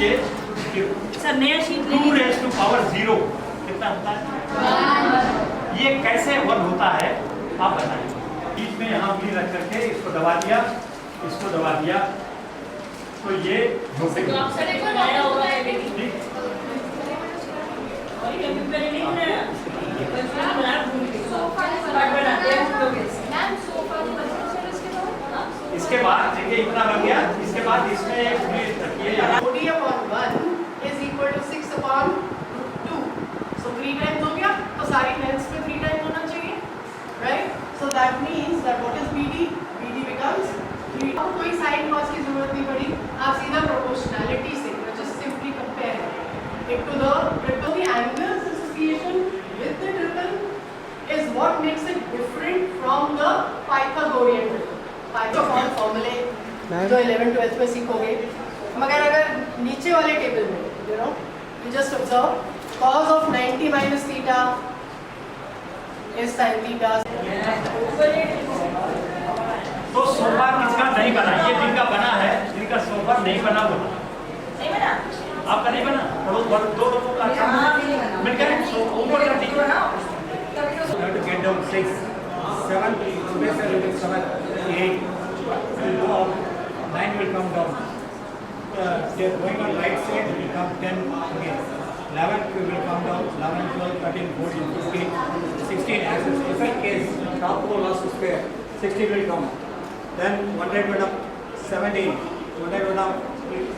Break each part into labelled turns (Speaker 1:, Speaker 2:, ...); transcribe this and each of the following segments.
Speaker 1: नीचे
Speaker 2: सर नया sheet
Speaker 1: 2 raise to power 0 कितना होता है? ये कैसे 1 होता है आप बताइए। बीच में यहाँ उंगली रख करके इसको दबा दिया, इसको दबा दिया, तो ये इसके बाद देखिए इतना बन गया। इसके बाद इसमें एक उंगली रखिए,
Speaker 3: OD/1 is equal to 6/2. So 3 times हो गया, तो सारी लेंथ्स में 3 times होना चाहिए, right? So that means that what is BD? BD becomes 3. अब कोई साइन कॉस की जरूरत नहीं पड़ी, आप सीधा प्रोपोर्शनैलिटी से just simply compare it to the angles association with the triple is what makes it different from the Pythagorean triple. Pythagorean formulae जो 11th 12th में सीखोगे, मगर अगर नीचे वाले टेबल में you just observe cos of 90 minus theta is sin theta.
Speaker 1: तो sofa किसका नहीं बना? ये जिनका बना है, जिनका सोफा नहीं बना वो
Speaker 2: नहीं बना,
Speaker 1: आपका नहीं बना, दो लोगों का मिल गया ऊपर का ठीक है ना। To get down 6 7 space will be 7 8 will go up, 9 will come down. They are going on right side, will come 10 again, 11 will come down, 11 12 13 14 15 16 as a special case top row loss square 16 will come. Then 100 went up 17, 100 went up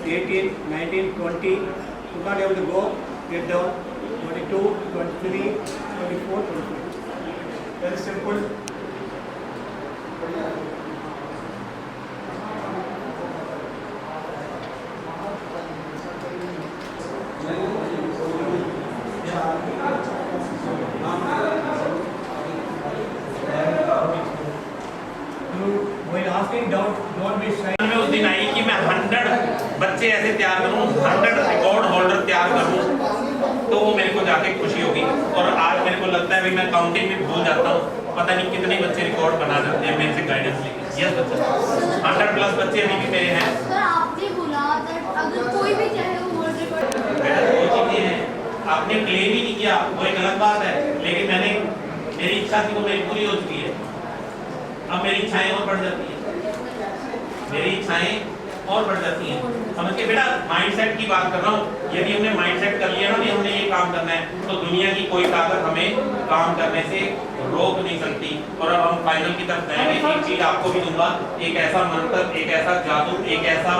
Speaker 1: 18 19 20, you can't able to go get down 22 23 24 25. Very simple.
Speaker 4: में उस दिन आई कि मैं 100 बच्चे ऐसे तैयार करूं, 100 record holder तैयार करूं, तो वो मेरे को जाके खुशी होगी। और आज मेरे को लगता है भाई मैं काउंटिंग में भूल जाता हूँ, पता नहीं कितने बच्चे रिकॉर्ड बना जाते हैं मेरे से गाइडेंस लेके। यस बच्चा 100+ बच्चे अभी भी मेरे हैं।
Speaker 5: सर आपने बोला अगर कोई भी चाहे वो वर्ल्ड रिकॉर्ड,
Speaker 4: बेटा वो चीजें हैं, आपने क्लेम ही नहीं किया, वो एक अलग बात है, लेकिन मैंने मेरी इच्छा थी वो मेरी पूरी हो चुकी है। अब मेरी इच्छाएं और बढ़ जाती हैं, मेरी इच्छाएं और बढ़ जाती हैं। समझ के बेटा माइंडसेट की बात कर रहा हूँ। यदि हमने माइंडसेट कर लिया ना कि हमने ये काम करना है, तो दुनिया की कोई ताकत हमें काम करने से रोक नहीं सकती। और अब हम फाइनल की तरफ जाएंगे। एक चीज आपको भी दूंगा, एक ऐसा मंत्र, एक ऐसा जादू, एक ऐसा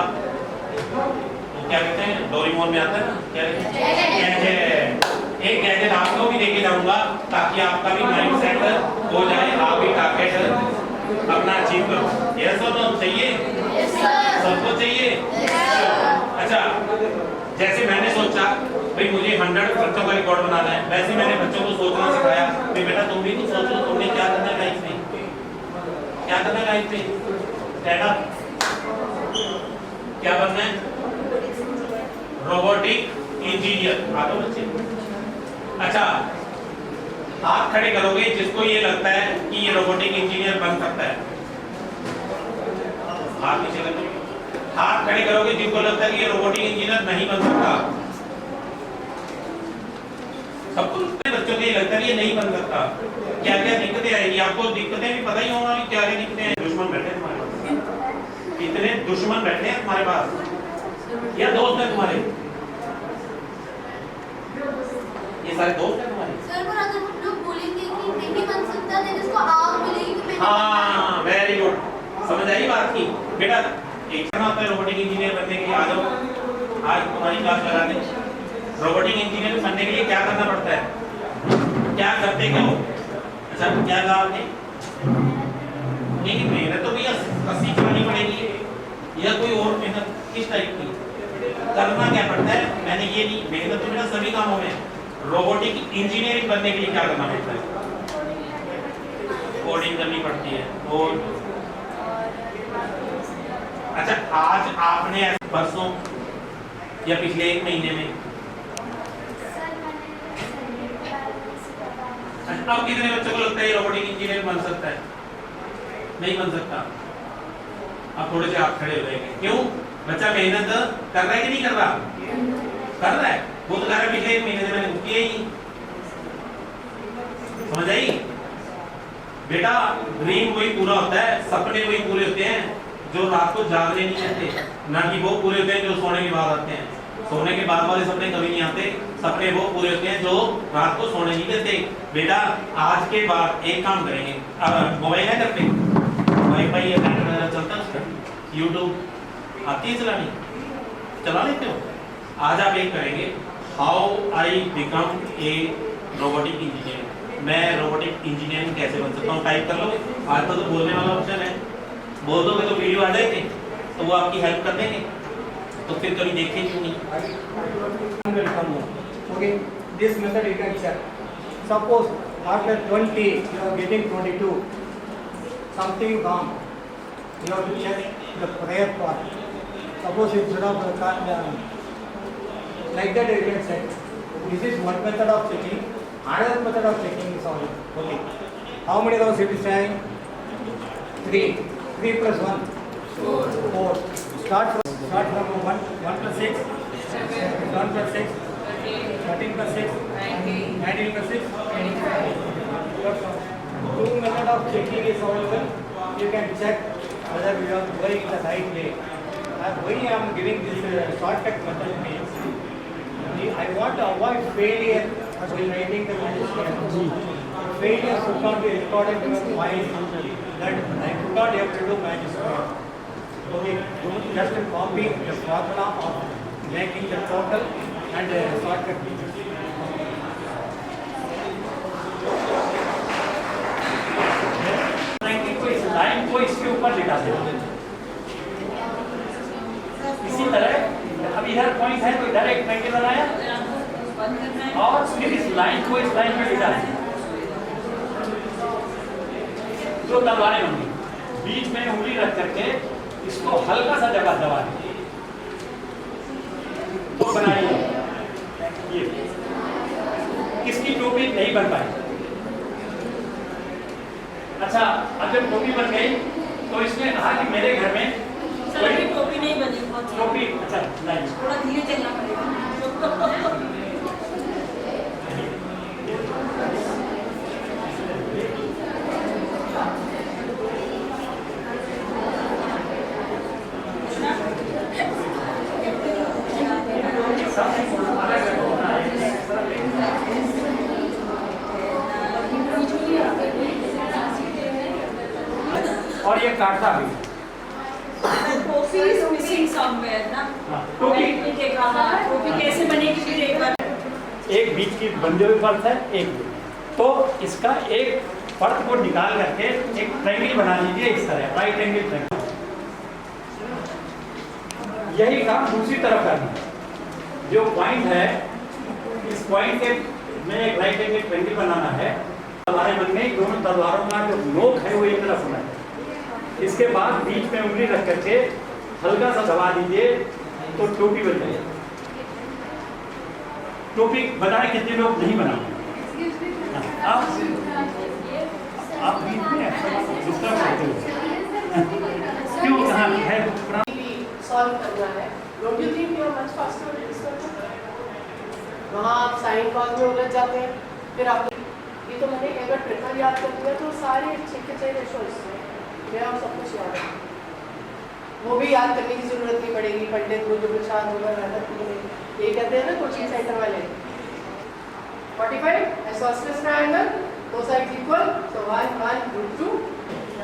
Speaker 4: तो क्या कहते हैं डोरेमोन में आता है ना, क्या गैजेट, एक गैजेट आपको भी देके जाऊंगा ताकि आपका भी माइंडसेट हो जाए, आप भी टारगेट अपना अचीव करो। यस और नो चाहिए? सबको चाहिए? अच्छा, जैसे मैंने सोचा भाई मुझे 100 बच्चों का रिकॉर्ड बनाना है, वैसे मैंने बच्चों को सोचना सिखाया कि बेटा तुम भी कुछ सोचो, तुमने क्या करना है लाइफ में, क्या करना है लाइफ में, स्टैंड अप, क्या बनना है, रोबोटिक इंजीनियर। आ दो बच्चे। अच्छा, हाथ खड़े करोगे जिसको ये लगता है कि ये रोबोटिक इंजीनियर बन सकता है, हाथ नीचे करोगे। हाथ खड़े करोगे जिनको लगता है कि ये रोबोटिक इंजीनियर नहीं बन सकता। सबको बच्चों को ये लगता है कि ये नहीं बन सकता। क्या क्या दिक्कतें आएगी, आपको दिक्कतें भी पता ही होगा कि क्या क्या दिक्कतें हैं। दुश्मन बैठे तुम्हारे पास, इतने दुश्मन बैठे हैं तुम्हारे पास, या दोस्त हैं तुम्हारे, ये सारे दोस्त हैं तुम्हारे।
Speaker 5: सर पर अगर हम लोग बोलेंगे कि नहीं बन सकता तो इसको आग मिलेगी कि मैंने
Speaker 4: हाँ वेरी गुड, समझ आई बात की। बेटा एक समय आता है रोबोटिक इंजीनियर बनने के लिए, आ जाओ आज तुम्हारी क्लास लगा दें। रोबोटिक इंजीनियर बनने के लिए क्या करना पड़ता है, क्या करते क्या हो? अच्छा क्या कहा आपने? लेकिन मेहनत तो भैया 80 करनी पड़ेगी या कोई और मेहनत किस टाइप की करना क्या पड़ता है? मैंने ये नहीं, मेहनत तो मेरा सभी कामों में। रोबोटिक इंजीनियरिंग बनने के लिए क्या करना पड़ता है? कोडिंग करनी पड़ती है। और अच्छा आज आपने परसों या पिछले 1 महीने में अब कितने बच्चों को लगता है रोबोटिक इंजीनियर बन सकता है? नहीं बन सकता। अब थोड़े से आप खड़े हो जाएंगे, क्यों? बच्चा मेहनत कर रहा है कि नहीं कर रहा? कर रहा है वो तो कह रहा है पिछले 1 महीने से मैंने कुछ किया ही नहीं। समझ आई बेटा? ड्रीम वही पूरा होता है, सपने वही पूरे होते हैं जो रात को जागने नहीं आते, ना कि वो पूरे होते हैं जो सोने के बाद आते हैं। सोने के बाद वाले सपने कभी नहीं आते, सपने वो पूरे होते हैं जो रात को सोने नहीं देते। बेटा आज के बाद एक काम करेंगे, मोबाइल है घर पे, वाईफाई चलता है उसका, यूट्यूब आती है चलानी, चला लेते हो? आज आप एक करेंगे, how I become a robotic engineer. मैं रोबोटिक इंजीनियर कैसे बन सकता हूँ, टाइप कर लो। आज तो बोलने वाला ऑप्शन है, बोल दोगे तो वीडियो आ जाएगी, तो वो आपकी हेल्प कर देंगे, तो फिर कभी देखे क्यों नहीं?
Speaker 1: Okay, this method you can check. Suppose after 20 you are getting 22, something wrong. You have to check the prayer part. Suppose instead of like that you can check. This is one method of checking. Another method of checking is only. Okay. How many rows it is saying? 3. 3 plus 1. 4. Start from 1 plus 6. 1 plus 6. 13 plus 6. 19 plus 6. 2 method of checking is available. You can check whether you are going the right way. Why I am giving this shortcut method means I want to avoid failure while writing the manuscript. Failure should not be recorded in your mind that I could not able to do manuscript. Okay, just copy the formula of making the total and shortcut features. Line को इसके ऊपर लिखा दे। इसी तरह अब इधर point है तो इधर एक ट्रायंगल बनाया और फिर इस लाइन को इस लाइन में लिखा दे। जो तलवारें होंगी बीच में उंगली रख करके इसको हल्का सा जगह दबा दीजिए तो बनाइए। ये किसकी टोपी नहीं बन पाई? अच्छा, अब जब टोपी बन गई तो इसने कहा कि मेरे घर में
Speaker 2: कोई टोपी नहीं बनी।
Speaker 1: टोपी अच्छा लाइन
Speaker 2: थोड़ा धीरे चलना पड़ेगा।
Speaker 1: और ये काटता भी
Speaker 2: टोपी इज मिसिंग समवेयर ना। टोपी कैसे बनेगी फिर एक बार।
Speaker 1: एक बीच की बंदे हुई परत है एक, तो इसका एक परत को निकाल करके एक ट्रायंगल बना लीजिए इस तरह, राइट एंगल ट्रायंगल। यही काम दूसरी तरफ करना है। जो पॉइंट है इस पॉइंट के में एक राइट एंगल ट्रायंगल बनाना है। तलवारें बन गई, दोनों तलवारों का जो नोक है वो एक तरफ होना है। इसके बाद बीच में उंगली रख करके हल्का सा दबा दीजिए तो टोपी बन जाएगी। टोपी बनाए कितने लोग नहीं बनाते? आप बीच में दूसरा करते हो क्यों? कहाँ है
Speaker 3: सॉल्व करना है। Don't you think you are much faster with this करना? वहाँ आप साइन कॉज में उलझ जाते हैं। फिर आप ये तो मैंने अगर ट्रिकर याद कर दिया तो सारे छिके चाहिए रेशोस मैं आप सब कुछ याद है। वो भी याद करने की जरूरत नहीं पड़ेगी। पंडित गुरु प्रसाद होगा ये कहते हैं ना कोचिंग सेंटर वाले। 45 isosceles triangle, both sides equal, so 1 1 root 2.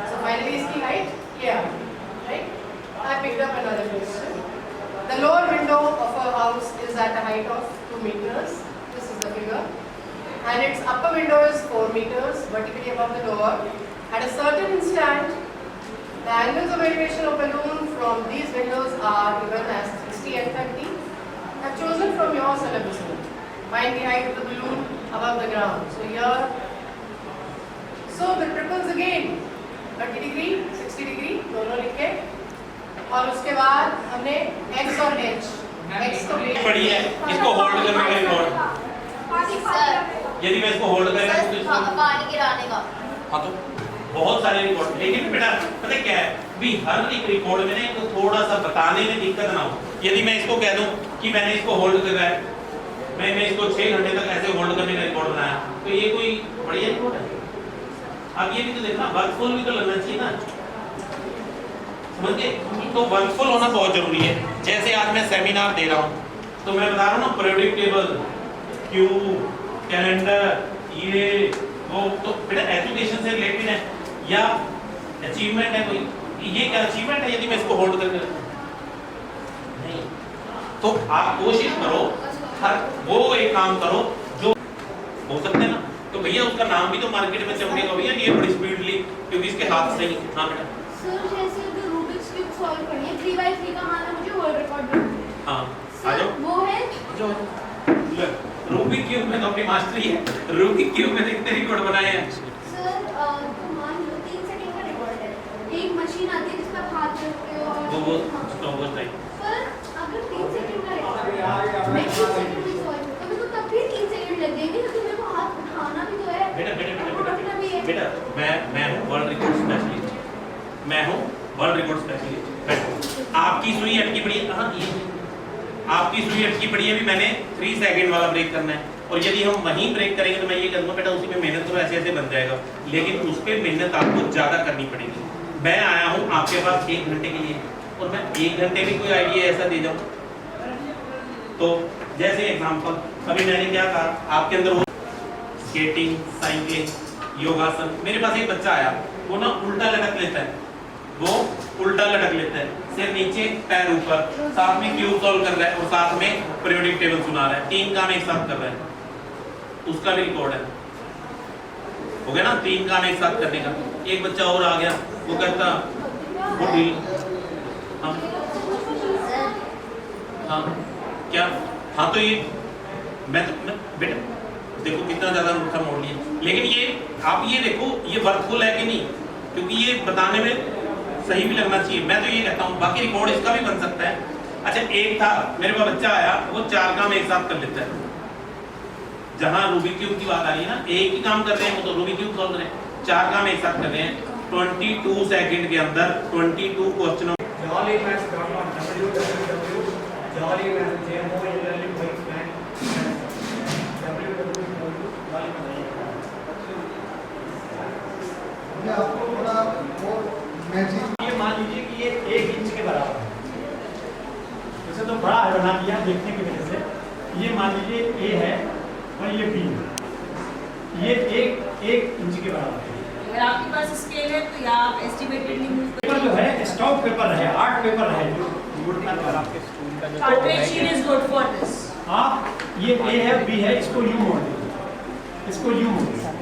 Speaker 3: So finally इसकी height ये आ गई, right? I picked up another question. The lower window of a house is at a height of 2 meters. This is the figure. And its upper window is 4 meters vertically above the lower. At a certain instant, the angles of elevation of balloon from these windows are given as 60 and 30. I have chosen from your syllabus. Find the height of the balloon above the ground. So here, so the triples again, 30 degree, 60 degree, दोनों लिखे। और उसके बाद हमने x और h, x को ले
Speaker 4: पढ़ी है, इसको होल्ड करने का रिकॉर्ड। यदि मैं इसको होल्ड करेगा तो इसको
Speaker 5: पानी गिराने का।
Speaker 4: हाँ तो बहुत सारे रिकॉर्ड, लेकिन बेटा पता क्या है भी हर एक रिकॉर्ड में ना थोड़ा सा बताने में दिक्कत ना हो। यदि मैं इसको कह दूं कि मैंने इसको होल्ड करा है, मैं इसको 6 घंटे तक ऐसे होल्ड करने का रिकॉर्ड बनाया, तो ये कोई बढ़िया रिकॉर्ड है? अब ये भी तो देखना, वर्कफुल भी तो लगना चाहिए ना, समझ गए? तो वर्कफुल होना बहुत जरूरी है। जैसे आज मैं सेमिनार दे रहा हूँ, तो मैं बता रहा हूँ ना, प्रोडक्ट टेबल, क्यू, कैलेंडर, ये वो, तो बेटा एजुकेशन से रिलेटेड है या अचीवमेंट है कोई? ये क्या अचीवमेंट है यदि मैं इसको होल्ड करके रखूं? नहीं। तो आप कोशिश करो, हर वो एक काम करो जो हो सकता है ना, तो भैया उसका नाम भी तो मार्केट में चमकेगा भैया, ये बड़ी स्पीडली, क्योंकि इसके हाथ सही। हाँ बेटा।
Speaker 5: सर जैसे जो रूबिक्स क्यूब सॉल्व करनी है 3x3 का माना मुझे वर्ल्ड रिकॉर्ड करना है।
Speaker 4: हाँ आ जाओ।
Speaker 5: वो है
Speaker 4: जो रूबिक क्यूब में तो अपनी मास्टरी है, रूबिक क्यूब में कितने रिकॉर्ड बनाए हैं?
Speaker 5: सर तो मान लो 3 सेकंड का रिकॉर्ड है, एक मशीन आती है जिस पर आप हाथ रखते हो और
Speaker 4: वो स्टॉपवॉच टाइम।
Speaker 5: सर अगर 3 सेकंड का रिकॉर्ड है, मैं 3 सेकंड में सॉल्व करूं तो तब भी 3 सेकंड लगेंगे, क्योंकि मेरे को हाथ उठाना भी तो है।
Speaker 4: बेटा मैं हूँ वर्ल्ड रिकॉर्ड स्पेशलिस्ट, मैं हूँ वर्ल्ड रिकॉर्ड स्पेशलिस्ट। आपकी सुई अटकी पड़ी है, कहाँ ये आपकी सुई अटकी पड़ी है, भी मैंने 3 सेकंड वाला ब्रेक करना है, और यदि हम वहीं ब्रेक करेंगे तो मैं ये कहूँगा बेटा उसी में मेहनत तो ऐसे ऐसे बन जाएगा, लेकिन उस पर मेहनत आपको ज़्यादा करनी पड़ेगी। मैं आया हूँ आपके पास 1 घंटे के लिए, और मैं 1 घंटे में कोई आइडिया ऐसा दे जाऊँ, तो जैसे एग्जाम्पल अभी मैंने क्या कहा, आपके अंदर वो स्केटिंग, साइकिलिंग, योगासन। मेरे पास एक बच्चा आया, वो ना उल्टा लटक लेता है, वो उल्टा लटक लेता है, सिर नीचे पैर ऊपर, साथ में क्यूब सॉल्व कर रहा है और साथ में पीरियोडिक टेबल सुना रहा है, 3 काम एक साथ कर रहा है, उसका भी रिकॉर्ड है। हो गया ना 3 काम एक साथ करने का। एक बच्चा और आ गया, वो करता वो ड्रिल। हाँ क्या? हाँ तो ये मैं बेटा देखो कितना ज्यादा मूर्खा मोड़ लिया, लेकिन ये आप ये देखो ये वर्थफुल है कि नहीं, क्योंकि ये बताने में सही भी लगना चाहिए। मैं तो ये कहता हूँ, बाकी रिकॉर्ड इसका भी बन सकता है। अच्छा एक था मेरे पास बच्चा आया, वो 4 काम एक साथ कर लेता है। जहाँ रूबिक क्यूब की बात आ रही है ना, एक ही काम कर रहे हैं, वो तो रूबिक क्यूब सॉल्व कर रहे हैं, 4 काम एक साथ कर रहे हैं 22 सेकंड के अंदर 22 क्वेश्चन।
Speaker 1: ये मान लीजिए कि ये 1 इंच के बराबर है, वैसे तो बड़ा है बना दिया देखने की वजह से। ये मान लीजिए A है और ये B है, ये 1 इंच के बराबर है।
Speaker 2: अगर आपके पास स्केल है तो या आप एस्टिमेटेडली मूव
Speaker 1: पेपर जो है स्टॉक पेपर है, आर्ट पेपर है, जो बोर्ड पर आपके स्कूल का
Speaker 2: cartridge sheet is good for this.
Speaker 1: आप ये A है B है, इसको U मोड़ दीजिए, इसको U मोड़ दीजिए।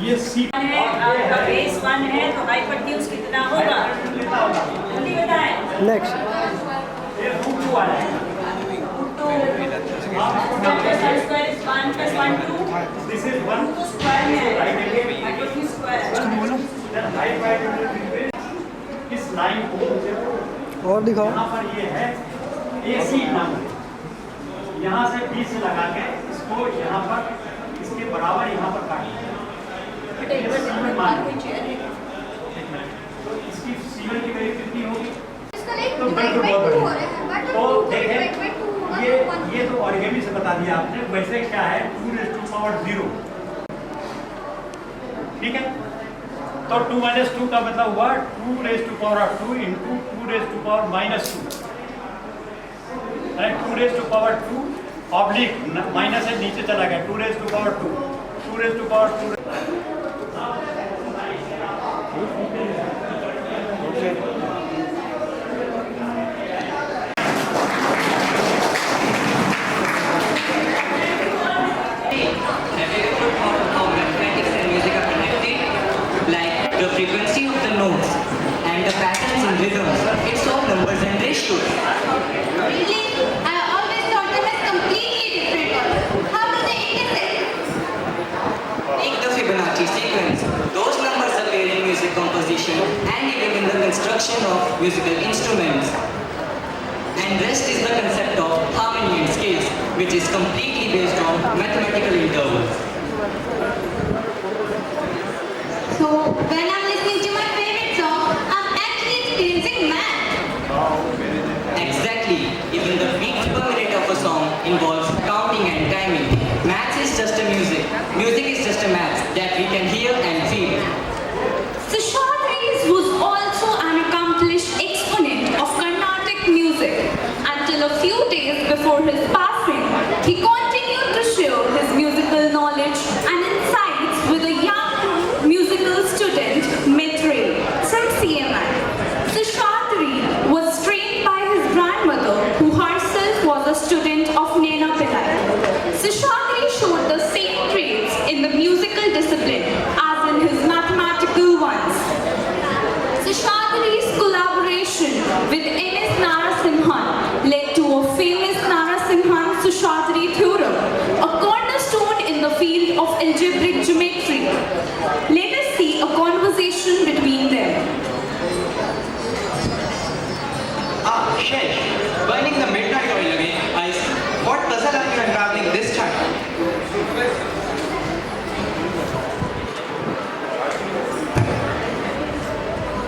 Speaker 1: ये C
Speaker 2: है, आपका बेस 1 है तो हाइपोटेन्यूज कितना होगा जल्दी बताएं।
Speaker 1: नेक्स्ट ये रूट 2 आ जाएगा। दिस इज 1
Speaker 2: तो स्क्वायर में है, हाइपोटेन्यूज स्क्वायर है।
Speaker 1: इस लाइन को
Speaker 6: और दिखाओ।
Speaker 1: यहाँ पर ये है AC नाम, यहाँ से B से लगा के इसको यहाँ पर इसके बराबर यहाँ पर काटिए। तो इसकी C1 की वैल्यू कितनी होगी?
Speaker 5: इसका लाइक
Speaker 1: तो बिल्कुल बहुत बढ़िया। तो देखें ये तो ऑरिगेमी से बता दिया आपने, वैसे क्या है 2⁻0, ठीक है। तो 2 - 2 का मतलब हुआ 2⁻2 इंटू 2⁻², 2⁻2 ऑब्लिक माइनस है नीचे चला गया 2⁻2
Speaker 7: The frequency of the notes and the patterns in rhythms, it's all numbers and ratios.
Speaker 5: Really? I always thought them as completely different. How do they intersect?
Speaker 7: Take the Fibonacci sequence. Those numbers appear in music composition and even in the construction of musical instruments. And rest is the concept of harmony and scales, which is completely based on mathematical intervals.
Speaker 5: So when I'm listening to my
Speaker 7: involves counting and timing. Maths is just a music. Music is just a maths that we can hear and feel.
Speaker 6: Seshadri's was also an accomplished exponent of Carnatic music. Until a few days before his passing, he continued to share his musical knowledge and insights with a young musical student, Mithri, from CMI. Seshadri was trained by his grandmother, who herself was a student of Nena Pillai. Seshadri showed the same traits in the musical discipline as in his mathematical ones. Seshadri's collaboration with M.S. Narasimhan led to a famous Narasimhan-Seshadri theorem, a cornerstone in the field of algebraic geometry. Let us see a conversation between them.
Speaker 7: Shesh, burning the midnight oil again. I see. What puzzle are you unraveling this time?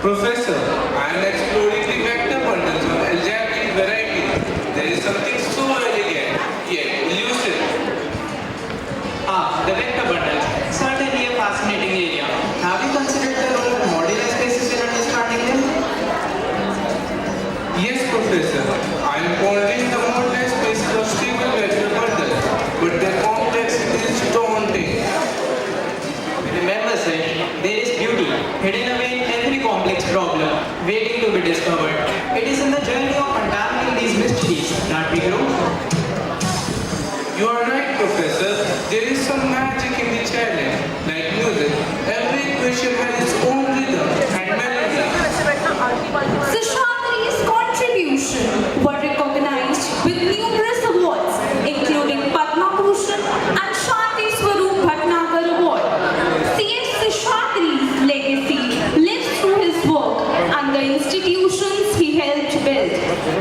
Speaker 8: Professor, I am exploring the vector bundles of algebraic variety. There is something so elegant, yet elusive.
Speaker 7: The vector bundles. Certainly a fascinating area. Have you considered the role of modular spaces in understanding them?
Speaker 8: Yes, Professor, I am pondering the modular spaces of stable vector bundles, but their complexity is daunting.
Speaker 7: Remember, sir, there is beauty hidden away in every complex problem, waiting to be discovered. It is in the journey of untangling these mysteries that we grow.
Speaker 8: You are right, Professor. There is some magic in the challenge. Like music, every equation has its own rhythm and melody.
Speaker 6: Seshadri's contribution were recognized with numerous awards, including Padma Bhushan and Shanti Swaroop Bhatnagar Award. C.S. Seshadri's legacy lives through his work and the institutions he helped build.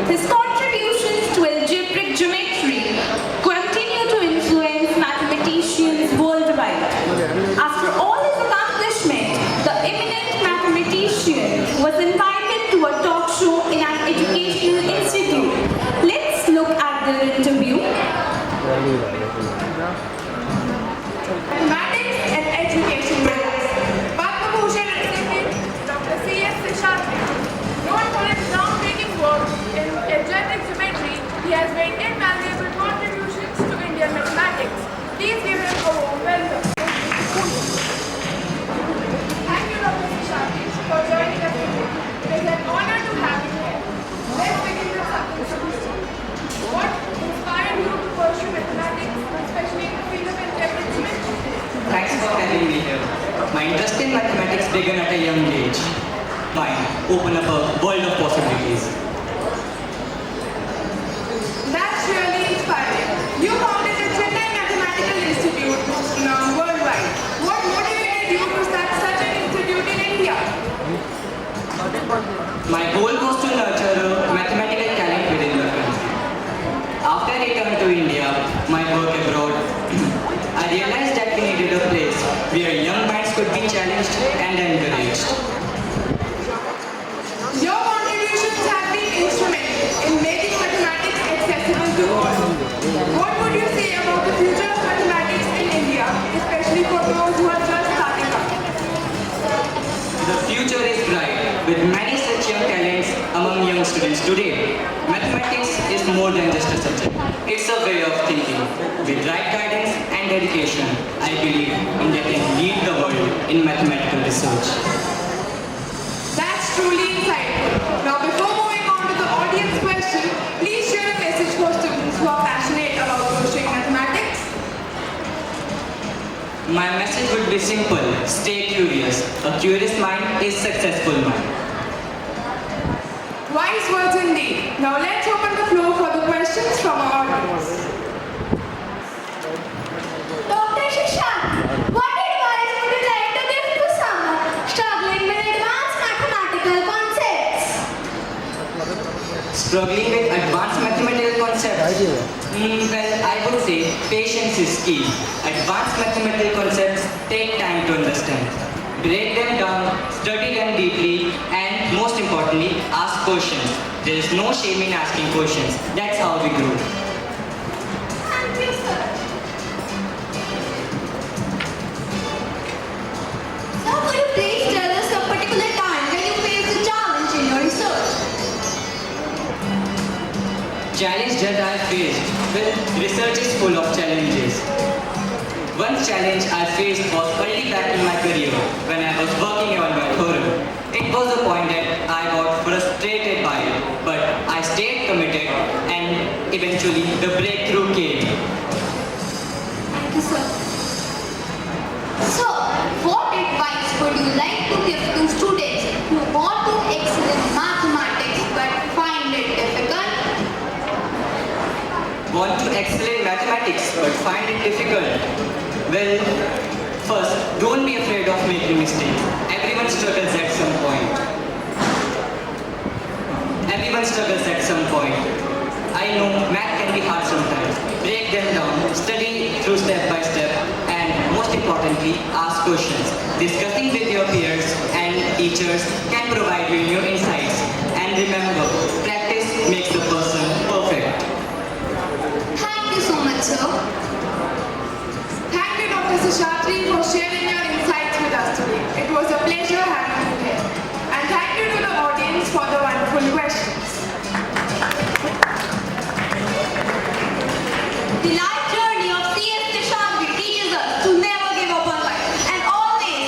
Speaker 6: His contributions to algebraic geometry continue to influence mathematicians worldwide. After all his accomplishment, the eminent mathematician was invited to a talk show in an educational institute. Let's look at their interview.
Speaker 9: Mathematics and education matters. Padma Bhushan recipient Dr. C.S. Seshadri. Known for his groundbreaking work in algebraic geometry, he has made invaluable contributions to Indian mathematics. Please give him a warm welcome. Thank you, Dr. Seshadri, for joining us today. It is an honor to have you here. Let's begin with something simple. What inspired you to pursue mathematics, especially in the field of algebraic geometry?
Speaker 7: Thanks for having me here. My interest in mathematics began at a young age. Mine opened up a world of possibilities.
Speaker 9: That's really inspiring. You founded the Chennai Mathematical Institute, renowned worldwide. What motivated you to start such an institute in India?
Speaker 7: My goal was to nurture a mathematical talent within the country. After I returned to India, my work abroad, I realized that we needed a place where young minds could be challenged and encouraged.
Speaker 9: Your contributions have been instrumental in making mathematics accessible to all. What would you say about the future of mathematics in India, especially for those who are just starting up?
Speaker 7: The future is bright, with many such young talents among young students today. Mathematics is more than just a subject. It's a way of thinking. With right guidance and dedication, I believe India can lead the world in mathematical research.
Speaker 9: That's truly insightful. Now, before moving on to the audience question, please share a message for students who are passionate about pursuing mathematics.
Speaker 7: My message would be simple. Stay curious. A curious mind is successful mind.
Speaker 9: Wise words indeed. Now let's open the floor for the questions from our audience.
Speaker 5: Dr. Shashank, what advice would you like to give to someone struggling with advanced mathematical concepts?
Speaker 7: Struggling with advanced mathematical concepts? Well, I would say patience is key. Advanced mathematical concepts take time to understand. Break them down, study them deeply, and most importantly, ask questions. There is no shame in asking questions. That's how we grow. challenge that I faced. Well, research is full of challenges. One challenge I faced was early back in my career when I was working on my theorem. It was a point that I got frustrated by it, but I stayed committed and eventually the breakthrough came.
Speaker 5: Thank you, sir. So, what advice would you like to give to students who want to excel in mathematics but find it difficult?
Speaker 7: Want to excel in mathematics but find it difficult? Well, first, don't be afraid of making mistakes. Everyone struggles at some point. Everyone struggles at some point. I know math can be hard sometimes. Break them down, study through step by step, and most importantly, ask questions. Discussing with your peers and teachers can provide you new insights. And remember, practice makes the person perfect.
Speaker 5: Thank you so much, sir.
Speaker 9: Thank you, Dr. Seshadri, for sharing your insights with us today. It was a pleasure having you here. And thank you to the audience for the wonderful questions.
Speaker 6: The life journey of C.S. Seshadri teaches us to never give up on life and always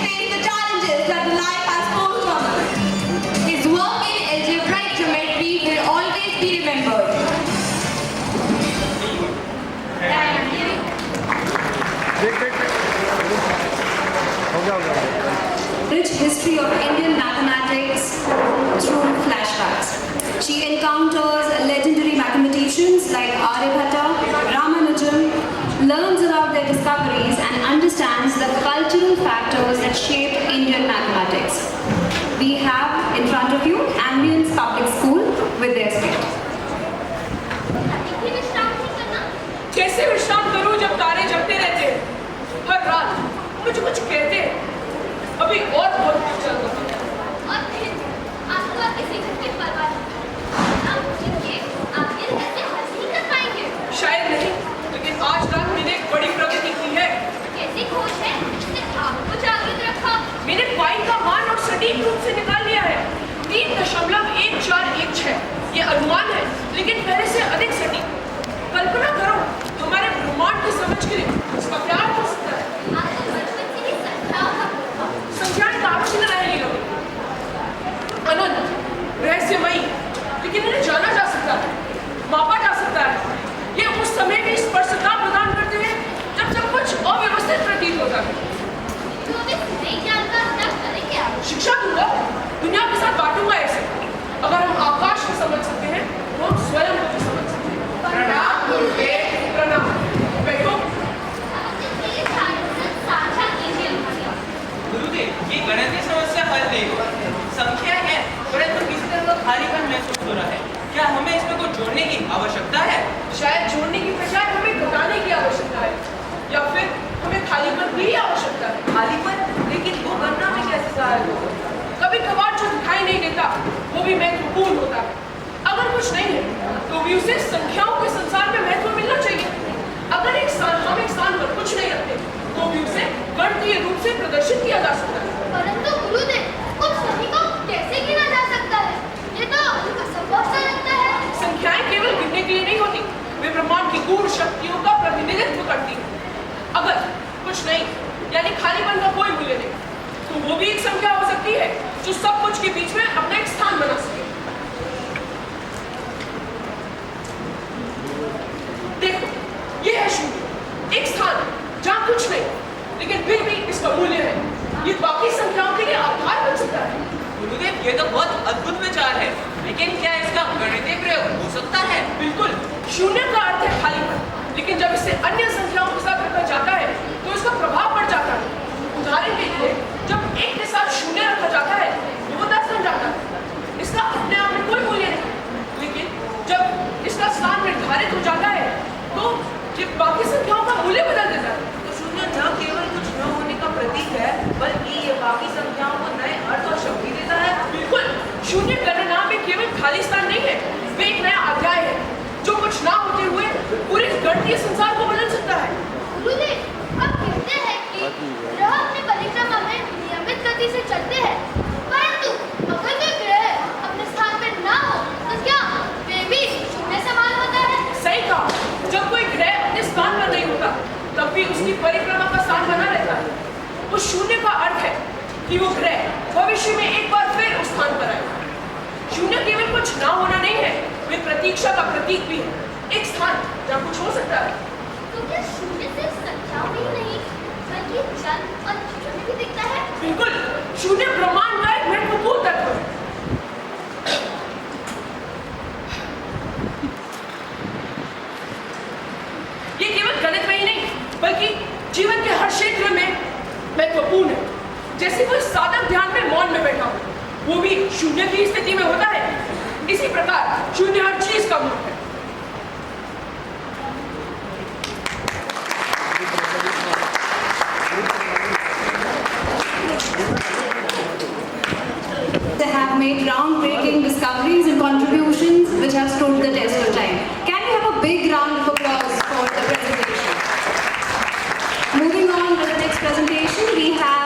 Speaker 6: face the challenges that life has posed on us. His work in algebraic geometry will always be remembered. Rich history of Indian mathematics through flashbacks. She encounters legendary mathematicians like Aryabhatta, Ramanujan, learns about their discoveries and understands the cultural factors that shaped Indian mathematics. We have in front of you Ambience Public School with their skit.
Speaker 9: कैसे विश्राम करूं जब तारे जगते रहते हैं? हर रात कुछ कुछ कहते हैं। अभी और बहुत कुछ चल रहा है।
Speaker 5: और फिर आपको किसी की परवाह नहीं। आप जिनके आखिर कैसे हल नहीं कर पाएंगे?
Speaker 9: शायद नहीं, लेकिन आज रात मैंने एक बड़ी प्रगति की है।
Speaker 5: कैसी खोज है जिसने आपको जागृत रखा?
Speaker 9: मैंने पाई का मान और सटीक रूप से निकाल लिया है। 3.1416 ये अनुमान है, लेकिन पहले से अधिक सटीक। कल्पना करो, हमारे ब्रह्मांड की समझ के लिए इसका क्या हो सकता है?
Speaker 5: आपको बचपन से ही संख्याओं का भूख था।
Speaker 9: संख्याएं कागज की तरह नहीं लगी, अनंत, रहस्यमयी, लेकिन इन्हें जाना जा सकता है, मापा जा सकता है। ये उस समय भी स्पर्शता प्रदान करते हैं जब सब कुछ अव्यवस्थित प्रतीत होता है।
Speaker 5: तो वे नई जानकारी क्या करें क्या?
Speaker 9: शिक्षा दूंगा, दुनिया के साथ बांटूंगा ऐसे। अगर हम आकाश को समझ सकते हैं, तो हम स्वयं को भी समझ सकते हैं। प्रणाम गुरुदेव, प्रणाम। बैठो।
Speaker 5: साझा कीजिए।
Speaker 10: गुरुदेव, ये गणितीय समस्या हल नहीं हो रही। संख्या है, परंतु किसी तरह का खालीपन महसूस हो रहा है। क्या हमें इसमें कुछ जोड़ने की आवश्यकता है?
Speaker 9: शायद जोड़ने की बजाय हमें घटाने की आवश्यकता है, या फिर हमें खालीपन की आवश्यकता है।
Speaker 10: खालीपन? लेकिन वो गणना में कैसे सहायक होगा?
Speaker 9: कभी कभार जो दिखाई नहीं देता, वो भी महत्वपूर्ण होता है। अगर कुछ नहीं है, तो भी उसे संख्याओं के संसार में महत्व मिलना चाहिए। अगर हम एक स्थान पर कुछ नहीं रखते, तो भी उसे गणितीय रूप से प्रदर्शित किया जा सकता है।
Speaker 5: परंतु गुरुदेव, उन सभी को कैसे गिना जा सकता है? ये तो असंभव सा लगता है।
Speaker 9: संख्याएं केवल गिनने के लिए नहीं होती, वे ब्रह्मांड की गूढ़ शक्तियों का प्रतिनिधित्व करती हैं। अगर कुछ नहीं, यानी खालीपन का कोई मूल्य नहीं, तो वो भी एक संख्या हो सकती है जो सब कुछ के बीच में अपना एक स्थान बना सके। देखो, ये है शून्य, एक स्थान जहाँ कुछ नहीं, लेकिन फिर भी इसका मूल्य है। ये बाकी संख्याओं के लिए आधार बन सकता है।
Speaker 10: गुरुदेव, ये तो बहुत अद्भुत विचार है, लेकिन क्या इसका गणितीय प्रयोग हो सकता है?
Speaker 9: बिल्कुल, शून्य का अर्थ है खालीपन, लेकिन जब इसे अन्य संख्याओं के साथ रखा जाता है, तो इसका प्रभाव बढ़ जाता है। उदाहरण के लिए, जब एक के साथ शून्य रखा जाता है, तो वो 10 बन जाता है। इसका अपने आप में कोई मूल्य नहीं, लेकिन जब इसका स्थान निर्धारित हो जाता है, तो ये बाकी संख्याओं का मूल्य बदल देता है।
Speaker 10: तो शून्य न केवल कुछ न होने का प्रतीक है, बल्कि ये बाकी संख्याओं को नए अर्थ और शक्ति देता है।
Speaker 9: बिल्कुल, शून्य गणना में केवल खाली स्थान नहीं है, वे एक नया अध्याय है, जो कुछ ना होते हुए पूरे गणितीय संसार को बदल सकता है।
Speaker 5: गुरुदेव, आप कहते हैं कि ग्रह अपनी परिक्रमा में नियमित गति से चलते हैं, परंतु अगर वे ग्रह अपने स्थान पे ना हो, तो क्या वे
Speaker 3: कि वो ग्रह भविष्य में एक बार फिर उस स्थान पर आए। शून्य केवल कुछ ना होना नहीं है, वे प्रतीक्षा का प्रतीक भी है, एक स्थान जहाँ कुछ हो सकता है।
Speaker 5: तो क्या शून्य सिर्फ संख्याओं में ही नहीं बल्कि चंद और नक्षत्रों में भी दिखता है?
Speaker 3: बिल्कुल, शून्य ब्रह्मांड का एक महत्वपूर्ण तत्व है। ये केवल गणित में ही नहीं बल्कि जीवन के हर क्षेत्र में महत्वपूर्ण है। जैसे कोई साधक ध्यान में मौन में बैठा हो, वो भी शून्य की स्थिति में होता है। इसी प्रकार शून्य हर चीज का मूल है।
Speaker 6: They have made groundbreaking discoveries and contributions which have stood the test of time. Can we have a big round of applause for the presentation? Moving on to the next presentation, we have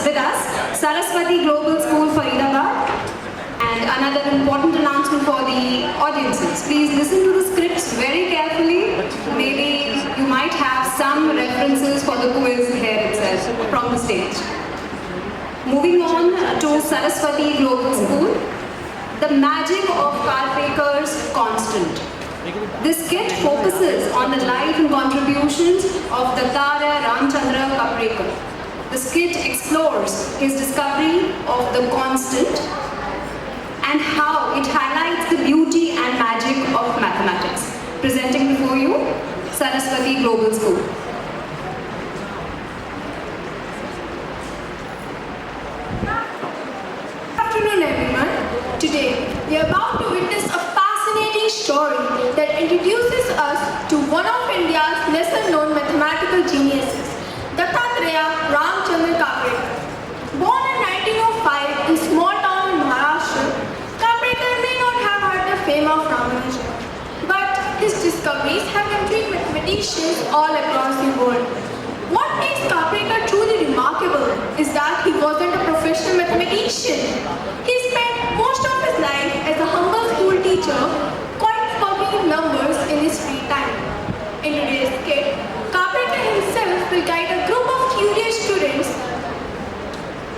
Speaker 6: with us Saraswati Global School, Faridabad. And another important announcement for the audiences. Please listen to the scripts very carefully. Maybe you might have some references for the quiz here itself from the stage. Moving on to Saraswati Global School, the magic of Karpekars constant. This skit focuses on the life and contributions of Dattara Ramchandra Kaprekar. The skit explores his discovery of the constant and how it highlights the beauty and magic of mathematics. Presenting before you, Saraswati Global School.
Speaker 9: Good afternoon, everyone. Today, we are about to witness a fascinating story that introduces us to one of India's lesser-known mathematical geniuses, Dattatreya Ramchandra Kaprekar. Born in 1905 in small town in Maharashtra, Kaprekar may not have heard the fame of Ramanujan, but his discoveries have intrigued mathematicians all across the world. What makes Kaprekar truly remarkable is that he wasn't a professional mathematician. He spent most of his life as a humble school teacher, quite working numbers in his free time. In today's skit, Kaprekar himself will guide a group of curious students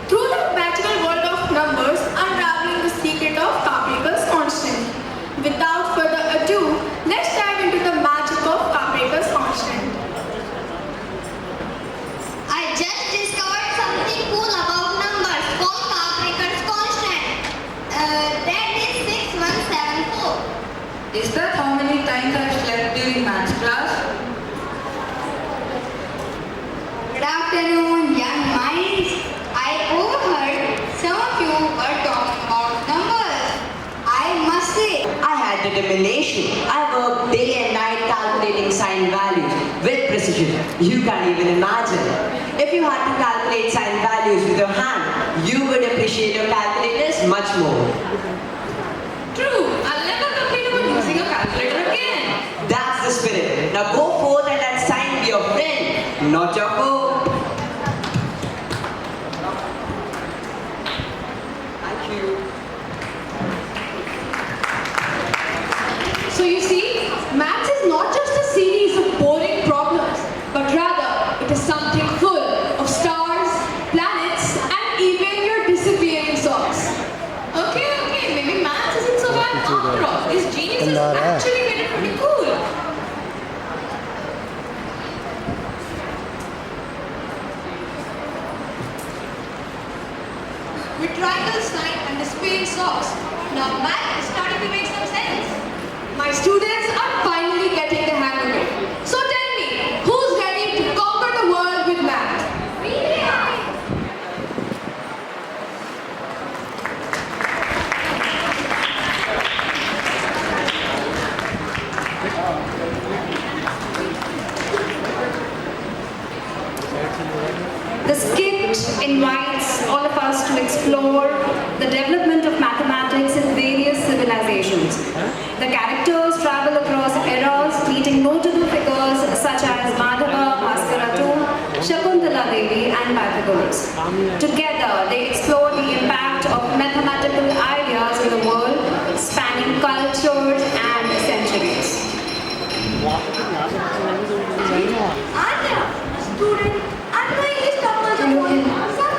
Speaker 9: through the magical world of numbers, unraveling the secret of Kaprekar's constant. Without further ado, let's dive into the magic of Kaprekar's constant.
Speaker 5: I just discovered something cool about numbers called Kaprekar's constant. That is 6174.
Speaker 11: Is that how many times I've slept during maths class?
Speaker 5: Good afternoon, young minds. I overheard some of you were talking about numbers. I must say,
Speaker 12: I had determination. I worked day and night calculating sign values with precision. You can't even imagine. If you had to calculate sign values with your hand, you would appreciate your calculators much more.
Speaker 6: True, I'll never complain about using a calculator again.
Speaker 12: That's the spirit. Now go forth and let sign be your friend, not your foe. Thank you.
Speaker 9: So you see, maths is not just a series of boring problems, but rather it is something full of stars, planets, and even your disappearing socks.
Speaker 6: Okay, maybe maths isn't so bad after all. These geniuses actually made it pretty cool.
Speaker 5: with triangle sign and disappearing socks. Now math is starting to make some sense.
Speaker 9: My students are finally getting the hang of it. So tell me, who's ready to conquer the world with math?
Speaker 6: The skit invites all of us to explore the development of mathematics in various civilizations. The characters travel across eras, meeting notable figures such as Madhava, Bhaskaratu, Shakuntala Devi, and Pythagoras. Together, they explore the impact of mathematical ideas in the world, spanning cultures and centuries.
Speaker 5: Anya, a student unknowingly stumbles upon some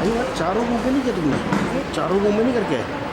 Speaker 13: भाई यार चारों room में नहीं किया तुमने, चारों room में नहीं करके आए।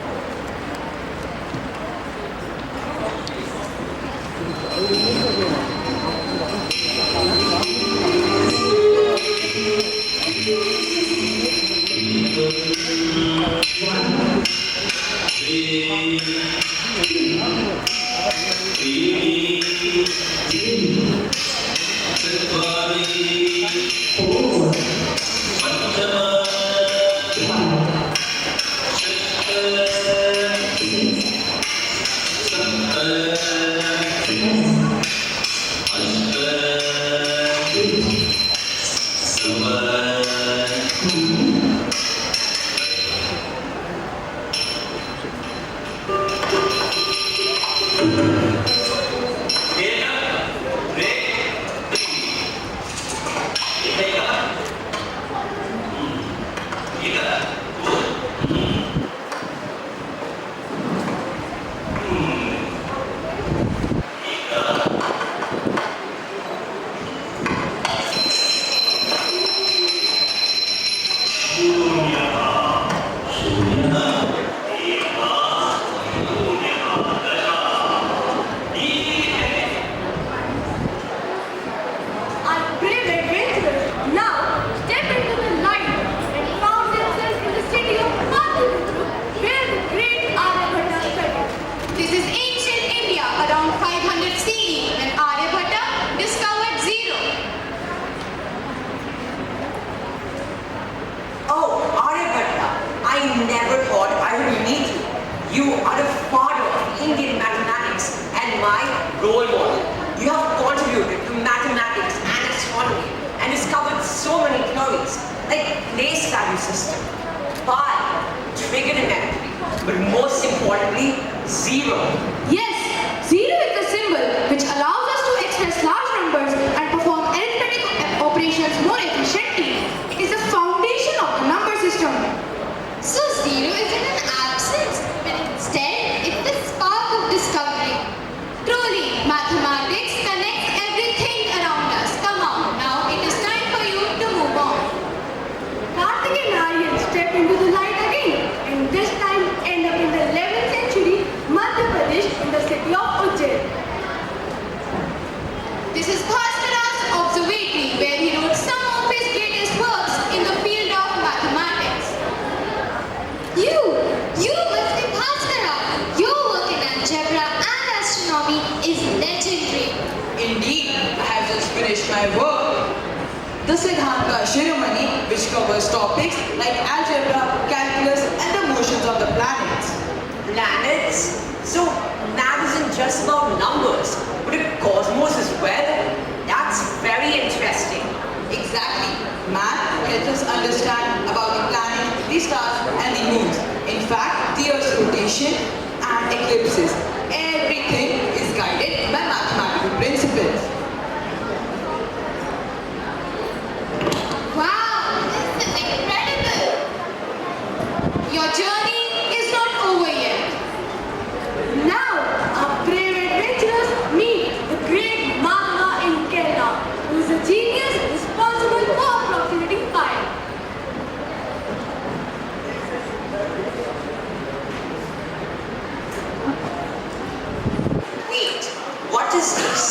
Speaker 12: What is this?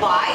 Speaker 12: Why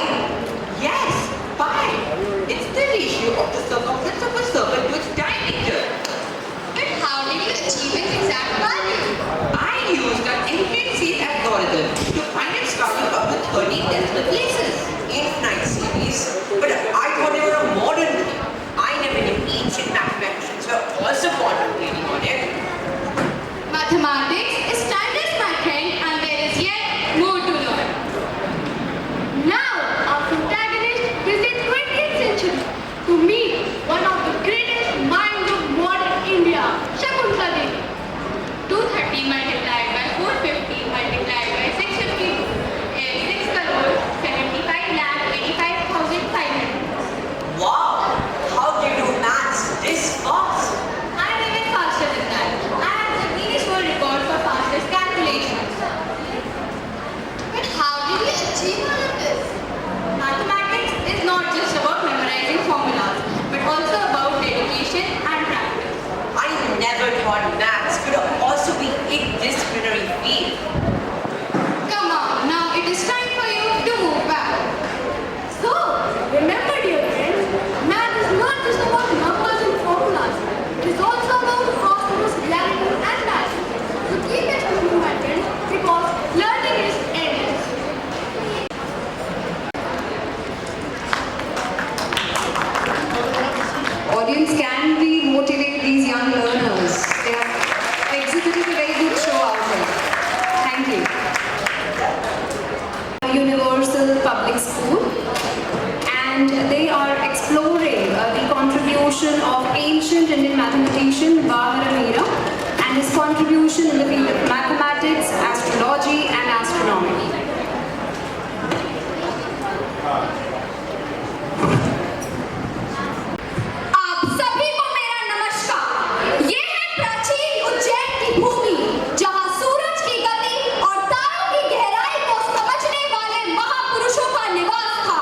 Speaker 6: education, Bahar Amira, and his contribution in the field of mathematics, astrology, and astronomy.
Speaker 5: आप सभी को मेरा नमस्कार। ये है प्राचीन उज्जैन की भूमि, जहाँ सूरज की गति और तारों की गहराई को समझने वाले महापुरुषों का निवास था।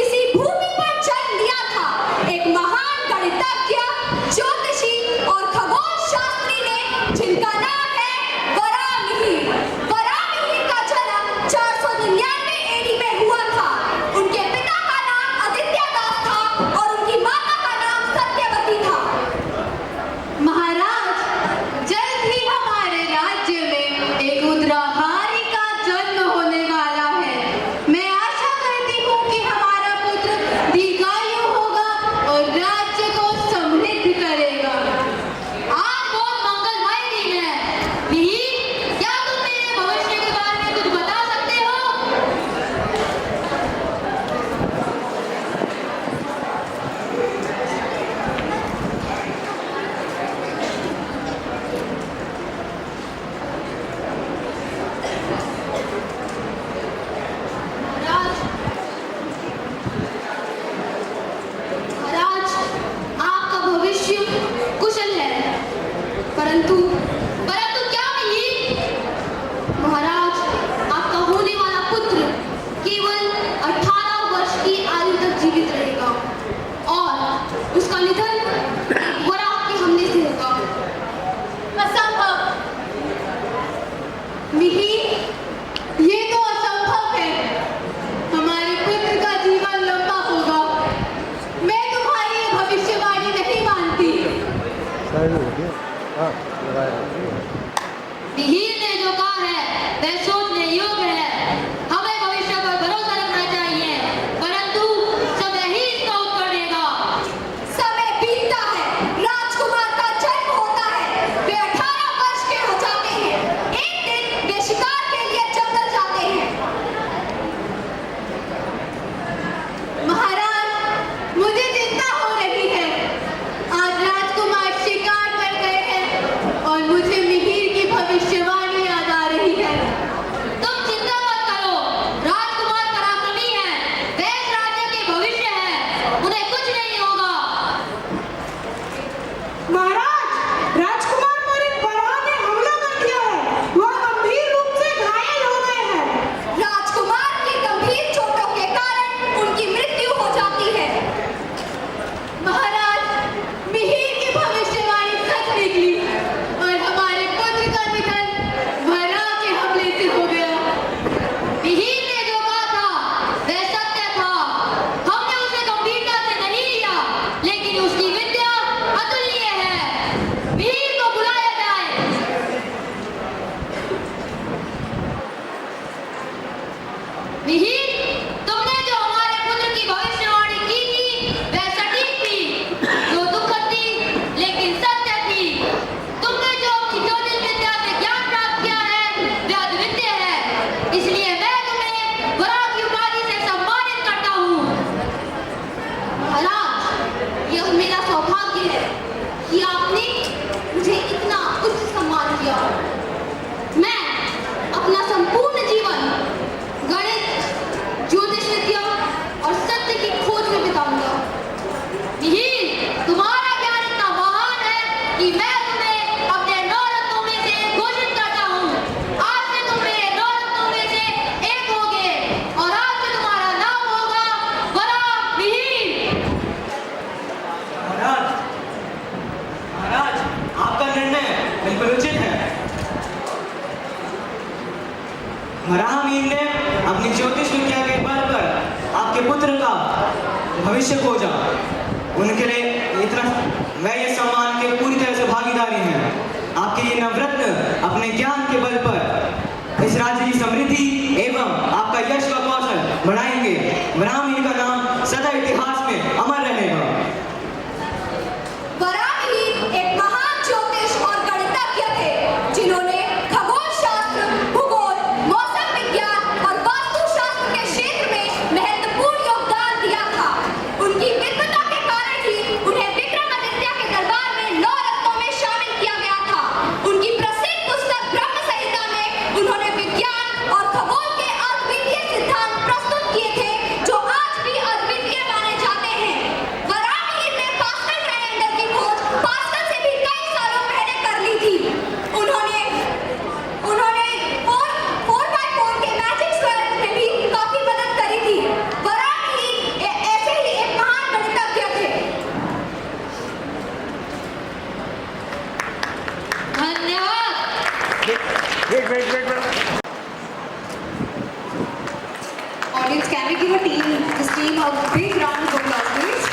Speaker 5: इसी भूमि पर जन्म लिया था एक महान गणितज्ञ, ज्योतिषी और खगोल शास्त्री ने, जिनका नाम है वराहमिहिर। वराहमिहिर का जन्म 499 एडी में हुआ था। उनके पिता का नाम आदित्य दास था और उनकी माता का नाम सत्यवती था।
Speaker 11: महाराज, जल्द ही हमारे राज्य में एक उत्तराधारी का जन्म होने वाला है। मैं आशा करती हूँ कि हमारा पुत्र दीर्घायु होगा और राज्य को समृद्ध करेगा। आज बहुत मंगलमय दिन है। मिहिर, क्या तुम मेरे भविष्य के बारे में कुछ बता सकते हो?
Speaker 5: महाराज, आपका भविष्य कुशल है, परंतु क्या मिहिर? महाराज, आपका होने वाला पुत्र केवल 18 वर्ष की आयु तक जीवित रहेगा और उसका निधन एक वराह के हमले से होगा।
Speaker 3: असंभव।
Speaker 5: मिहिर,
Speaker 11: ये तो असंभव है। हमारे पुत्र का जीवन लंबा होगा। मैं तुम्हारी ये भविष्यवाणी नहीं मानती। मिहिर ने जो कहा है वह सोचने योग्य है। हमें भविष्य पर भरोसा रखना चाहिए, परंतु समय ही इसका उत्तर देगा।
Speaker 5: समय बीतता है, राजकुमार का जन्म होता है, वे 18 वर्ष के हो जाते हैं। एक दिन वे शिकार के लिए जंगल जाते हैं।
Speaker 11: महाराज, मुझे चिंता हो रही है। आज राजकुमार शिकार पर गए हैं और मुझे मिहिर की भविष्यवाणी याद आ रही है।
Speaker 5: तुम चिंता मत करो, राजकुमार पराक्रमी हैं, वे इस राज्य के भविष्य हैं, उन्हें कुछ नहीं होगा।
Speaker 6: महाराज, राजकुमार पर एक वराह ने हमला कर दिया है। वह गंभीर रूप से घायल हो गए हैं।
Speaker 5: राजकुमार की गंभीर चोटों के कारण उनकी मृत्यु हो जाती है।
Speaker 11: महाराज, मिहिर की भविष्यवाणी सच निकली और हमारे पुत्र का निधन वराह के हमले से हो गया।
Speaker 5: मिहिर ने जो कहा था वह सत्य था। हमने उसे गंभीरता से नहीं लिया, लेकिन उसकी विद्या अतुलनीय है। मिहिर को बुलाया जाए। मिहिर, तुमने जो हमारे पुत्र की भविष्यवाणी की थी वह सटीक थी, जो दुखद थी लेकिन सत्य थी। तुमने जो अपनी ज्योतिष विद्या से ज्ञान प्राप्त किया है वह अद्वितीय है, इसलिए मैं तुम्हें वराह की उपाधि से सम्मानित करता हूँ। महाराज, यह मेरा सौभाग्य है कि आपने मुझे इतना उच्च सम्मान किया। मैं अपना संपूर्ण जीवन गणित, ज्योतिष विद्या और सत्य की खोज में बिताऊंगा। मिहिर, तुम्हारा ज्ञान इतना महान है कि मैं तुम्हें अपने 9 रत्नों में से घोषित करता हूँ। आज से तुम मेरे 9 रत्नों में से एक होगे और आज से तुम्हारा नाम होगा वराहमिहिर।
Speaker 7: महाराज, महाराज, आपका निर्णय बिल्कुल उचित है। वराहमिहिर ने अपनी ज्योतिष विद्या के बल पर आपके पुत्र का भविष्य खोजा। उनके लिए इतना वह ये सम्मान के पूरी तरह से भागीदारी है। आपके ये नवरत्न अपने ज्ञान के बल पर इस राज्य की समृद्धि एवं आपका यश व कौशल बढ़ाएंगे। वराहमिहिर का नाम सदा इतिहास में अमर रहेगा।
Speaker 5: वराहमिहिर एक महान ज्योतिष और गणितज्ञ थे, जिन्होंने खगोल शास्त्र, भूगोल, मौसम विज्ञान और वास्तुशास्त्र के क्षेत्र में महत्वपूर्ण योगदान दिया था। उनकी विद्वता के कारण ही उन्हें विक्रमादित्य के दरबार में 9 रत्नों
Speaker 6: Audience, can we give this team a big round of applause, please?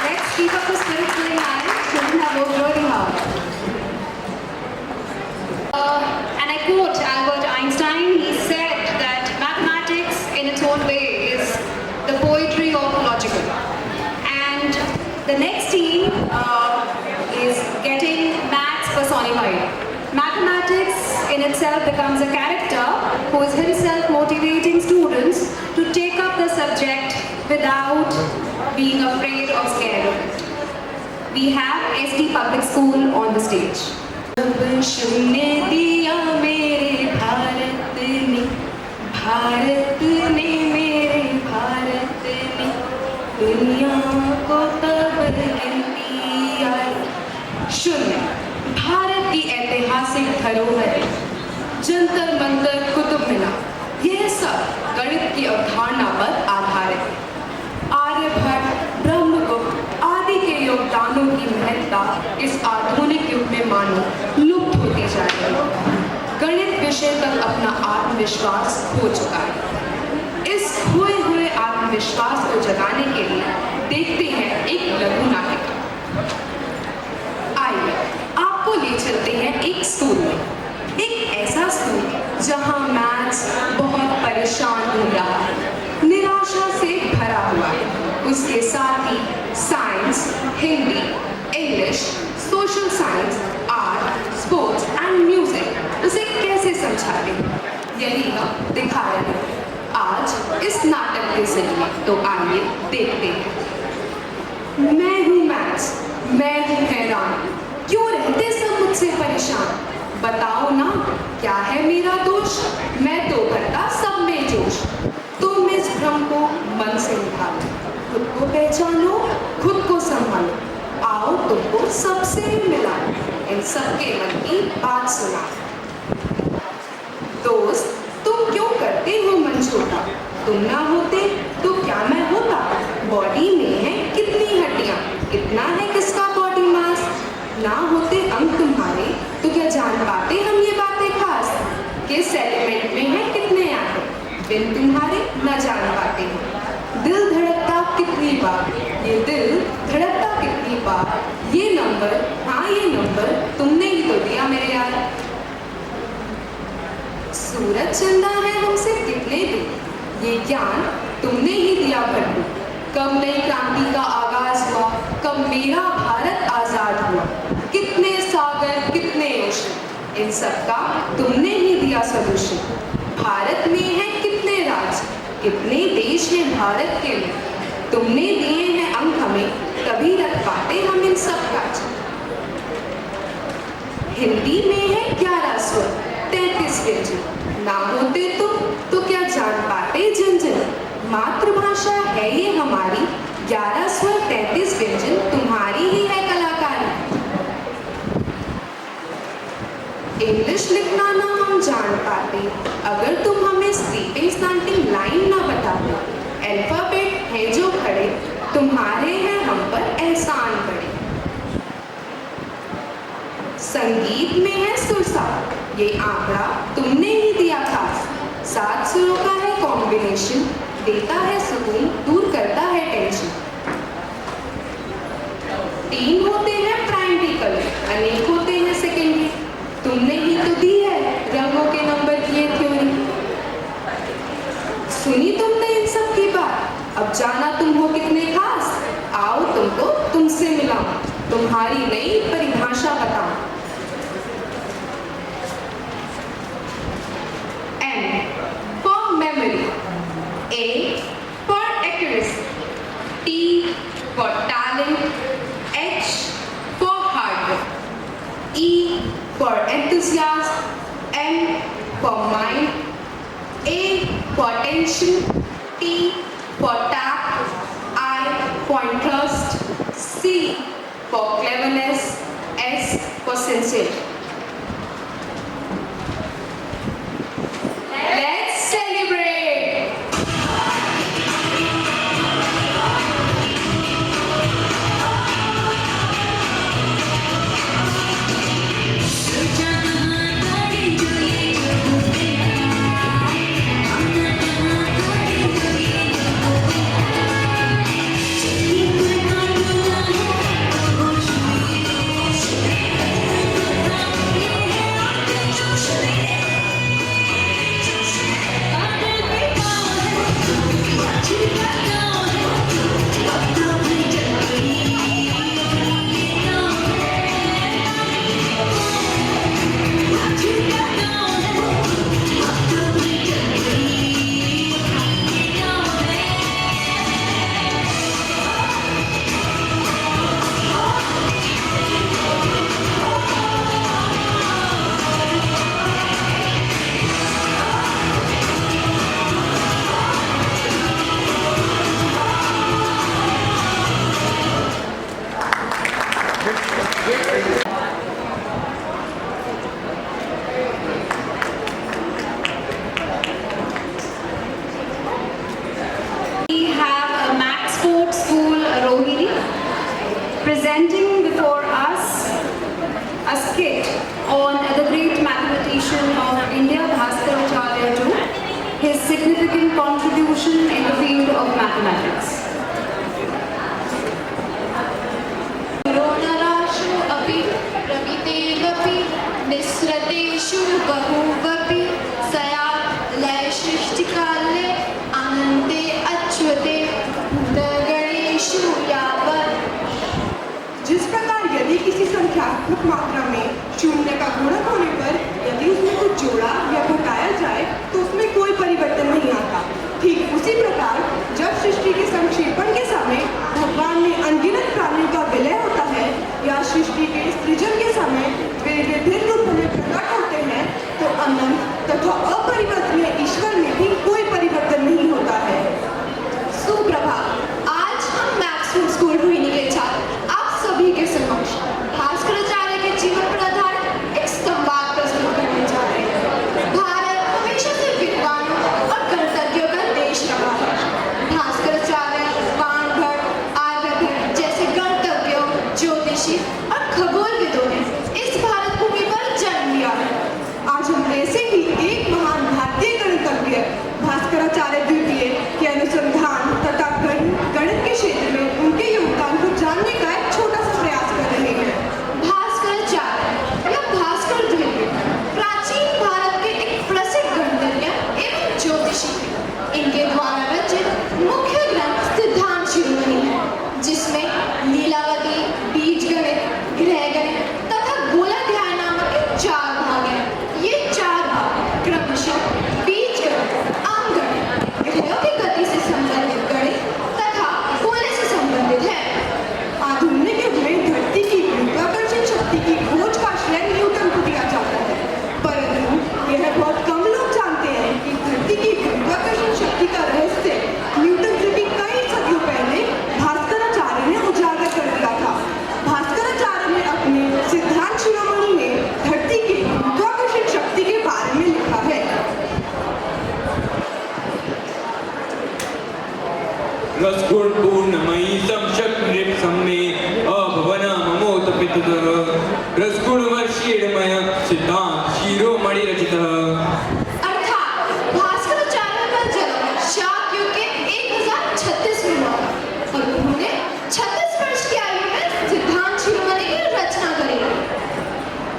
Speaker 6: Let's keep up the spirit really high. Children have worked really hard. And I quote Albert Einstein. He said that mathematics, in its own way, is the poetry of logical. And the next team is getting maths personified. Mathematics in itself becomes a character who is himself motivating students to take up the subject without being afraid or scared of it. We have SD Public School on the stage.
Speaker 14: शून्य दिया मेरे भारत ने मेरे भारत ने दुनिया को तब गिनती आई। शून्य भारत की ऐतिहासिक धरोहर, जंतर मंतर कुतुब मीनार, यह सब गणित की अवधारणा पर आधारित है। आर्यभट्ट, ब्रह्मगुप्त आदि के योगदानों की महत्ता इस आधुनिक युग में मानो लुप्त होती जा रही है। गणित विषय तक अपना आत्मविश्वास खो चुका है। इस खोए हुए आत्मविश्वास को जगाने के लिए देखते हैं एक लघु नाटिका। आइए आपको ले चलते हैं एक स्कूल में, एक ऐसा स्कूल जहां मैथ्स बहुत परेशान हो रहा है, निराशा से भरा हुआ है। उसके साथ ही science, Hindi, English, social science, art, sports and music उसे कैसे समझाते हैं, यही हम दिखा रहे हैं आज इस नाटक के जरिए। तो आइए देखते हैं। मैं हूँ मैथ्स, मैं हूँ हैरान, क्यों रहते सब मुझसे परेशान? बताओ ना क्या है मेरा दोष? मैं तो भरता सब में जोश। तुम इस भ्रम को मन से निकालो, खुद को पहचानो, खुद को संभालो, आओ तुमको सबसे मिलाओ, इन सबके मन की बात सुना। दोस्त तुम क्यों करते हो मन छोटा? तुम ना होते तो क्या मैं होता? बॉडी में है कितनी हड्डियां, कितना है किसका बॉडी मास? ना होते अंग तुम्हारे तो क्या जान पाते हम ये बातें खास? किस एलिमेंट में है कितने एटम, बिन तुम्हारे न जान पाते हैं। दिल धड़कता कितनी बार, ये दिल धड़कता कितनी बार, ये नंबर, हाँ ये नंबर तुमने ही तो दिया मेरे यार। सूरज चंदा है हमसे कितने दिन, ये ज्ञान तुमने ही दिया भरपूर। कब नई क्रांति का आगाज हुआ, कब मेरा भारत आजाद हुआ, कितने सागर कितने ओशन, इन सब का तुमने ही दिया सॉल्यूशन। भारत में है कितने राज्य, कितने देश हैं भारत के लिए, तुमने दिए हैं अंक हमें, तभी रख पाते हम इन सब काज। हिंदी में है 11 स्वर 33 व्यंजन, ना होते तुम तो क्या जान पाते जन जन। मातृभाषा है ये हमारी, 11 स्वर 33 व्यंजन तुम्हारी ही है कलाकारी। इंग्लिश लिखना ना हम जान पाते, अगर तुम हमें स्लीपिंग स्टैंडिंग लाइन ना बताते। अल्फाबेट है जो खड़े, तुम्हारे हैं हम पर एहसान बड़े। संगीत में है सुरसा, ये आंकड़ा तुमने ही दिया खास। 7 सुरों का है कॉम्बिनेशन, देता है सुकून, दूर करता है टेंशन। 3 होते हैं प्राइमरी कलर, अनेक होते हैं सेकेंडरी, तुमने ही तो दी है रंगों के नंबर की ये थ्योरी। सुनी तुमने इन सब की बात, अब जाना तुम हो कितने खास। आओ तुमको तुमसे मिलाऊं, तुम्हारी नई परिभाषा बताऊं। M for memory, A for accuracy, T for talent, H for hard work, E for enthusiasm, M for mind, A for attention, T for tact, I for interest, C for cleverness, S for sincerity. Let's celebrate! जहाँ गाड़ी जो
Speaker 6: We have a Max Sports School Rohini presenting before us a skit on the great mathematician of India, Bhaskaracharya II, his significant contribution in the field of mathematics.
Speaker 11: रोणराशु अपि प्रमितेवपि निःसृतेषु बहुवपि स्यात् लयसृष्टिकाले अनन्ते अच्युते भूतगणेषु यावत्।
Speaker 14: जिस प्रकार यदि किसी संख्यात्मक मात्रा में शून्य का गुणक होने पर यदि उसमें कुछ जोड़ा या घटाया जाए तो उसमें कोई परिवर्तन नहीं आता, ठीक उसी प्रकार जब सृष्टि के संक्षेपण के समय भगवान ने अनगिनत प्राणियों का विलय होता है या सृष्टि के सृजन के समय वे विभिन्न रूपों में प्रकट होते हैं तो अनंत तथा अपरिवर्तनीय ईश्वर में भी कोई परिवर्तन नहीं होता है।
Speaker 11: सुप्रभात। आज हम मैक्स स्कूल रोहिणी के छात्र आप सभी के समक्ष भास्कराचार्य के जीवन पर आधारित एक संवाद प्रस्तुत करने जा रहे हैं। भारत हमेशा से विद्वानों और गणतज्ञों का देश रहा है। भास्कराचार्य, बाणभट्ट, आर्यभट्ट जैसे गणतज्ञों, ज्योतिषी और खगोलविदों ने इस भारत भूमि पर जन्म लिया है।
Speaker 14: आज हम ऐसे ही एक महान भारतीय गणितज्ञ भास्कराचार्य द्वितीय के अनुसंधान तथा गणित के क्षेत्र में उनके योगदान को जानने का एक छोटा सा प्रयास कर रहे हैं।
Speaker 11: भास्कराचार्य या भास्कर द्वितीय प्राचीन भारत के एक प्रसिद्ध गणितज्ञ एवं ज्योतिषी थे। इनके द्वारा रचित मुख्य ग्रंथ सिद्धांत शिरोमणि है, जिसमें लीलावती, बीजगणित, गृहगणित तथा गोलाध्याय नामक के 4 भाग हैं। ये 4 भाग क्रमशः बीजगणित, अंकगणित, ग्रहों की गति से संबंधित गणित तथा गोले से संबंधित है।
Speaker 14: आधुनिक युग में धरती की गुरुत्वाकर्षण शक्ति की खोज का श्रेय न्यूटन को दिया जाता है, परंतु यह बहुत कम लोग जानते हैं कि धरती की गुरुत्वाकर्षण शक्ति का रहस्य न्यूटन से भी कई सदियों पहले भास्कराचार्य ने उजागर कर दिया था। भास्कराचार्य ने अपने सिद्धांत शिरोमणि में धरती की गुरुत्वाकर्षण शक्ति के बारे में लिखा है।
Speaker 15: रसगुण पूर्णमयी संशक्ति सम्मे अभवना ममोत पितुः रसगुण वर्षीणमय सिद्धांत शिरोमणि रचितः।
Speaker 11: अर्थात भास्कराचार्य का जन्म शाक युग के 1036 में हुआ और उन्होंने 36 वर्ष की आयु में सिद्धांत शिरोमणि की रचना करी।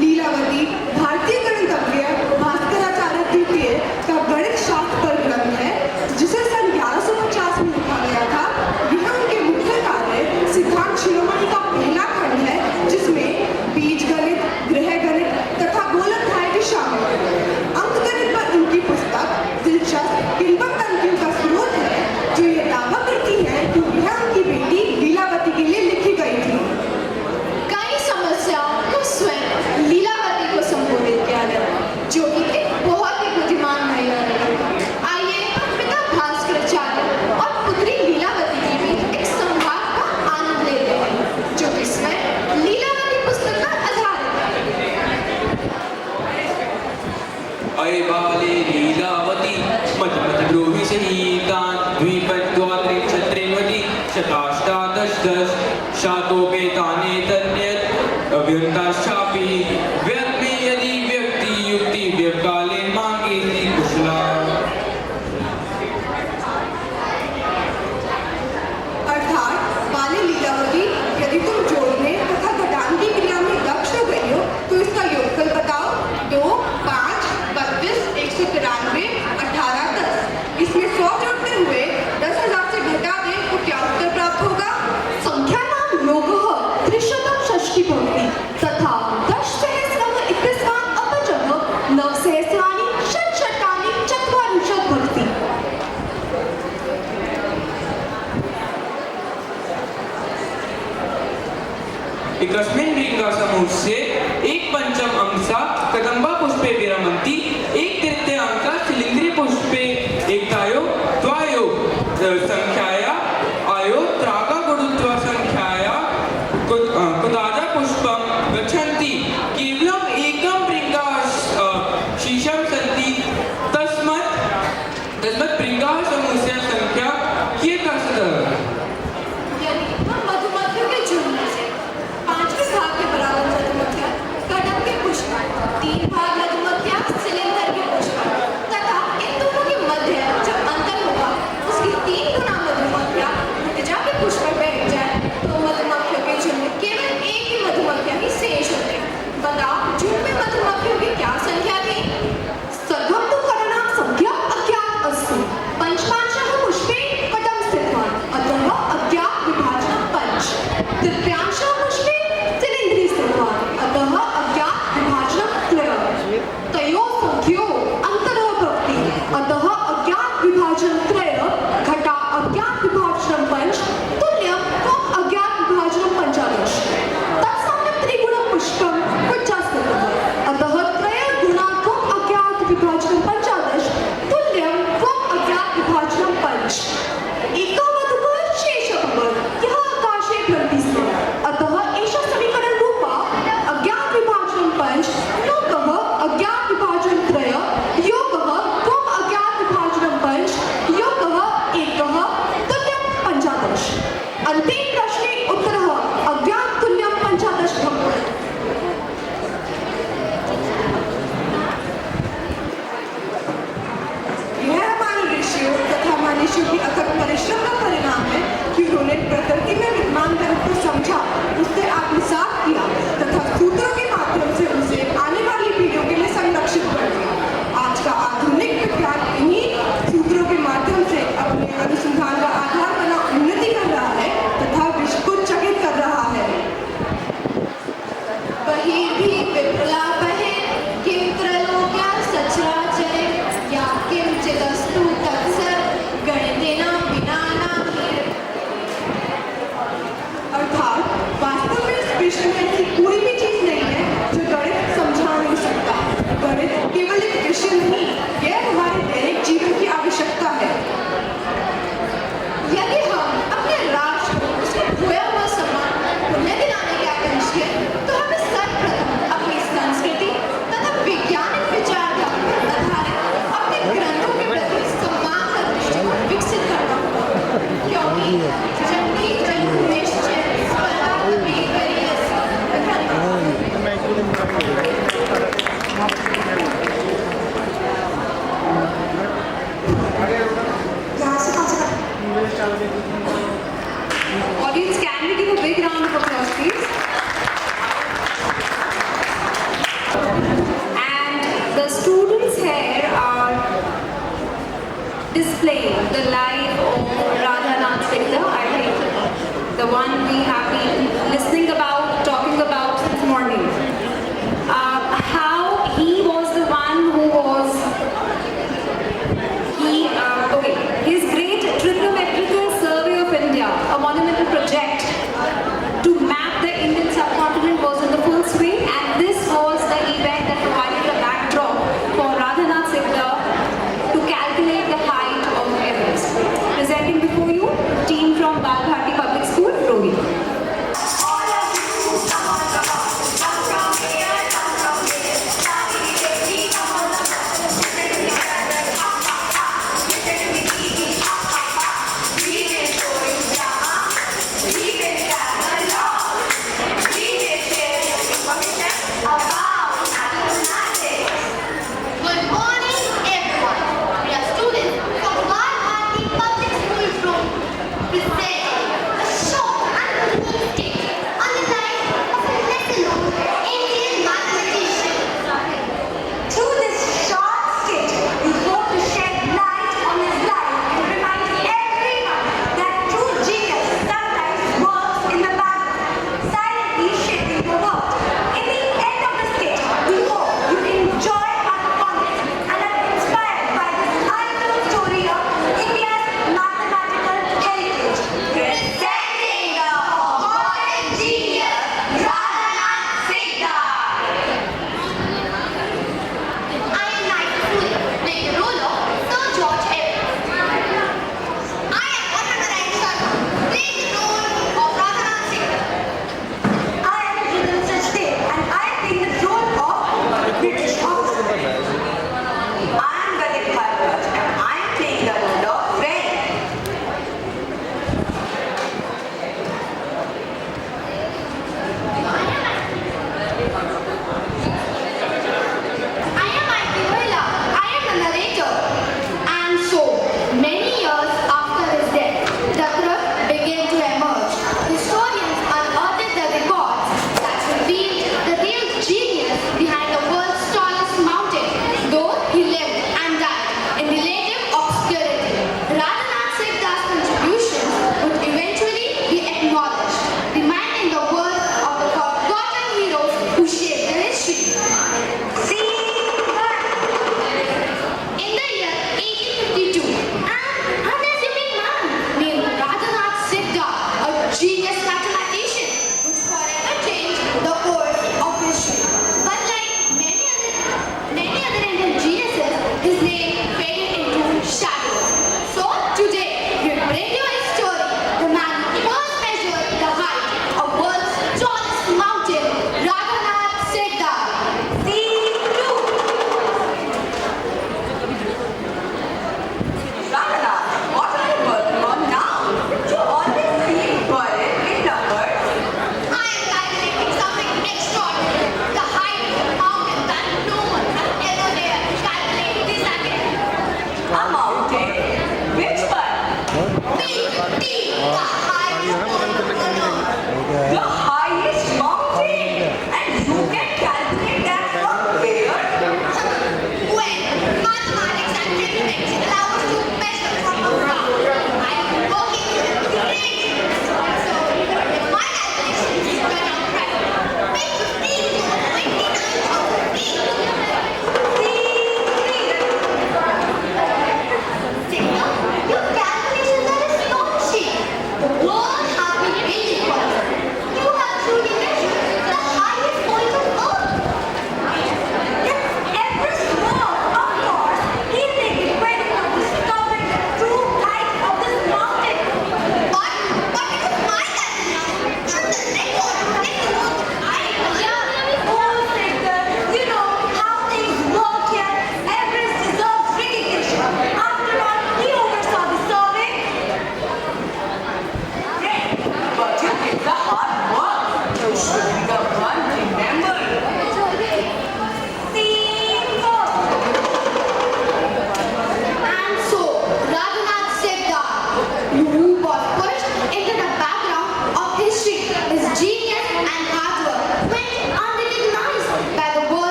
Speaker 14: लीलावती भारतीय गणितज्ञ भास्कराचार्य द्वितीय का गणित शास्त्र पर ग्रंथ है, जिसे सन 1150 में लिखा गया था। यह उनके मुख्य कार्य सिद्धांत शिरोमणि का पहला खंड है, जिसमें बीजगणित, गृहगणित तथा गोलाध्याय भी शामिल है। अंकगणित पर उनकी पुस्तक दिलचस्प किंवदंतियों का स्रोत है, जो ये दावा करती है कि यह उनकी बेटी लीलावती के लिए लिखी गई थी।
Speaker 11: कई समस्याओं को स्वयं लीलावती को संबोधित किया गया, जो कि एक बहुत ही बुद्धिमान महिला रही। आइए हम पिता भास्कराचार्य और पुत्री लीलावती के बीच एक संवाद का आनंद लेते हैं, जो कि स्वयं लीलावती पुस्तक पर आधारित है।
Speaker 15: अये बाले लीलावती मत मत ब्रूहि सहीतान् द्विपद्वात्रिंशत्रिंशति शताष्टादश दश शातोपेताने तन्यत् अव्यन्ताश्चापि व्यक्ति यदि व्यक्ति युक्ति व्यवकाले मांगेति कुशला।
Speaker 14: अर्थात बाले लीलावती, यदि तुम जोड़ने तथा घटाने की क्रिया में दक्ष हो गई हो तो इसका योगफल बताओ। 2, 5, 32, 193, 18, 10। इसमें 100 जोड़ते हुए 10,000 से घटा दें तो क्या उत्तर प्राप्त होगा?
Speaker 11: संख्या नाम योगः त्रिशतं षष्ठी भवति तथा 10 सहस्रम् इत्यस्मात् अपचः 9 सहस्राणि षट्शतानि 40 भवति।
Speaker 15: एकस्मिन् ऋङ्गसमूहस्य 1/5 अंशा कदम्बा पुष्पे विरमन्ति, 1/3 शिलीन्द्री पुष्पे एकतायो द्वायो संख्याया आयो त्रागा गुरुत्व संख्याया कुदाजा पुष्पम
Speaker 6: explain the life of Radhanath Sikdar, I think the one we have been listening about, talking about since morning. How he was the one who was, his great trigonometrical survey of India, a monumental project to map the Indian subcontinent, was in the full swing, and this was the event that provided a backdrop for Radhanath Sikdar to calculate the height of Everest. Presenting before you, team from Balbharti Public School, Rohit.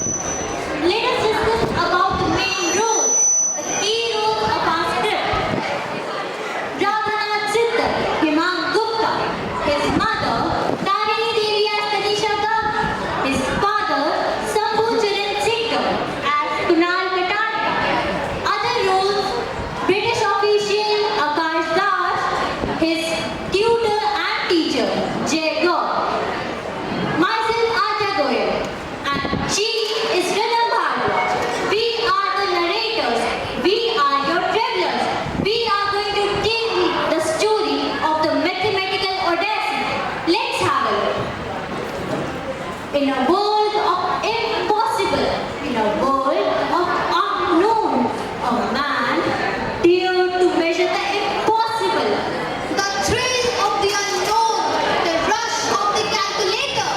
Speaker 5: Let us discuss about the main roles, the key roles of our script. Radhanath Siddhar, Himang Gupta, his mother, Tarini Devi as Tanisha Gandhi, his father, Sambhu Charan Siddhar as Kunal Kataria. Other roles, British official Akash Das, his tutor and teacher, Jay Gaur. Myself, Aja Goyal, and she is Rita Bhardwaj. We are the narrators. We are your travelers. We are going to tell you the story of the mathematical odyssey. Let's have a look. In a world of impossible, in a world of unknown, a man dared to measure the impossible.
Speaker 11: The thrill of the unknown, the rush of the calculator.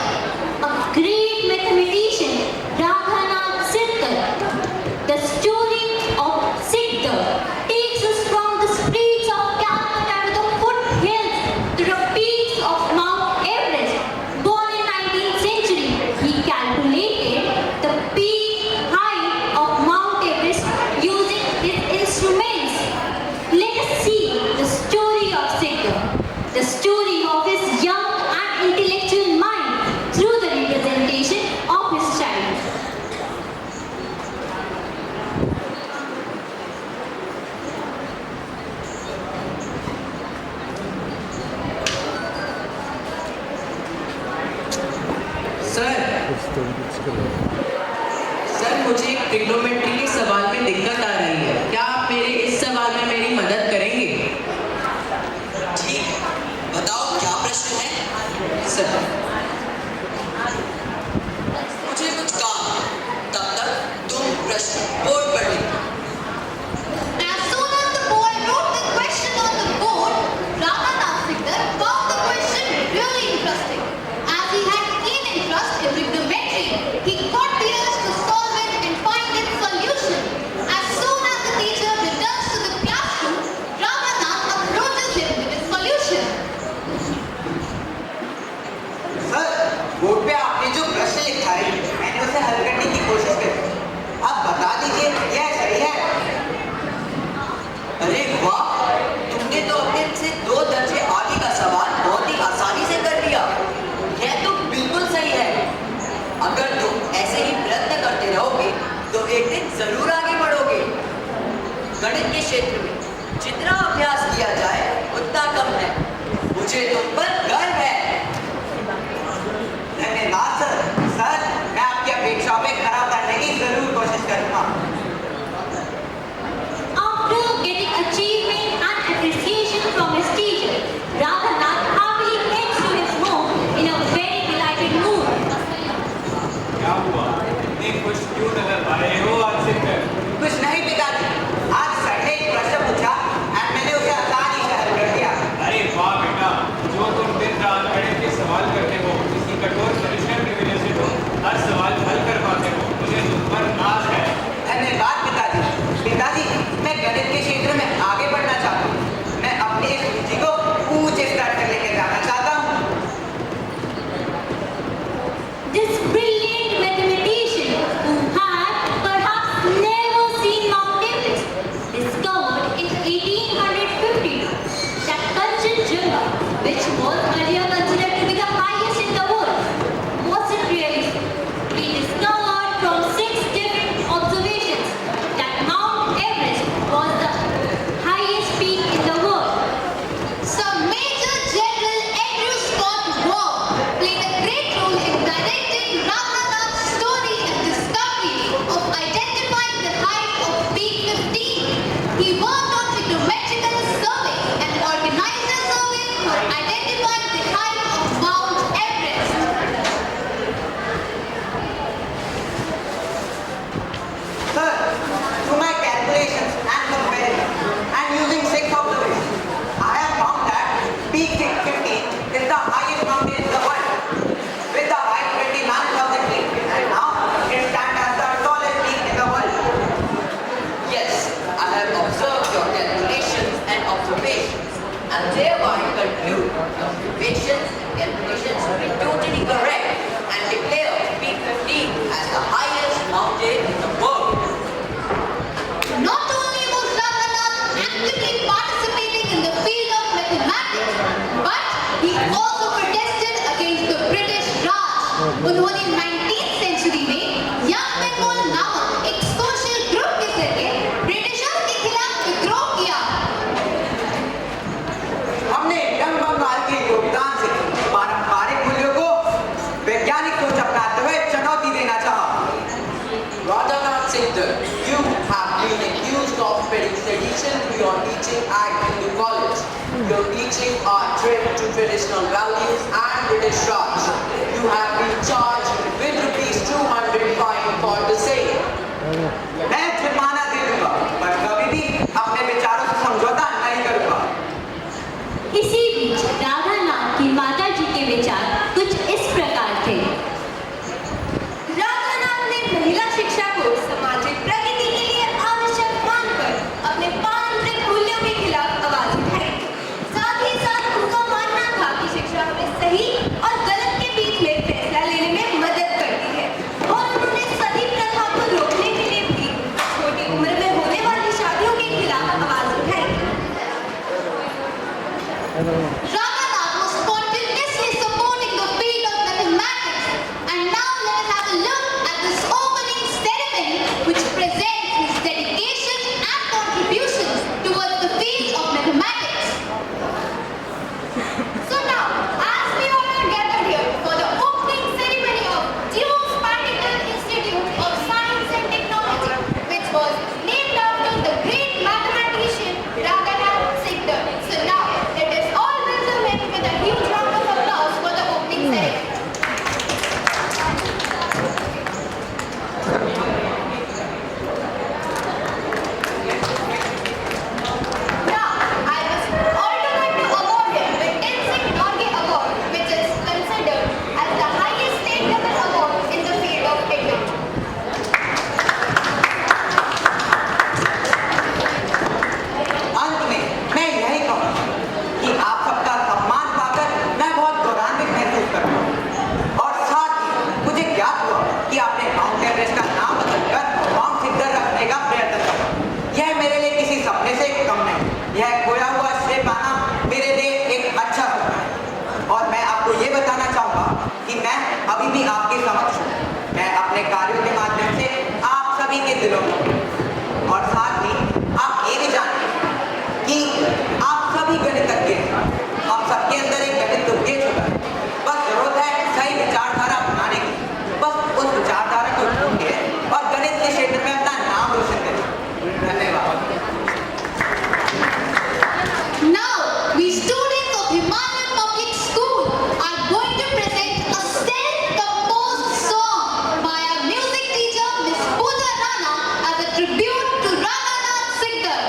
Speaker 5: A great mathematician, Radhanath Siddhar. The story of Siddhar takes us from the streets of Calcutta to the foothills to the peaks of Mount Everest. Born in 19th century, he calculated the peak height of Mount Everest using his instruments. Let us see the story of Siddhar, the story of his young and intellectual mind through the representation of his childhood.
Speaker 12: Sir मुझे एक trigonometry के सवाल में दिक्कत आ रही है, क्या आप मेरे इस सवाल में मेरी मदद करेंगे?
Speaker 7: ठीक है, बताओ क्या प्रश्न है?
Speaker 12: सर
Speaker 7: मुझे कुछ काम है, तब तक तुम प्रश्न बोर्ड पर लिखो।
Speaker 11: As soon as the boy wrote the question on the board, Radhanath Siddhar found the question really interesting. As he had keen interest in trigonometry, he got the urge to solve it and find its solution. As soon as the teacher returns to the classroom, Radhanath approaches him with his solution.
Speaker 16: Sir, board पे आपने जो प्रश्न लिखा है, मैंने उसे हल करने की कोशिश करी। आप बता दीजिए, यह सही है?
Speaker 12: अरे वाह, तुमने तो अपने से 2 दर्जे आगे का सवाल बहुत ही आसानी से कर दिया। यह तो बिल्कुल सही है। अगर तुम ऐसे ही प्रयत्न करते रहोगे तो एक दिन जरूर आगे बढ़ोगे। गणित के क्षेत्र में जितना अभ्यास किया जाए उतना कम है। मुझे तुम पर गर्व है।
Speaker 16: धन्यवाद सर। सर, मैं आपकी अपेक्षाओं में खरा उतरने की जरूर कोशिश करूंगा।
Speaker 5: After getting achievement and appreciation from his teacher, Radhanath happily heads to his home in a very delighted mood.
Speaker 15: क्या हुआ? इतने खुश क्यों नजर आ रहे हो आज सिद्धर?
Speaker 16: कुछ नहीं पिताजी, आज सर ने एक प्रश्न पूछा और मैंने उसे आसानी से हल कर दिया।
Speaker 15: अरे वाह बेटा, जो तुम दिन रात गणित के सवाल करते हो, इसी कठोर परिश्रम की वजह से तुम हर सवाल हल कर पाते हो। मुझे तुम पर नाज है।
Speaker 16: धन्यवाद पिताजी। पिताजी, मैं गणित के क्षेत्र में आगे बढ़ना चाहता हूँ। मैं अपनी इस रुचि को ऊंचे स्तर तक लेकर जाना चाहता हूँ।
Speaker 5: This brilliant mathematician who had perhaps
Speaker 12: teaching our traditional values and British Raj. You have been charged with ₹200 fine for the same.
Speaker 16: मैं जुर्माना दे दूंगा, पर कभी भी अपने विचारों से समझौता नहीं करूंगा।
Speaker 11: इसी बीच राधा नाम की माता जी के विचार कुछ इस प्रकार थे। राधा नाम ने महिला शिक्षा को सामाजिक प्रगति के लिए आवश्यक मानकर अपने पारंपरिक मूल्यों के खिलाफ आवाज उठाई। साथ ही साथ उनका मानना था कि शिक्षा हमें सही और गलत के बीच में फैसला लेने में मदद करती है और उन्होंने सती प्रथा को रोकने के लिए भी छोटी उम्र में होने वाली शादियों के खिलाफ आवाज उठाई। Ramanath was spontaneously supporting the field of mathematics, and now let us have a look at this opening ceremony which presents his dedication and contributions towards the field of mathematics. So now, as we all are gathered here for the opening ceremony of Damt Institute of Science and Technology, which was named after the great mathematician Raghunath Sikdar. So now, let us all welcome him with a huge round of applause for the opening ceremony. Now, I was also going to award him with Tenzing Norgay Award, which is considered as the highest state-level award in the field of education.
Speaker 16: अंत में मैं यही कहूँगा कि आप सबका सम्मान पाकर मैं बहुत गौरवान्वित महसूस करता हूँ और साथ ही मुझे ज्ञात हुआ कि आपने माउंट एवरेस्ट का नाम बदलकर माउंट सिकदर रखने का प्रयत्न किया। यह मेरे लिए किसी सपने से कम नहीं, यह खोया हुआ श्रेय पाना मेरे लिए एक अच्छा सपना है और मैं आपको ये बताना चाहूँगा कि मैं अभी भी आपके समक्ष हूँ। मैं अपने कार्यों के माध्यम से आप सभी के दिलों में हूँ और साथ ही आप ये भी जानें कि आप सभी गणितज्ञ हैं। हम सबके अंदर एक गणित उद्देश्य होता है, बस जरूरत है सही विचारधारा अपनाने की। बस उस विचारधारा को ढूंढिए और गणित के क्षेत्र में अपना नाम रोशन करिए। धन्यवाद।
Speaker 11: Now, we students of Himalayan Public School are going to present a self-composed song by our music teacher Miss Pooja Rana as a tribute to Raghunath Sikdar.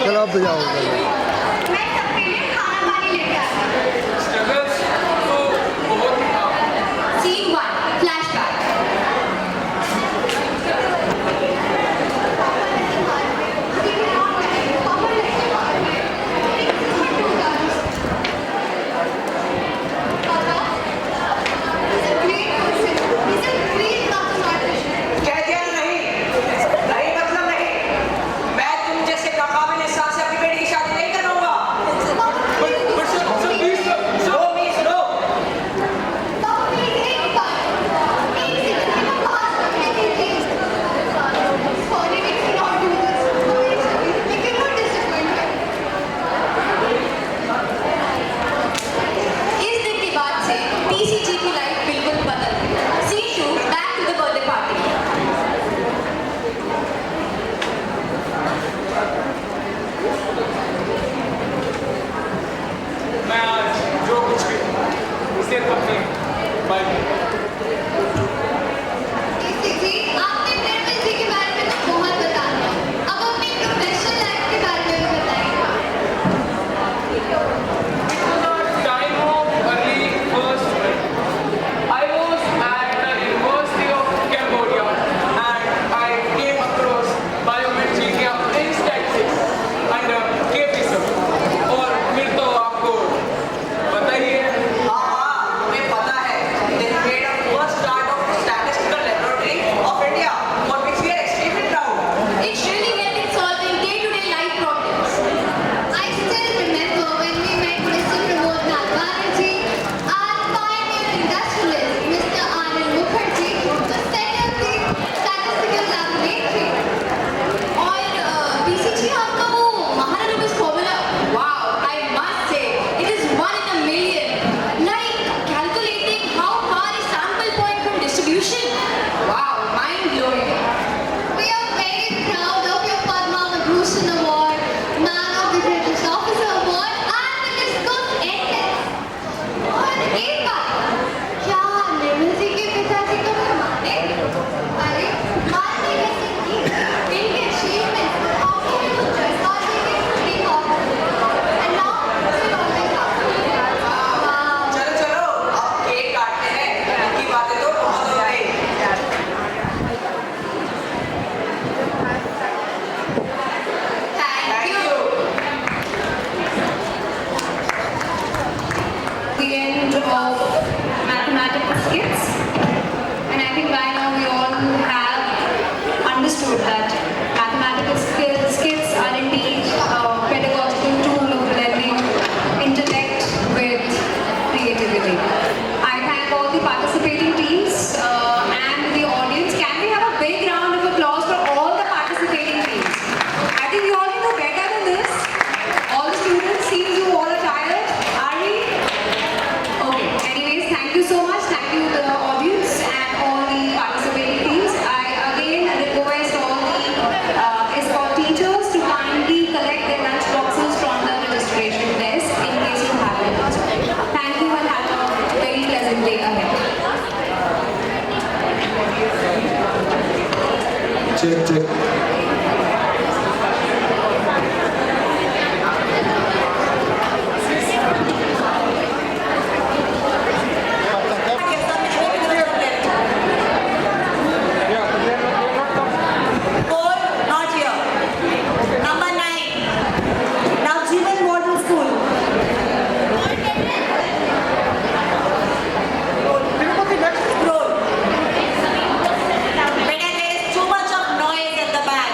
Speaker 13: चलो अब जाओ
Speaker 5: मैं सबके लिए खाना पानी लेके आता हूँ।
Speaker 15: स्ट्रगल्स तो बहुत था।
Speaker 5: Scene 1, flashback.
Speaker 16: कह दिया ना नहीं, नहीं मतलब नहीं। मैं तुम जैसे नाकाबिल इंसान से अपनी बेटी की शादी नहीं करवाऊंगा। सुनो प्लीज सुनो।
Speaker 5: इस दिन के बाद से पीसीजी की लाइफ बिल्कुल बदल गई। Scene 2, back to the birthday party.
Speaker 15: मैं आज जो कुछ भी उसे अपने बाइक
Speaker 5: जी, आपने निर्मल जी के बारे में तो बहुत बता दिया। अब अपनी प्रोफेशनल लाइफ के बारे में भी बताइए।
Speaker 15: time of early first I was at the University of Cambodia and I came across biometry in statistics under KP sir और फिर तो आपको पता ही है।
Speaker 16: हाँ हाँ, मुझे पता है। They made a first start of statistical laboratory of India, for which we are extremely proud.
Speaker 5: It's really helping solving day-to-day life problems. I still remember when we met Mr. Pramod Nagwani and pioneer industrialist Mr. Anand Mukherjee to set up the statistical laboratory. और PCG आपका वो महाराजा formula, wow, I must say it is one in a million. Like calculating how far is sample point from distribution. Wow, mind blowing. We are very proud of your Padma Vibhushan Award, Man of the British Officer Award, and the list goes endless. और एक बात, क्या निर्मल जी के पिताजी को मैं माने? अरे मानने कैसे नहीं? इनके achievements were often to just not being offered. And now we always have. Wow.
Speaker 16: चलो चलो, अब केक काटते हैं। इनकी बातें तो बहुत हो गई।
Speaker 5: Thank you.
Speaker 6: The end of mathematical skits, and I think by now we all have understood that mathematical skits are indeed a pedagogical tool of blending intellect with creativity. I thank all the participating teams and the audience. Can we have a big round of applause for all the participating teams? I think you all can do better than this. All the students, seems you all are tired. Are we? Okay. Anyways, thank you so much. Thank you to the audience and all the participating teams. I again request all the escort teachers to kindly collect their lunch boxes from the registration desk in case you have it. Thank you and have a very pleasant day ahead.
Speaker 8: check
Speaker 16: Four, not here. Number 9. Now Jeevan Model School. Scroll. Beta, there is too much of noise at the back.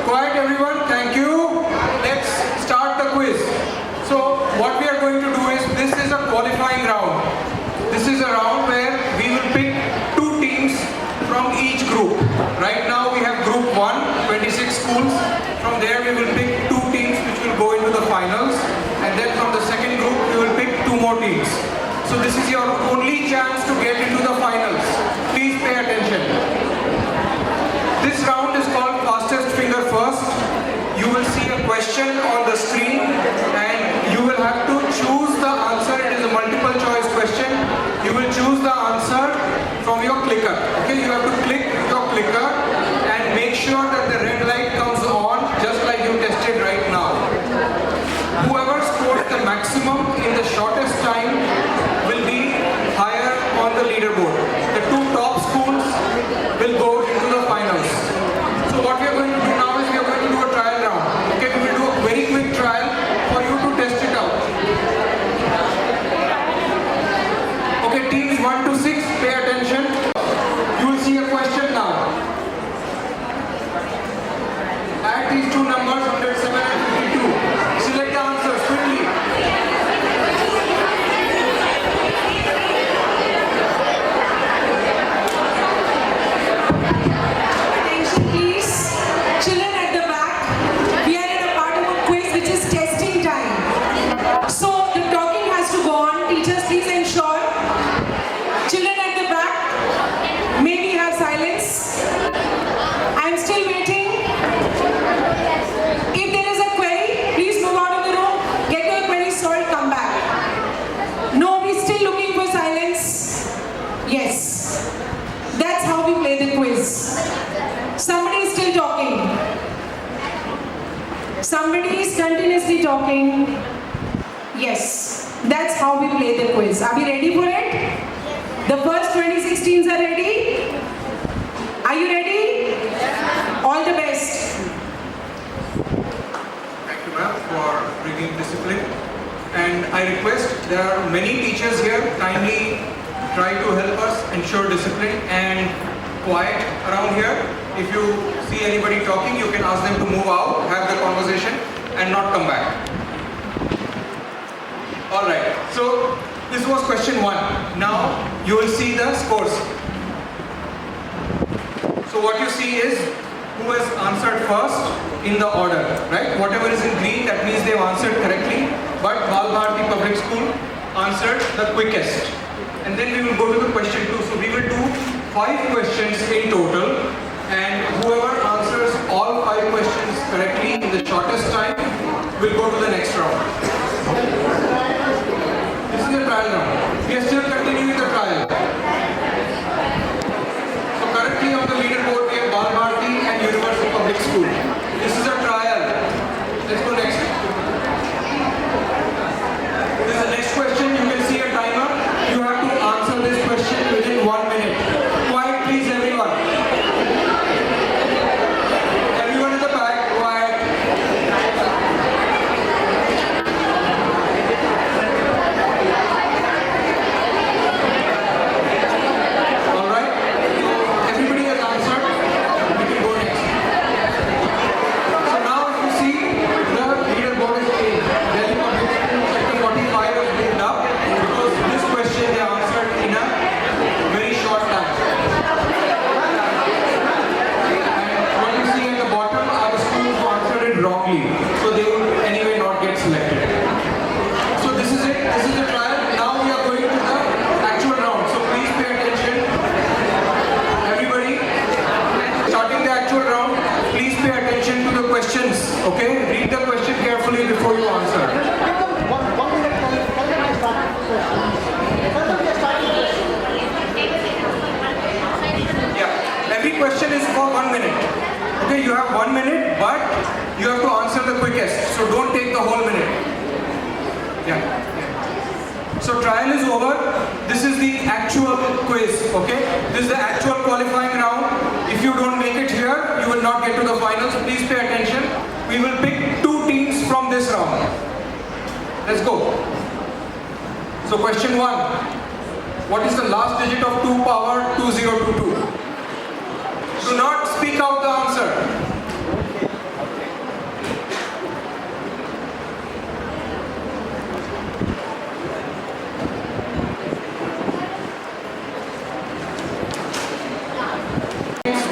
Speaker 17: Quiet everyone, thank you. Let's start the quiz. So what we are going to do is, this is a qualifying round. This is a round where we will pick 2 teams from each group. Right now we have group 1, 26 schools. From there we will pick 2 teams which will go into the finals. And then from the second group we will pick 2 more teams. So this is your only chance to get into the finals. Please pay attention. This round is called fastest finger first. You will see a question on the screen and you will have to choose the answer. It is a multiple choice question. You will choose the answer from your clicker. Okay, you have to click your clicker and make sure that the red light comes on just like you tested right now. Whoever scores the maximum in the shortest time will be higher on the leaderboard. The 2 top schools will go into the finals. So what we are going to do now is we are going to do a trial round. Okay, we will do a very quick trial for you to test it out. Okay, teams 1 to 6, pay attention. You will see a question now. Add these 2 numbers, 107 and 52. Select the answers quickly.
Speaker 6: Attention please. Children at the back, we are in a part of a quiz which is testing time. So the talking has to go on. Teachers, please ensure. Children at the back, may we have silence? I am still waiting. If there is a query, please move out of the room. Get your query solved, come back. No, we're still looking for silence. Yes. That's how we play the quiz. Somebody is still talking. Somebody is continuously talking. Yes. That's how we play the quiz. Are we ready for it? The first 26 teams are ready? Are you ready? All the best.
Speaker 17: Thank you, ma'am, for bringing discipline. And I request, there are many teachers here, kindly try to help us ensure discipline and quiet around here. If you see anybody talking, you can ask them to move out, have the conversation and not come back. Alright, so this was question 1. Now you will see the scores. So what you see is who has answered first in the order, right? Whatever is in green, that means they've answered correctly. But Bal Bharati Public School answered the quickest. And then we will go to the question 2. So we will do 5 questions in total. And whoever answers all 5 questions correctly in the shortest time will go to the next round. This is the trial round. We are still continuing the trial. So currently on the leaderboard we have Bal Bharati and Universal Public School. This is a trial. Let's go next. This is the next question. You can see a timer. You have to answer this question within 1 minute. Quiet please everyone. Everyone in the back, quiet. Alright. Everybody has answered. We can go next. So now if you see the leaderboard is changed. Delhi Public School Sector 45 has moved up because this question they answered in a very short time. And what you see at the bottom are the schools who answered it wrongly. So they will anyway not get selected. So this is it. This is the trial. Now we are going to the actual round. So please pay attention. Everybody, starting the actual round, please pay attention to the questions. Okay? Read the question carefully before you answer. Yeah. Every question is for 1 minute. Okay, you have 1 minute, but you have to answer the quickest. So don't take the whole minute. Yeah. So trial is over. This is the actual quiz. Okay, this is the actual qualifying round. If you don't make it here, you will not get to the finals. Please pay attention. We will pick 2 teams from this round. Let's go. So question 1. What is the last digit of 2 power 2022? Do not speak out the answer.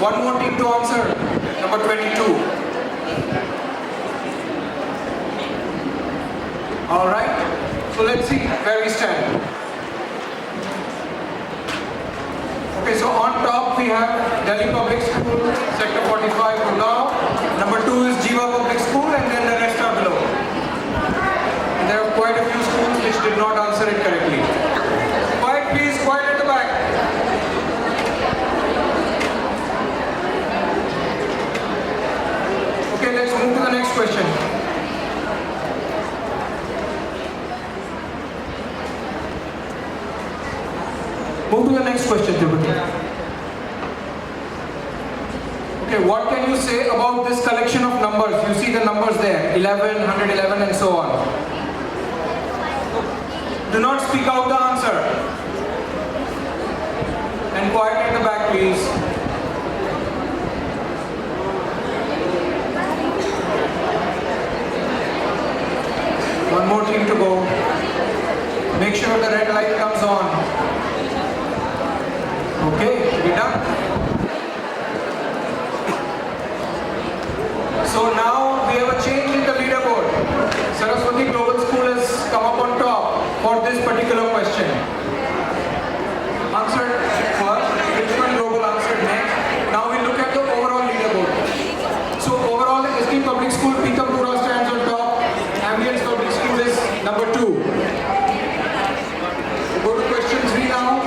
Speaker 17: One more team to answer. Number 22. All right. So let's see where we stand. Okay, so on top we have Delhi Public School, Sector 45 Gurgaon. Number 2 is Jiva Public School, and then the rest are below. And there are quite a few schools which did not answer it correctly. Quiet please, quiet at the back. Okay, let's move to the next question. Move to the next question, Tribhuti. Okay, what can you say about this collection of numbers? You see the numbers there, 11, 111 and so on. Do not speak out the answer. And quiet at the back, please. One more team to go. Make sure the red light comes on. Okay, we done? So now we have a change in the leaderboard. Saraswati Global School has come up on top for this particular question. Answered first, Richmond Global answered next. Now we look at the overall leaderboard. So overall, SD Public School, Pitampura stands on top. Ambience Public School is number 2. Go to question 3 now.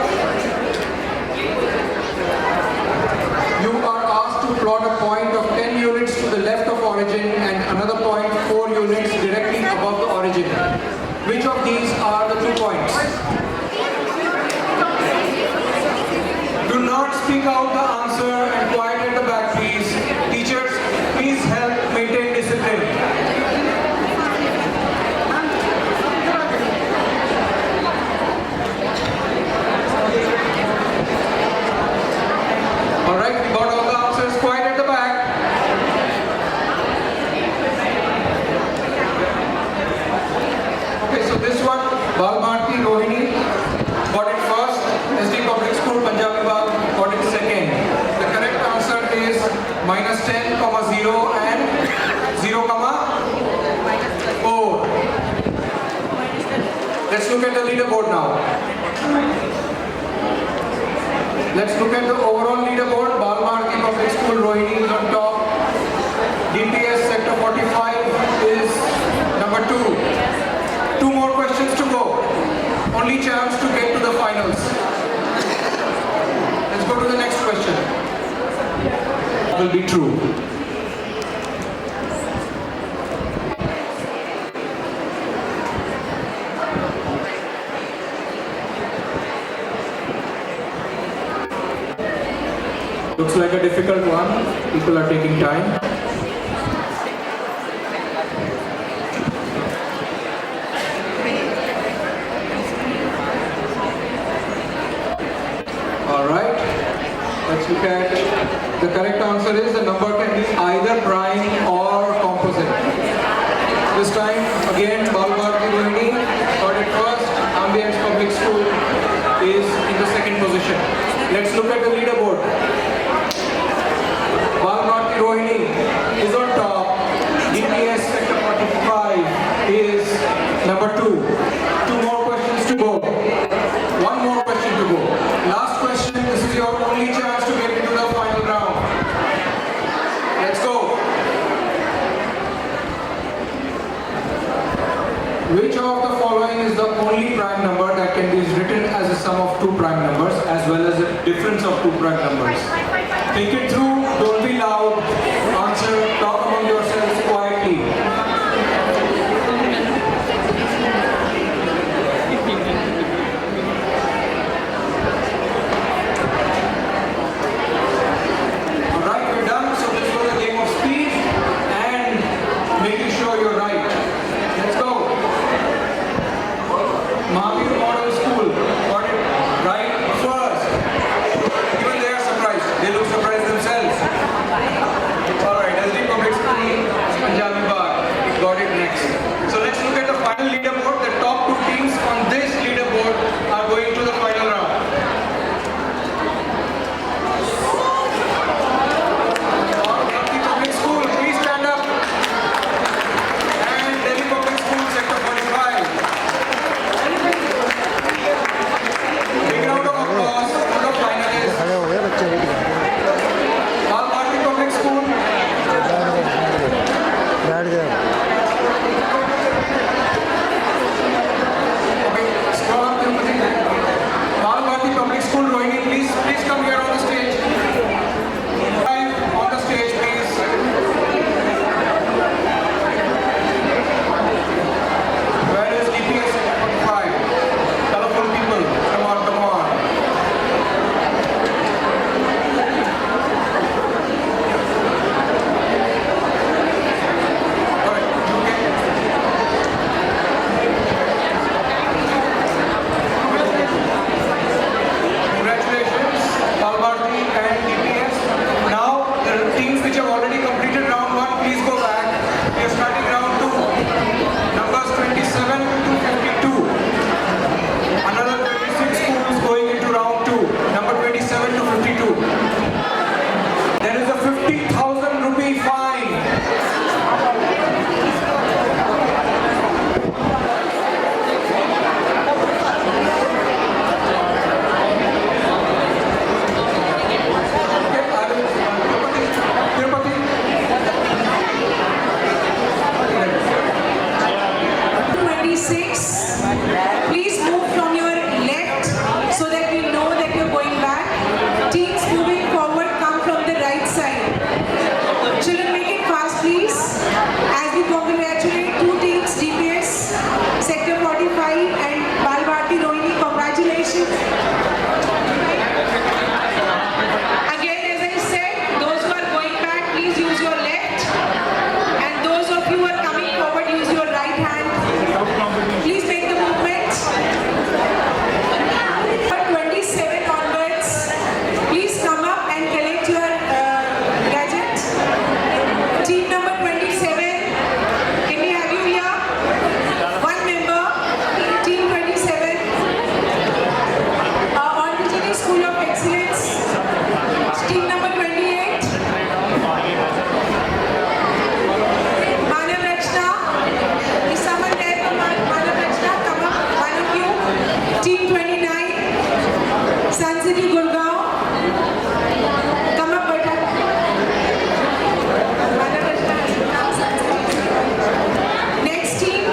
Speaker 17: You are asked to plot a point of 10 units to the left of origin and another point 4 units directly above the origin. Which of these are the 2 points? Do not speak out the answer and quiet at the back, please. Teachers, please help maintain discipline. Alright, we got all the answers. Quiet at the back. Okay, so this one, Balmarti Rohini got it first. SD Public School, Punjabi Bagh got it second. The correct answer is -10, 0 and 0, 4. Let's look at the leaderboard now. Let's look at the overall leaderboard. Balmarti Public School, Rohini is on top. DPS Sector 45 is number 2. 2 more questions to go. Only chance to get to the finals. Let's go to the next question. Will be true. Looks like a difficult one. People are taking time. Alright. Let's look at the correct answer is the number can be either prime or composite. This time again Balmarti Rohini got it first. Ambience Public School is in the second position. Let's look at the leaderboard. Balmarti Rohini is on top. DPS Sector 45 is number 2. 2 more questions to go. 1 more question to go. Last question. This is your only chance to get into the final round. Let's go. Which of the following is the only prime number that can be written as a sum of 2 prime numbers as well as a difference of 2 prime numbers? Think it through, don't be loud, answer, talk among yourselves quietly. Alright, we're done. So this was a game of speed and making sure you're right. Let's go. Mahavir Model School got it right first. Even they are surprised. They look surprised themselves. Alright, SD Public School
Speaker 18: please, as we congratulate two teams, DPS, Sector 45 and Balbharti Rohini. Congratulations. Again, as I said, those who are going back, please use your left. And those of you who are coming forward, use your right hand. Please make the movement. 27 onwards, please come up and collect your gadget. Team number 27, can we have you here? One member, team 27. Pondicherry School of Excellence, team number 28. Manav Rachna, is someone there for Manav Rachna? Come up, one of you. Team 29, Sun City Gurgaon. Come up, beta. Manav Rachna has come, Sun City. Next team.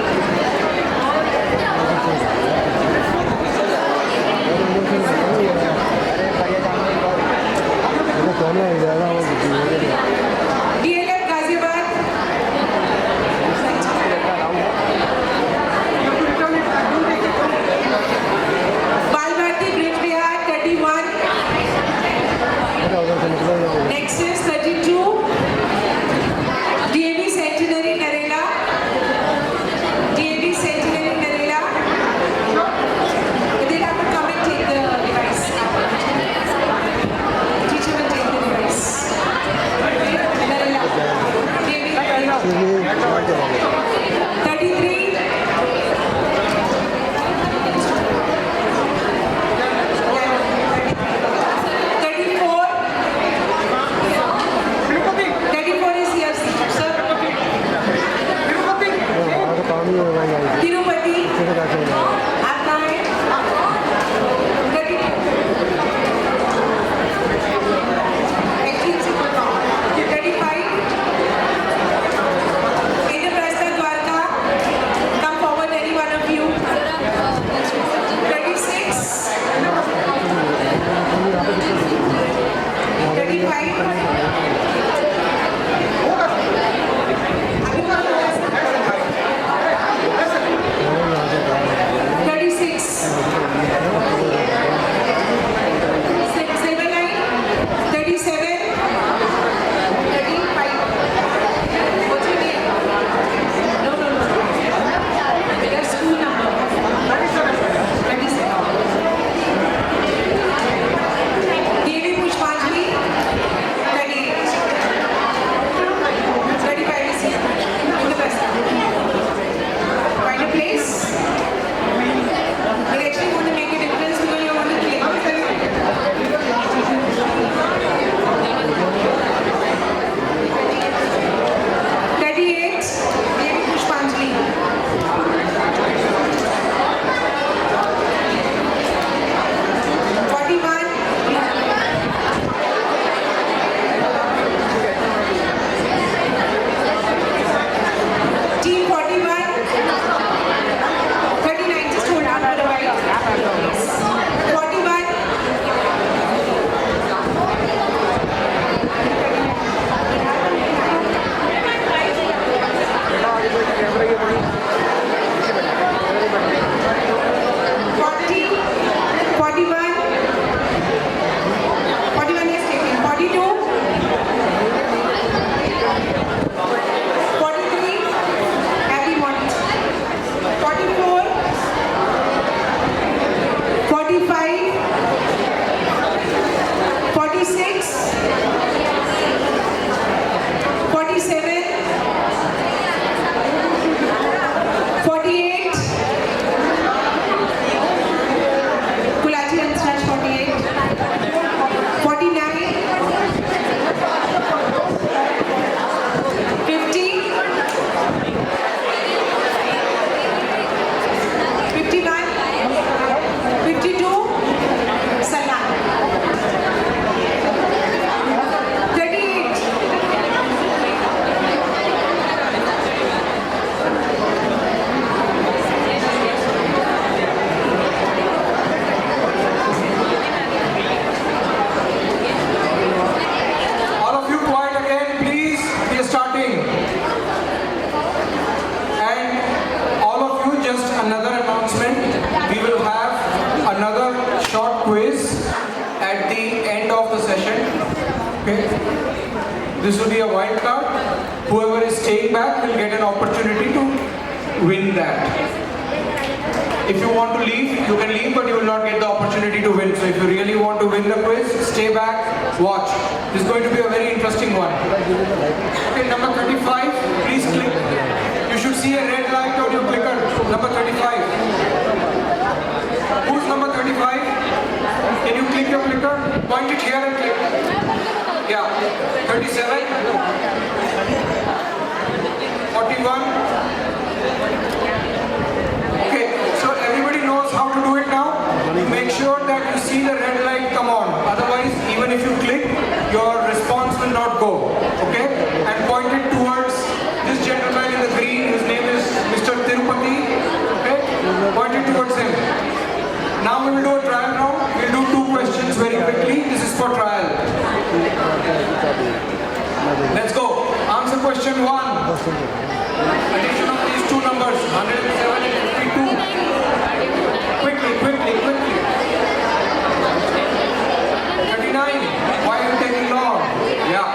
Speaker 18: DLF Ghaziabad. Balbharti Bridge Bihar 31. Next is 32. DAV Centenary Narela. DAV Centenary Narela. They'll have to come and take the device. Teacher will take the device. Narela. DAV 33. Tirupati, आपका है 35 Indraprastha Dwarka, come forward any one of you. 36 35
Speaker 17: This will be a wild card. Whoever is staying back will get an opportunity to win that. If you want to leave, you can leave, but you will not get the opportunity to win. So if you really want to win the quiz, stay back, watch. This is going to be a very interesting one. Okay, number 35, please click. You should see a red light on your clicker. Number 35. Who's number 35? Can you click your clicker? Point it here and click. Yeah. 37. 41. Okay, so everybody knows how to do it now. Make sure that you see the red light come on. Otherwise, even if you click, your response will not go. Okay? And point it towards this gentleman in the green. His name is Mr. Tirupati. Okay? Point it towards him. Now we will do a trial round. We'll do 2 questions very quickly. This is for trial. Let's go. Answer question 1. Addition of these 2 numbers, 107 and 52. Quickly. 39. Why are you taking long? Yeah.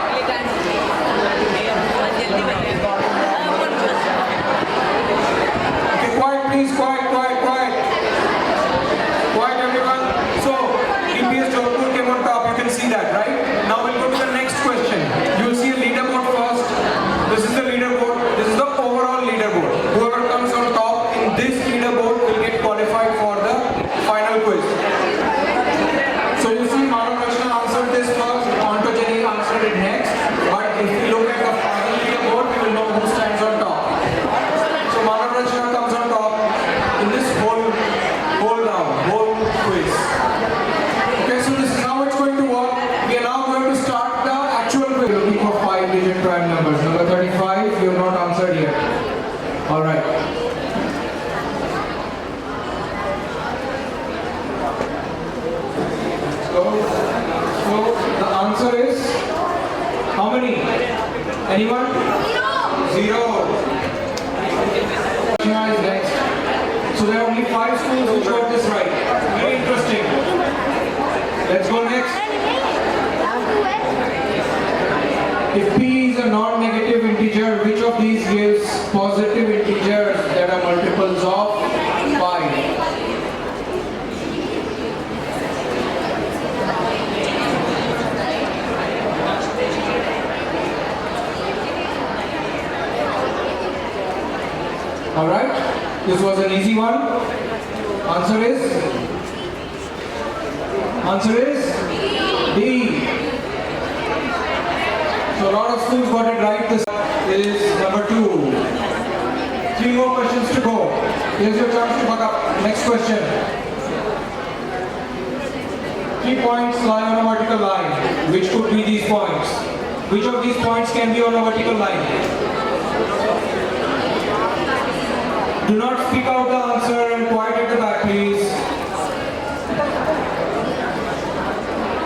Speaker 17: Okay, quiet please, quiet. Quiet everyone. So, DPS Jodhpur came on top, you can see that, right? Now we'll go to the next question. You will see a leaderboard first. This is the leaderboard. This is the overall leaderboard. Whoever comes on top in this leaderboard will get qualified for the final quiz. So you see Manav Rachna answered this first, Ontogeny answered it next. But if we look at the final leaderboard, we will know who stands on top. So Manav Rachna comes on top in this whole round, whole quiz. Okay, so this is how it's going to work. We are now going to start the actual quiz. Looking for 5-digit prime numbers. Number 35, you have not answered yet. Alright. So the answer is how many? Anyone? 0. Rachna is next. So there are only 5 schools which got this right. Very interesting. Let's go next. If p is a non-negative integer, which of these gives positive integers that are multiples of 5? Alright, this was an easy one. Answer is D. So a lot of schools got it right. This is number 2. 3 more questions to go. Here's your chance to buck up. Next question. 3 points lie on a vertical line. Which could be these points? Which of these points can be on a vertical line? Do not speak out the answer and quiet at the back, please.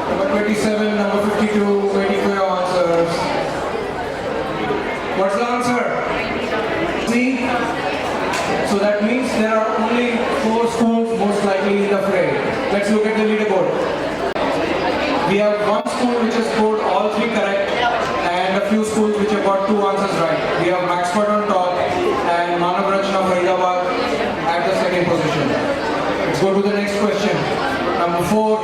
Speaker 17: Number 27, number 52, waiting for your answers. What's the answer? C. So that means there are only 4 schools most likely in the fray. Let's look at the leaderboard. We have 1 school which has scored all 3 correct and a few schools which have got 2 answers right. We have Maxford on top and Manav Rachna of Faridabad at the second position. Let's go to the next question. Number 4.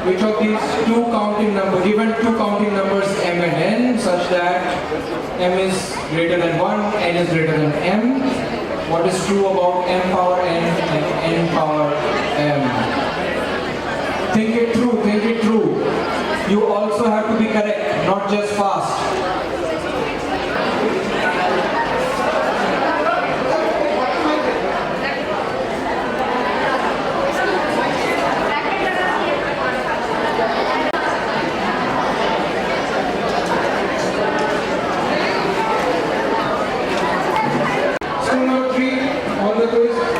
Speaker 17: Which of these given two counting numbers m and n such that m is greater than 1, n is greater than m? What is true about m power n and n power m? Think it through. You also have to be correct, not just fast.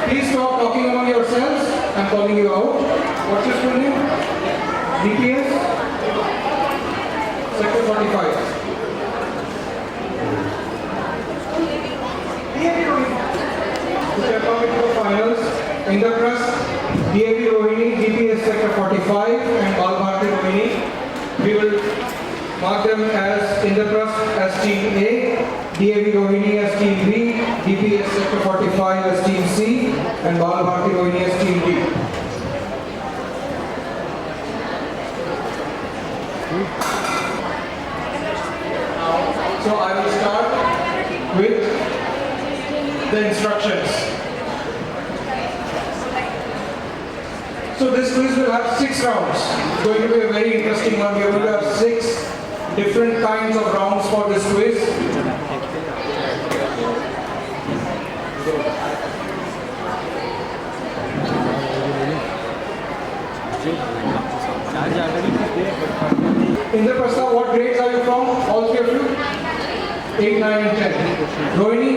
Speaker 17: Please stop talking among yourselves. I'm calling you out. What's your school name? DPS? Sector 45. Step up into the finals. In the trust, DAV Rohini, DPS Sector 45 and Bal Bharati Rohini. We will them as Indraprasth as team A, DAV Rohini as team B, DP as sector 45 as team C, and Balabharti Rohini as team D. So I will start with the instructions. So this quiz will have 6 rounds. It's going to be a very interesting one. We are going to have 6 different kinds of rounds for this quiz. Indraprastha, what grades are you from? All 3 of you? 8, 9 and 10. Rohini?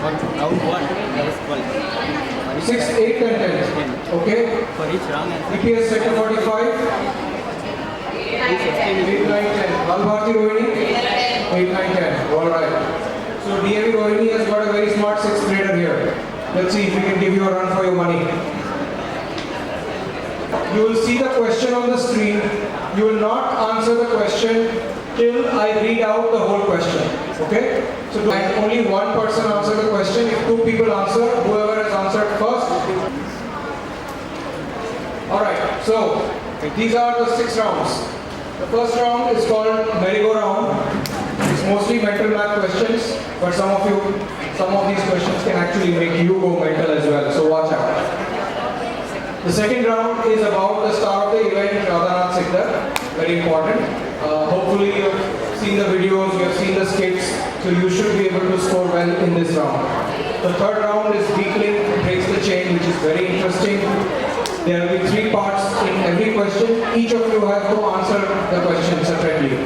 Speaker 19: Round 1, that was 12.
Speaker 17: 6, 8 and 10. Okay.
Speaker 19: For each round and
Speaker 17: EPS sector 45. 8, 9, 10. Balbharti Rohini? 8, 9, 10. Alright. So DAV Rohini has got a very smart 6th grader here. Let's see if we can give you a run for your money. You will see the question on the screen. You will not answer the question till I read out the whole question. Okay? So and only one person answer the question. If 2 people answer, whoever has answered first. Alright, so these are the 6 rounds. The first round is called merry-go-round. It's mostly mental math questions, but some of these questions can actually make you go mental as well, so watch out. The second round is about the star of the event, Radhanath Sikdar. Very important. Hopefully you have seen the videos, you have seen the skits, so you should be able to score well in this round. The third round is weak link, breaks the chain, which is very interesting. There will be 3 parts in every question. Each of you have to answer the question separately.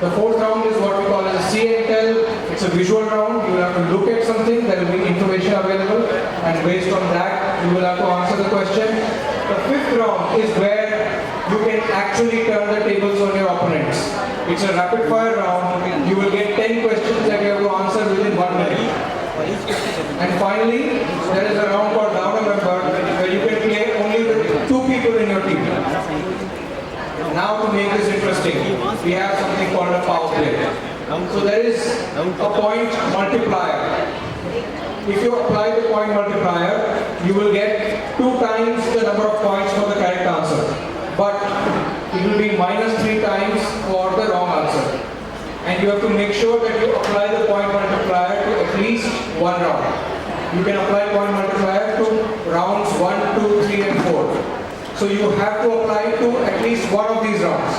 Speaker 17: The fourth round is what we call as a see and tell. It's a visual round. You will have to look at something. There will be information available, and based on that, you will have to answer the question. The fifth round is where you can actually turn the tables on your opponents. It's a rapid fire round. You will get 10 questions that you have to answer within 1 minute. And finally, there is a round called Down a Member, where you can play only with 2 people in your team. Now to make this interesting, we have something called a power play. So there is a point multiplier. If you apply the point multiplier, you will get 2 times the number of points for the correct answer. But it will be -3 times for the wrong answer. And you have to make sure that you apply the point multiplier to at least 1 round. You can apply point multiplier to rounds 1, 2, 3 and 4. So you have to apply to at least one of these rounds.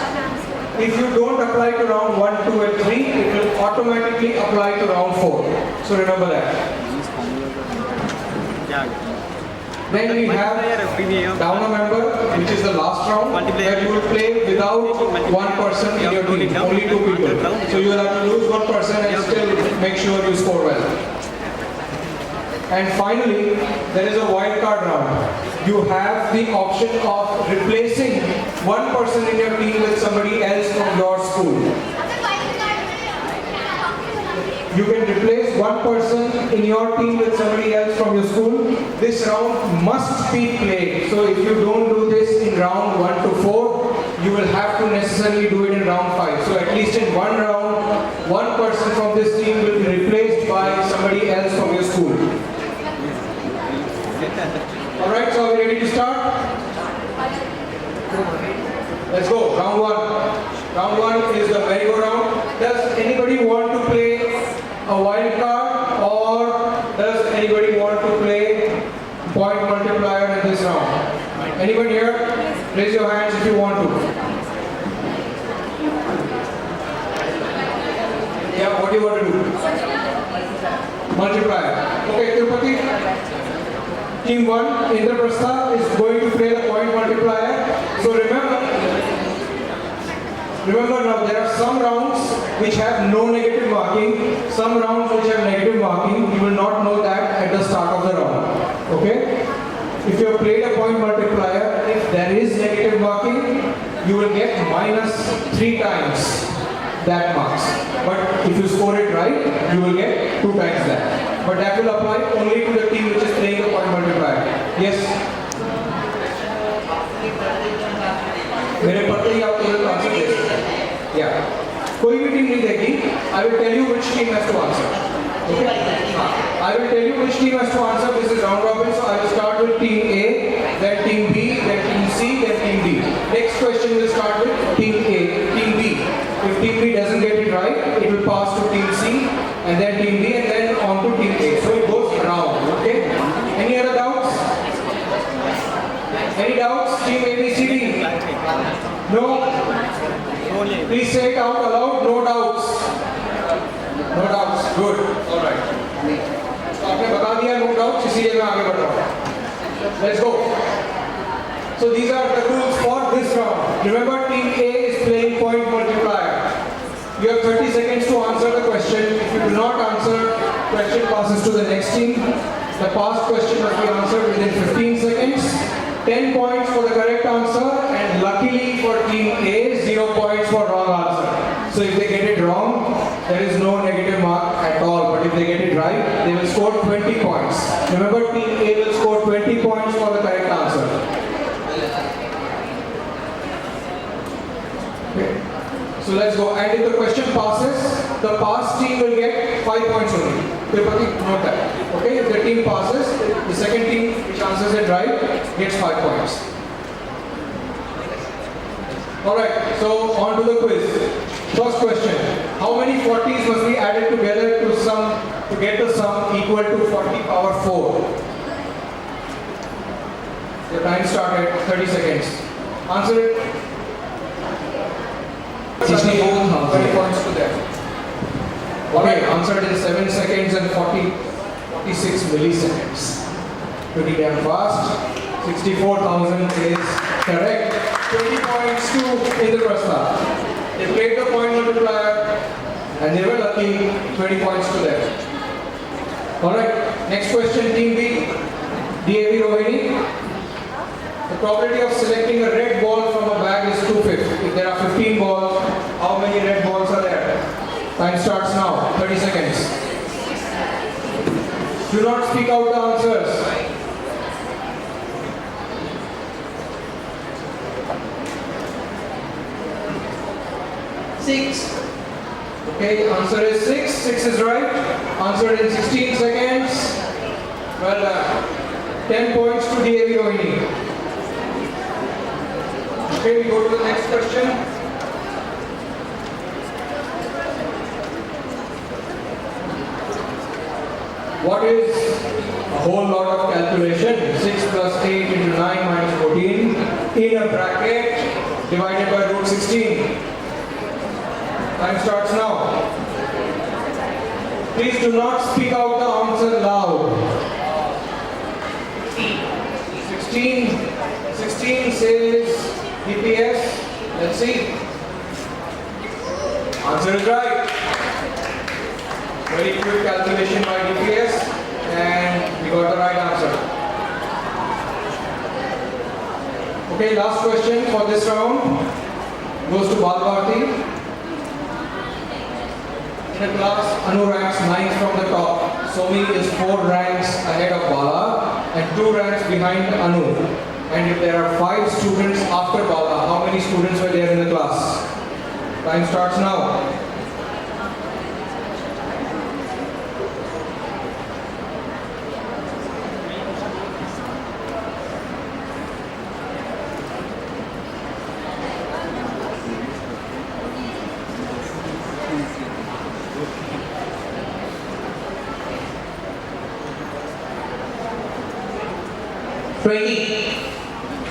Speaker 17: If you don't apply to round 1, 2 and 3, it will automatically apply to round 4. So remember that. Then we have Down a Member, which is the last round, where you will play without one person in your team, only 2 people. So you will have to lose 1 person and still make sure you score well. And finally, there is a wild card round. You have the option of replacing 1 person in your team with somebody else from your school. You can replace 1 person in your team with somebody else from your school. This round must be played. So if you don't do this in round 1 to 4, you will have to necessarily do it in round 5. So at least in 1 round, 1 person from this team will be replaced by somebody else from your school. Alright, so are we ready to start? Let's go. Round 1. Round 1 is the merry-go-round. Does anybody want to play a wild card, or does anybody want to play point multiplier in this round? Anyone here? Raise your hands if you want to. Yeah, what do you want to do? Multiplier. Okay, Tirupati. Team 1, Indraprastha, is going to play the point multiplier. So remember now, there are some rounds which have no negative marking, some rounds which have negative marking. You will not know that at the start of the round. Okay? If you have played a point multiplier, if there is negative marking, you will get -3 times that marks. But if you score it right, you will get 2 times that. But that will apply only to the team which is playing the point multiplier. Yes? मेरे पत्र ही आप तुरंत answer दे सकते हैं. Yeah. कोई भी team नहीं देगी. I will tell you which team has to answer. Okay? I will tell you which team has to answer. This is round robin, so I will start with team A, then team B, then team C, then team D. Next question will start with team A, team B. If team B doesn't get it right, it will pass to team C, and then team D, and then on to team A. So it goes around. Okay? Any other doubts? Any doubts? Team A, B, C, D? No? Please say it out aloud. No doubts. No doubts. Good. All right. तो आपने बता दिया no doubts, इसीलिए मैं आगे बढ़ रहा हूँ. Let's go. So these are the rules for this round. Remember, team A is playing point multiplier. You have 30 seconds to answer the question. If you do not answer, question passes to the next team. The past question must be answered within 15 seconds. 10 points for the correct answer, and luckily for team A, 0 points for wrong answer. So if they get it wrong, there is no negative mark at all. But if they get it right, they will score 20 points. Remember, team A will score 20 points for the correct answer. Okay. So let's go. And if the question passes, the pass team will get 5 points only. Note that. Okay. If the team passes, the second team which answers it right gets 5 points. Alright, so on to the quiz. First question. How many 40s must be added together to get the sum equal to 40 power 4? Your time started. 30 seconds. Answer it. 64,000. 20 points to them. Okay, answered in 7 seconds and 46 milliseconds. Pretty damn fast. 64,000 is correct. 20 points to Indraprastha. They played the point multiplier and they were lucky. 20 points to them. Alright, next question, team B. DAV Rohini. The probability of selecting a red ball from a bag is 2/5. If there are 15 balls, how many red balls are there? Time starts now. 30 seconds. Do not speak out the answers. Six. Okay, answer is 6. 6 is right. Answer in 16 seconds. Well done. 10 points to DAV Rohini. Okay, we go to the next question. What is a whole lot of calculation? 6 plus 8 into 9 minus 14 in a bracket divided by root 16. Time starts now. Please do not speak out the answer loud. 16 says DPS. Let's see. Answer is right. Very quick calculation by DPS, and we got the right answer. Okay, last question for this round goes to Balbharti. In the class, Anu ranks 9th from the top. Somi is 4 ranks ahead of Bala and 2 ranks behind Anu. And if there are 5 students after Bala, how many students were there in the class? Time starts now.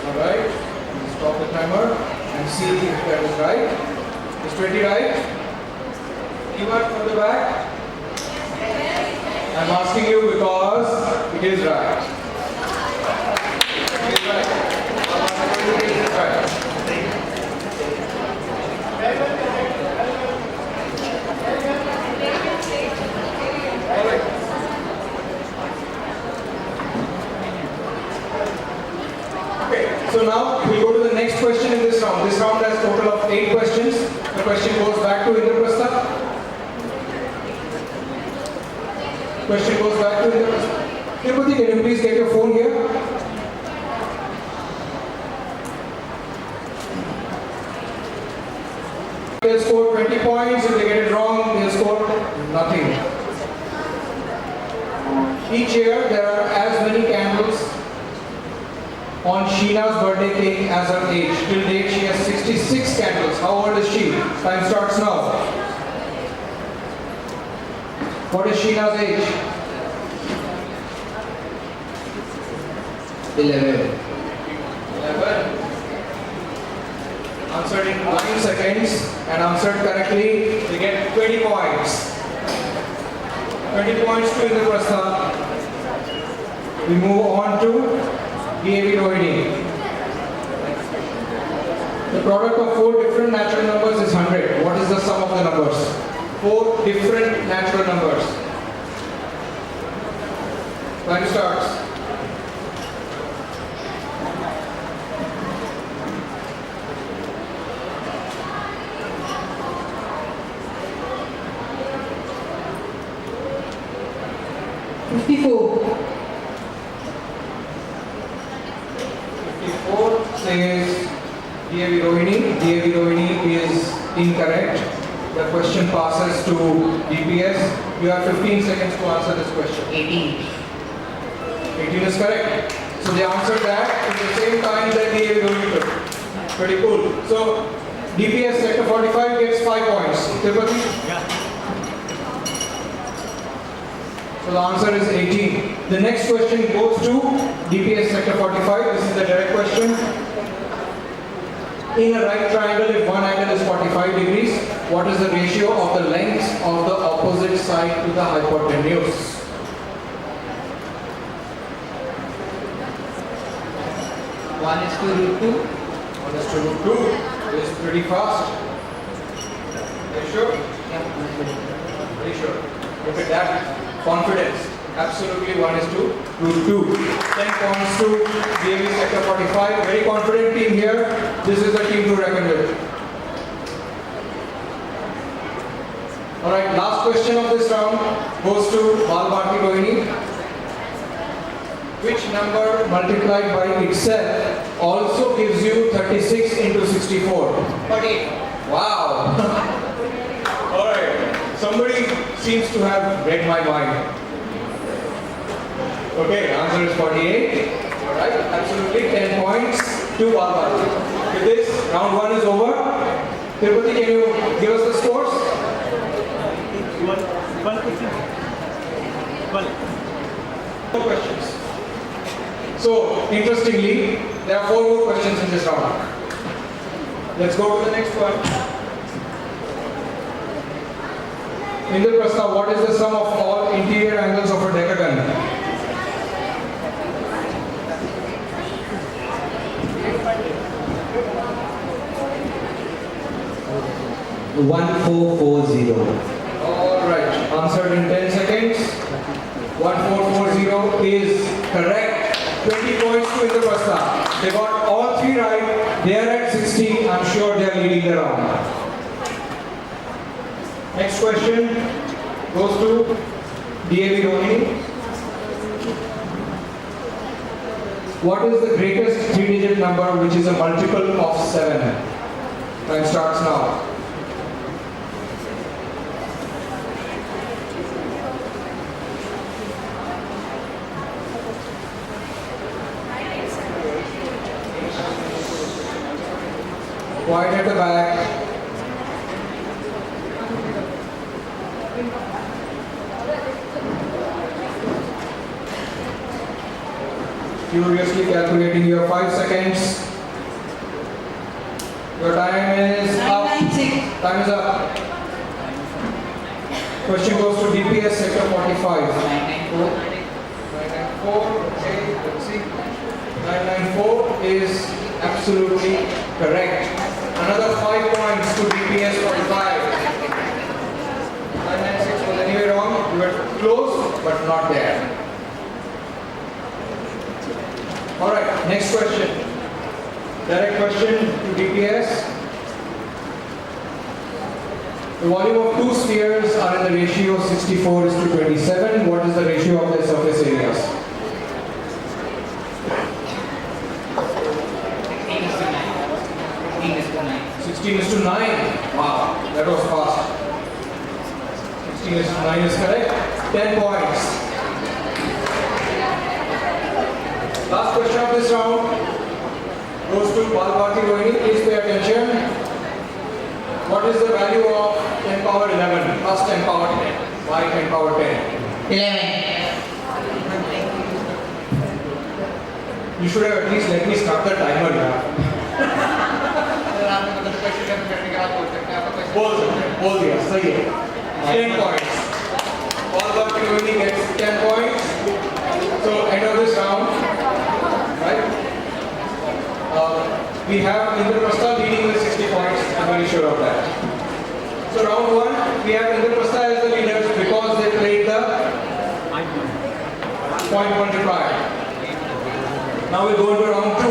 Speaker 17: Alright, stop the timer and see if that is right. Is 20 right? Anyone from the back? I'm asking you because it is right. It is right. It is right. Alright. So now we go to the next question in this round. This round has a total of 8 questions. The question goes back to Indraprastha. Question goes back to Indraprastha. Tirupati, can you please get your phone here? They'll score points. If they get it wrong, they'll score nothing. Each year, there are as many candles on Sheena's birthday cake as her age. Till date, she has 66 candles. How old is she? Time starts now. What is Sheena's age? 11. Answered in 9 seconds and answered correctly, they get 20 points. 20 points to Indraprastha. We move on to DAV Rohini. The product of 4 different natural numbers is 100. What is the sum of the numbers? 4 different natural numbers. Time starts. Says DAV Rohini. DAV Rohini is incorrect. The question passes to DPS. You have 15 seconds to answer this question. 18. 18 is correct. So they answered that in the same time that DAV Rohini took. Pretty cool. So DPS sector 45 gets 5 points. Tirupati? Yeah. So the answer is 18. The next question goes to DPS sector 45. This is the direct question. In a right triangle, if one angle is 45 degrees, what is the ratio of the lengths of the opposite side to the hypotenuse? One is to root 2. 1 is to root 2. It's pretty fast. Are you sure? Yeah. Very sure. Look at that. Confidence. Absolutely 1 is to root 2. 10 points to DAV sector 45. Very confident team here. This is the team to reckon with. Alright, last question of this round goes to Balbharti Rohini. Which number multiplied by itself also gives you 36 into 64? 48. Wow. Alright, somebody seems to have read my mind. Okay, answer is 48. Alright, absolutely 10 points to Balbharti. With this, round 1 is over. Tirupati, can you give us the scores? 12 questions. 12. 4 questions. So, interestingly, there are 4 more questions in this round. Let's go to the next one. Indraprastha, what is the sum of all interior angles of a decagon?
Speaker 12: 1440.
Speaker 17: Alright, answered in 10 seconds. 1440 is correct. 20 points to Indraprastha. They got all 3 right. They are at 60. I'm sure they are leading the round. Next question goes to DAV Rohini. What is the greatest 3-digit number which is a multiple of 7? Time starts now. Quiet at the back. Furiously calculating your 5 seconds. Your time is up. Time is up. Question goes to DPS sector 45. 994. Okay, let's see. 994 is absolutely correct. Another 5 points to DPS 45. 996 was anyway wrong. You were close, but not there. Alright, next question. Direct question to DPS. The volume of 2 spheres are in the ratio of 64:27. What is the ratio of their surface areas? 16:9. Wow, that was fast. 16:9 is correct. 10 points. Last question of this round goes to Balbharti Rohini. Please pay attention. What is the value of 10 power 11 plus 10 power 10? Why 10 power 10?
Speaker 16: 11.
Speaker 17: You should have at least let me start the timer now. बोल दिया सही है 10 points. Balbharti Rohini gets 10 points. So end of this round, right? We have Indraprastha leading with 60 points. I'm very sure of that. So round 1, we have Indraprastha as the leaders because they played the point multiplier. Now we go into round 2.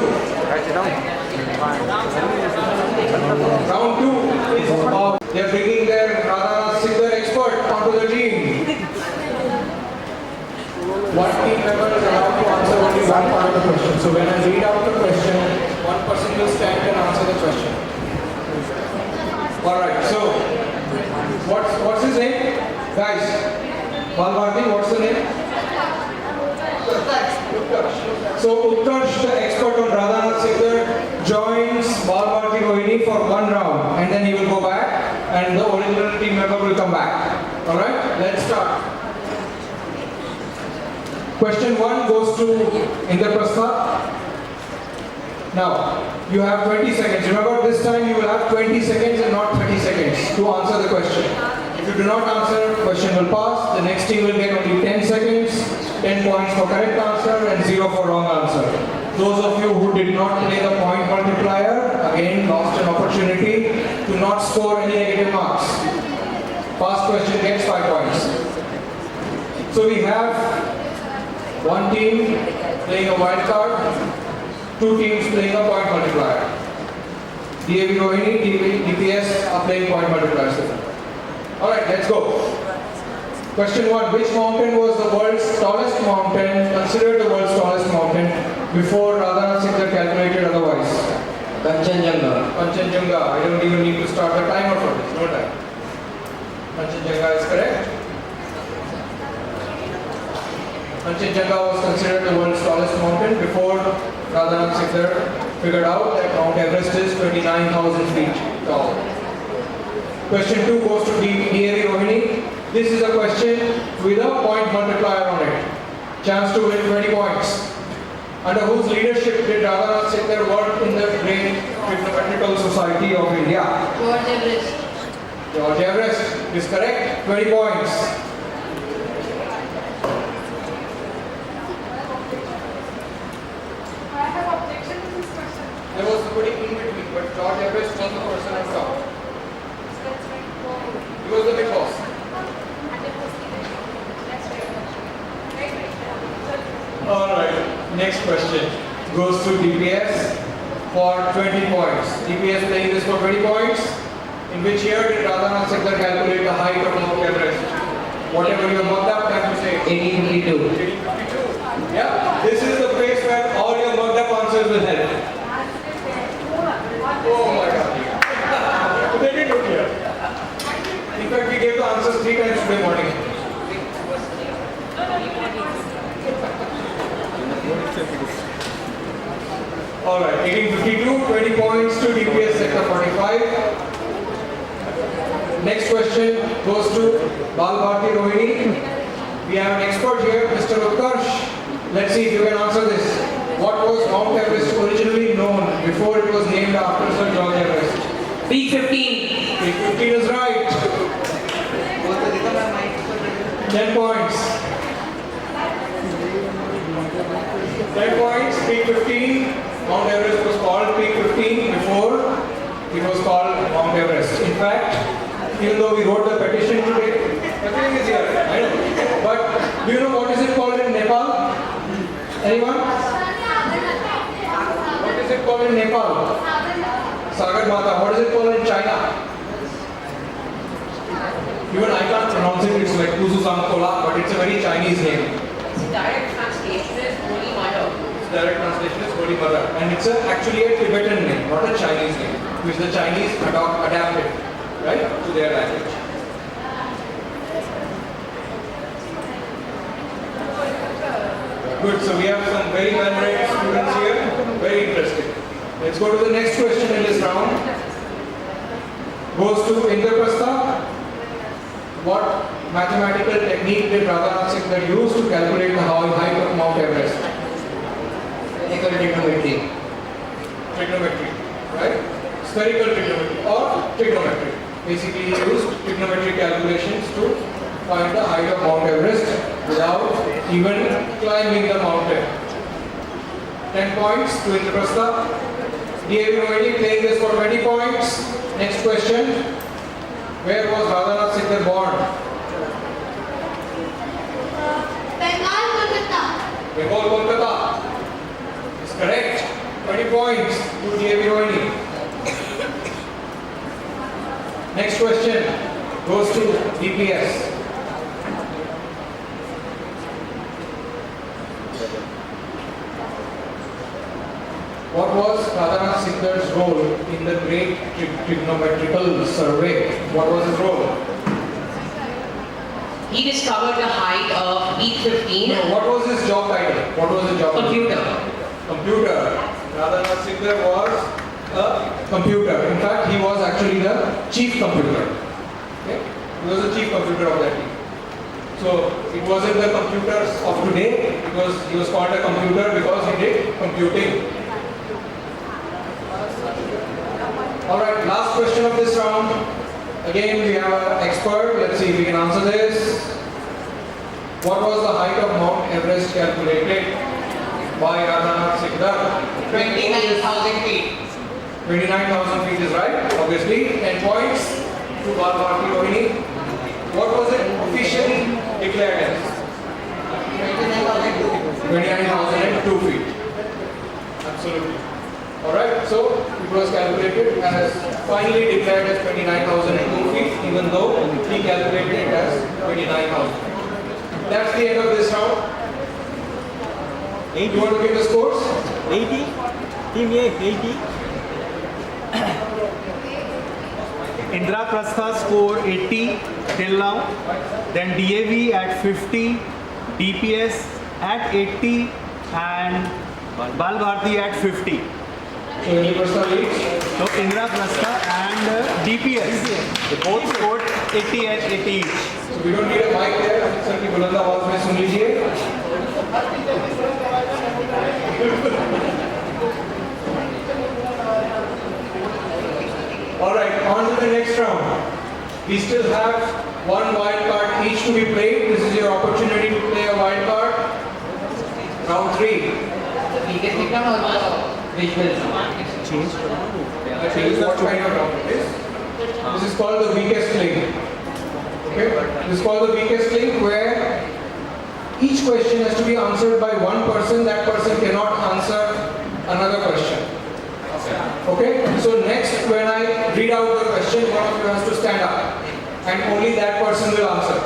Speaker 17: Round 2 is about they are bringing their Radha Siddhar expert onto the team. One team member is allowed to answer only one part of the question. So when I read out the question, one person will stand and answer the question. Alright, so what's his name? Guys, Balbharti, what's the name? So Utkarsh, the expert on Radha Siddhar, joins Balbharti Rohini for one round and then he will go back and the original team member will come back. Alright, let's start. Question 1 goes to Indraprastha. Now, you have 20 seconds. Remember, this time you will have 20 seconds and not 30 seconds to answer the question. If you do not answer, question will pass. The next team will get only 10 seconds, 10 points for correct answer and 0 for wrong answer. Those of you who did not play the point multiplier, again lost an opportunity to not score any negative marks. First question gets 5 points. So we have one team playing a wild card, two teams playing a point multiplier. DAV Rohini, DPS are playing point multipliers. Alright, let's go. Question 1. Which mountain was the world's tallest mountain, considered the world's tallest mountain, before Radha Siddhar calculated otherwise? Kanchenjunga. Kanchenjunga. I don't even need to start the timer for this, no time. Kanchenjunga is correct. Kanchenjunga was considered the world's tallest mountain before Radha Siddhar figured out that Mount Everest is 29,000 feet tall. Question 2 goes to DAV Rohini. This is a question with a point multiplier on it. Chance to win 20 points. Under whose leadership did Radha Siddhar work in the Great Trigonometrical Society of India?
Speaker 11: George Everest.
Speaker 17: George Everest is correct. 20 points.
Speaker 9: I have objection to this question.
Speaker 17: There was somebody in between, but George Everest was the person on top. He was the big boss. Alright, next question goes to DPS for 20 points. DPS playing this for 20 points. In which year did Radha Siddhar calculate the height of Mount Everest? Whatever you have worked up, can you say? 1852. 1852. Yeah, this is the place where all your worked up answers will help. Oh my god. They didn't look here. In fact, we gave the answers 3 times today morning. Alright, 1852, 20 points to DPS sector 45. Next question goes to Balbharti Rohini. We have an expert here, Mr. Utkarsh. Let's see if you can answer this. What was Mount Everest originally known before it was named after Sir George Everest? Peak 15. Peak 15 is right. 10 points. 10 points, peak 15. Mount Everest was called peak 15 before it was called Mount Everest. In fact, even though we wrote the petition today, everything is here, I know. But do you know what is it called in Nepal? Anyone? What is it called in Nepal? Sagar Mata. What is it called in China? Even I can't pronounce it, it's like Kuzuzangkola, but it's a very Chinese name.
Speaker 16: Direct translation is Holy Mother.
Speaker 17: Direct translation is Holy Mother. And it's actually a Tibetan name, not a Chinese name, which the Chinese adapted, right, to their language. Good. So we have some very well-read students here. Very interesting. Let's go to the next question in this round. Goes to Indraprastha. What mathematical technique did Radhanath Singh use to calculate the height of Mount Everest? Trigonometry. Trigonometry, right? Spherical trigonometry or trigonometry. Basically, he used trigonometry calculations to find the height of Mount Everest without even climbing the mountain. 10 points to Indraprastha. DAV Rohini playing this for 20 points. Next question. Where was Radhanath Singh born?
Speaker 5: Bengal, Kolkata.
Speaker 17: Bengal, Kolkata. Is correct. 20 points to DAV Rohini. Next question goes to DPS. What was Radhanath Singh's role in the Great Trigonometrical Survey? What was his role?
Speaker 20: He discovered the height of E15.
Speaker 17: No, what was his job title? What was his job title? Computer. Radhanath Singh was a computer. In fact, he was actually the chief computer. Okay? He was the chief computer of that team. So it wasn't the computers of today, because he was called a computer because he did computing. Alright, last question of this round. Again, we have an expert. Let's see if we can answer this. What was the height of Mount Everest calculated by Radhanath Singh?
Speaker 16: 29,000 feet.
Speaker 17: 29,000 feet is right, obviously. 10 points to Bharti Rohini. What was it officially declared as? 29,002 feet. Absolutely. Alright, so it was calculated as finally declared as 29,002 feet, even though he calculated it as 29,000. That's the end of this round. You want to give the scores?
Speaker 1: 80. Team A, 80. Indraprastha score 80 till now. Then DAV at 50, DPS at 80 and Balbharti at 50.
Speaker 17: So Indraprastha leads?
Speaker 1: So Indraprastha and DPS, they both scored 80 and 80 each.
Speaker 17: So we don't need a mic there. Sir की बुलंद आवाज में सुन लीजिए. Alright, on to the next round. We still have one wild card each to be played. This is your opportunity to play a wild card. Round 3.
Speaker 1: Change.
Speaker 17: I tell you what kind of round it is. This is called the weakest link. Okay? This is called the weakest link, where each question has to be answered by one person. That person cannot answer another question. Okay? So next, when I read out the question, one of you has to stand up, and only that person will answer.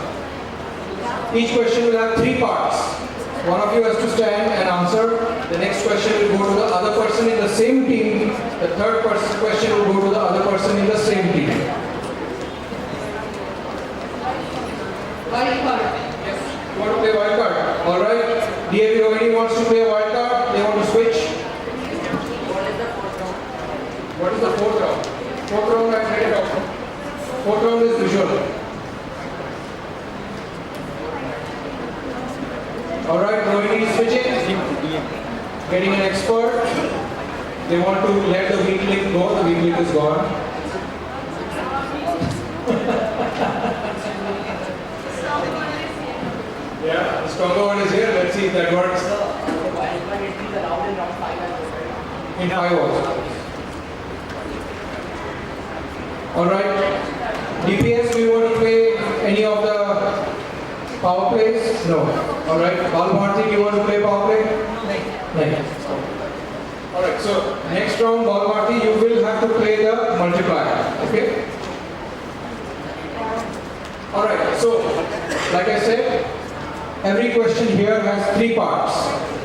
Speaker 17: Each question will have 3 parts. One of you has to stand and answer. The next question will go to the other person in the same team. The third question will go to the other person in the same team.
Speaker 16: Wild card.
Speaker 17: Yes. You want to play wild card? Alright. DAV Rohini wants to play a wild card. They want to switch. What is the fourth round? Fourth round I read it out. Fourth round is visual. Alright, Rohini is switching. Getting an expert. They want to let the weak link go. The weak link is gone. Yeah, the stronger one is here. Let's see if that works. In 5 also. Alright. DPS, we want to play any of the power plays? No. Alright. Balbharti, do you want to play power play? No. Alright, so next round, Balbharti, you will have to play the multiplier. Okay? Alright, so like I said, every question here has 3 parts.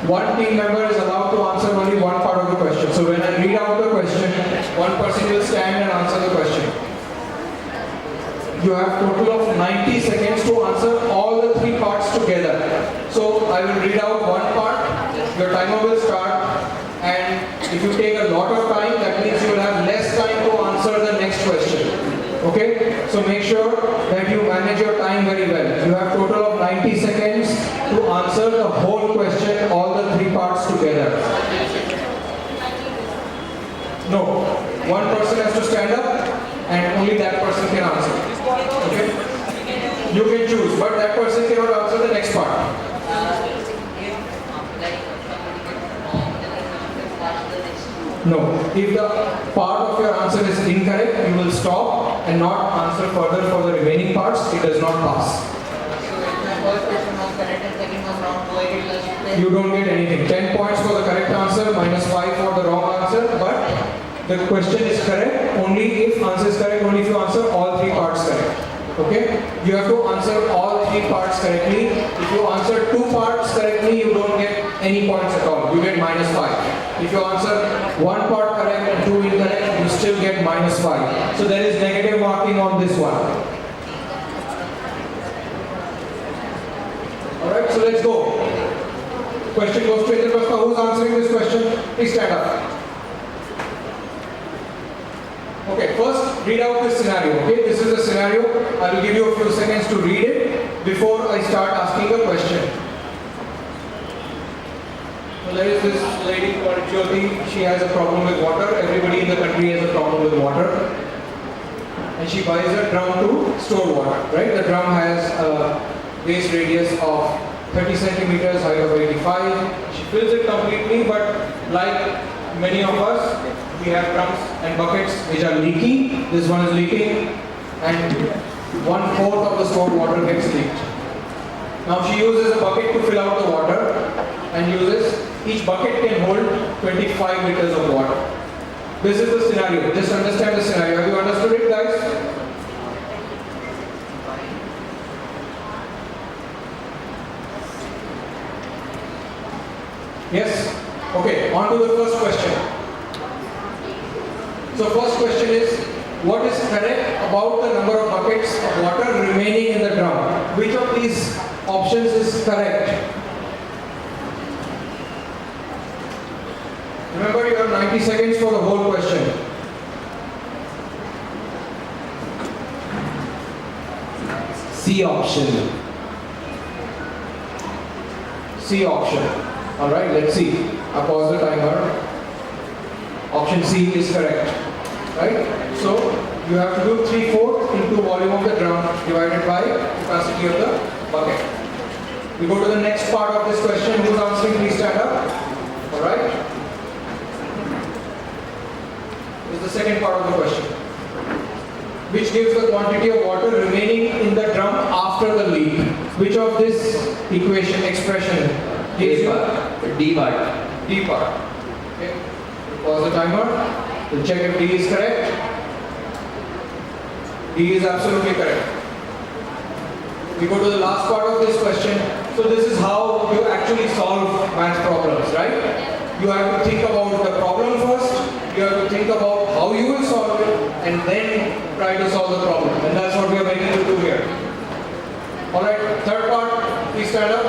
Speaker 17: One team member is allowed to answer only one part of the question. So when I read out the question, one person will stand and answer the question. You have a total of 90 seconds to answer all the 3 parts together. So I will read out one part, 90 seconds to answer the whole question, all the 3 parts together. No, one person has to stand up and only that person can answer. Okay? You can choose, but that person cannot answer the next part. No, if the part of your answer is incorrect, you will stop and not answer further for the remaining parts. It does not pass. You don't get anything. 10 points for the correct answer, -5 for the wrong answer, but the question is correct only if answer is correct, only if you answer all 3 parts correct. Okay? You have to answer all 3 parts correctly. If you answer 2 parts correctly, you don't get any points at all. You get -5. If you answer 1 part correct and 2 incorrect, you still get -5. So there is negative marking on this one. Alright, so let's go. Question goes to Indraprastha. Who's answering this question? Please stand up. Okay, first read out this scenario. Okay, this is a scenario. I will give you a few seconds to read it before I start asking a question. So there is this lady called Jyoti. She has a problem with water. Everybody in the country has a problem with water. And she buys a drum to store water, right? The drum has a base radius of 30 centimeters, height of 85. She fills it completely, but like many of us, we have drums and buckets which are leaky. This one is leaking and 1/4 of the stored water gets leaked. Now she uses a bucket to fill out the water and each bucket can hold 25 liters of water. This is the scenario. Just understand the scenario. Have you understood it, guys? Yes? Okay, on to the first question. So first question is, what is correct about the number of buckets of water remaining in the drum? Which of these options is correct? Remember, you have 90 seconds for the whole question.
Speaker 13: C option.
Speaker 17: C option. Alright, let's see. I pause the timer. Option C is correct. Right? So, you have to do 3/4 into volume of the drum divided by capacity of the bucket. We go to the next part of this question. Who's answering? Please stand up. Alright? This is the second part of the question. Which gives the quantity of water remaining in the drum after the leak? Which of this expression gives you
Speaker 13: D part.
Speaker 17: D part. Okay. Pause the timer. We'll check if D is correct. D is absolutely correct. We go to the last part of this question. So this is how you actually solve math problems, right? You have to think about the problem first. You have to think about how you will solve it and then try to solve the problem. And that's what we are making you do here. Alright, third part, please stand up.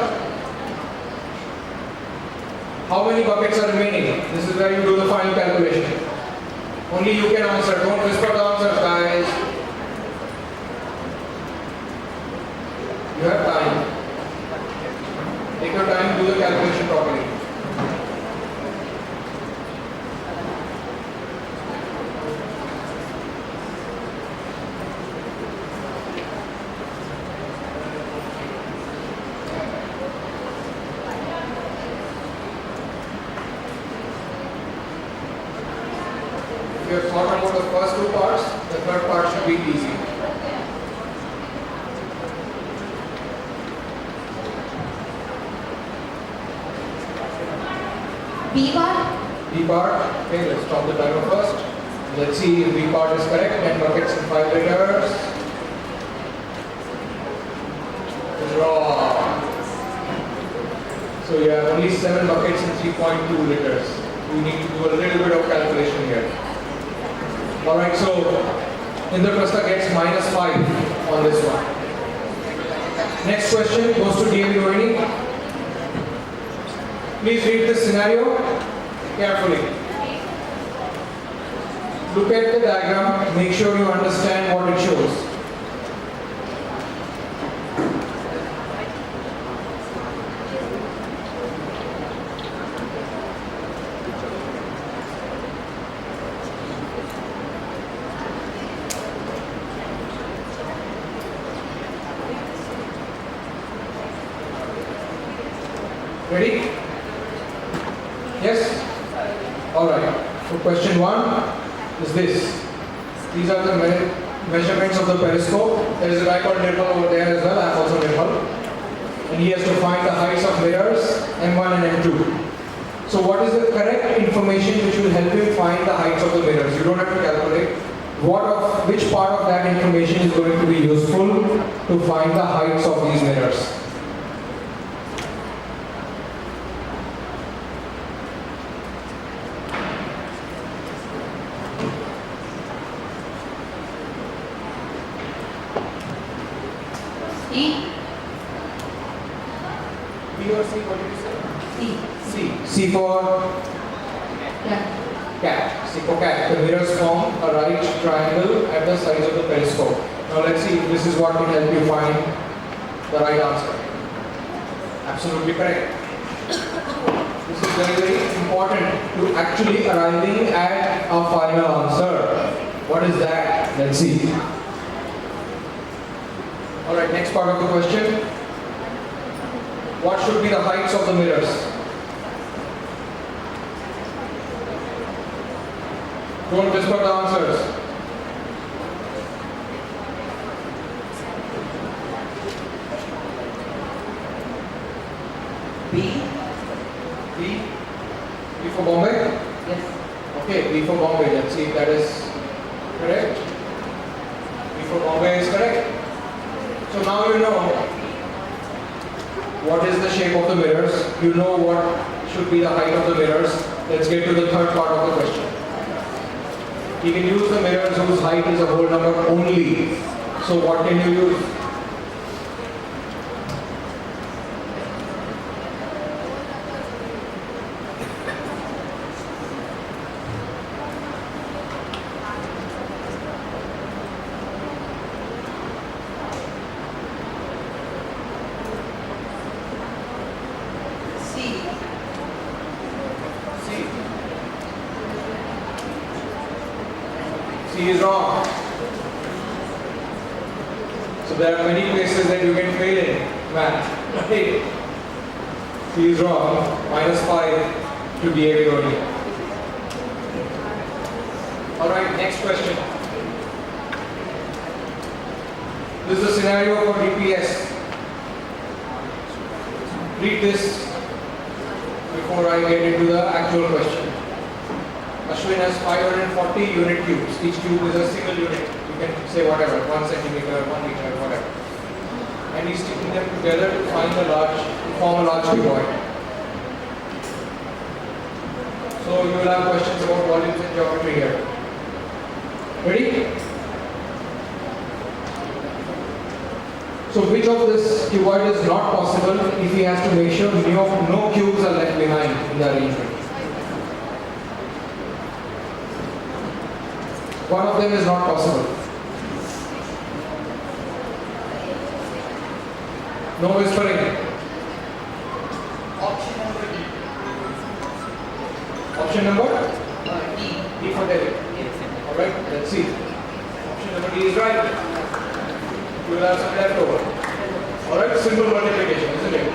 Speaker 17: How many buckets are remaining? This is where you do the final calculation. Only you can answer. Don't whisper the answers, guys. You have time. Take your time, do the calculation properly. If you have thought about the first 2 parts, the third part should be easy.
Speaker 11: B part?
Speaker 17: B part. Okay, let's stop the timer first. Let's see if B part is correct. 10 buckets and 5 liters. Wrong. So you have only 7 buckets and 3.2 liters. You need to do a little bit of calculation here. Alright, so Indraprastha gets -5 on this one. Next question goes to DAV Rohini. Please read this scenario carefully. Look at the diagram, make sure you understand what it shows. Ready? Yes? Alright. So question 1 is this. These are the measurements of the periscope. There is a guy called Nirmal over there as well. I am also Nirmal. And he has to find the heights of mirrors M1 and M2. So what is the correct information which will help him find the heights of the mirrors? You don't have to calculate. Which part of that information is going to be useful to find the heights of these mirrors?
Speaker 11: E.
Speaker 17: B or C, what did you say? C. C for? Cat. See for cat. The mirrors form a right triangle at the sides of the periscope. Now let's see if this is what will help you find the right answer. Absolutely correct. This is very, very important to actually arriving at a final answer. What is that? Let's see. Alright, next part of the question. What should be the heights of the mirrors? Don't whisper the answers.
Speaker 12: B.
Speaker 17: B. B for Bombay?
Speaker 12: Yes.
Speaker 17: Okay, B for Bombay. Let's see if that is correct. B for Bombay is correct. So now you know what is the shape of the mirrors. You know what should be the height of the mirrors. Let's get to the third part of the question. You can use the mirrors whose height is a whole number only. So what can you use?
Speaker 12: C.
Speaker 17: C is wrong. So there are many places that you can fail in math. Okay. C is wrong. -5 to be only. Alright, next question. This is a scenario for DPS. Read this before I get into the actual question. Ashwin has 540 unit cubes. Each cube is a single unit. You can say whatever, 1 centimeter, 1 meter, whatever. And he's sticking them together to form a large cuboid. So you will have questions about volumes and geometry here. Ready? So which of this cuboid is not possible if he has to make sure no cubes are left behind in the arrangement? One of them is not possible. No whispering.
Speaker 16: Option number D.
Speaker 17: Option number?
Speaker 16: D.
Speaker 17: D for David. Alright, let's see. Option number D is right. You will have some left over. Alright, simple multiplication, isn't it?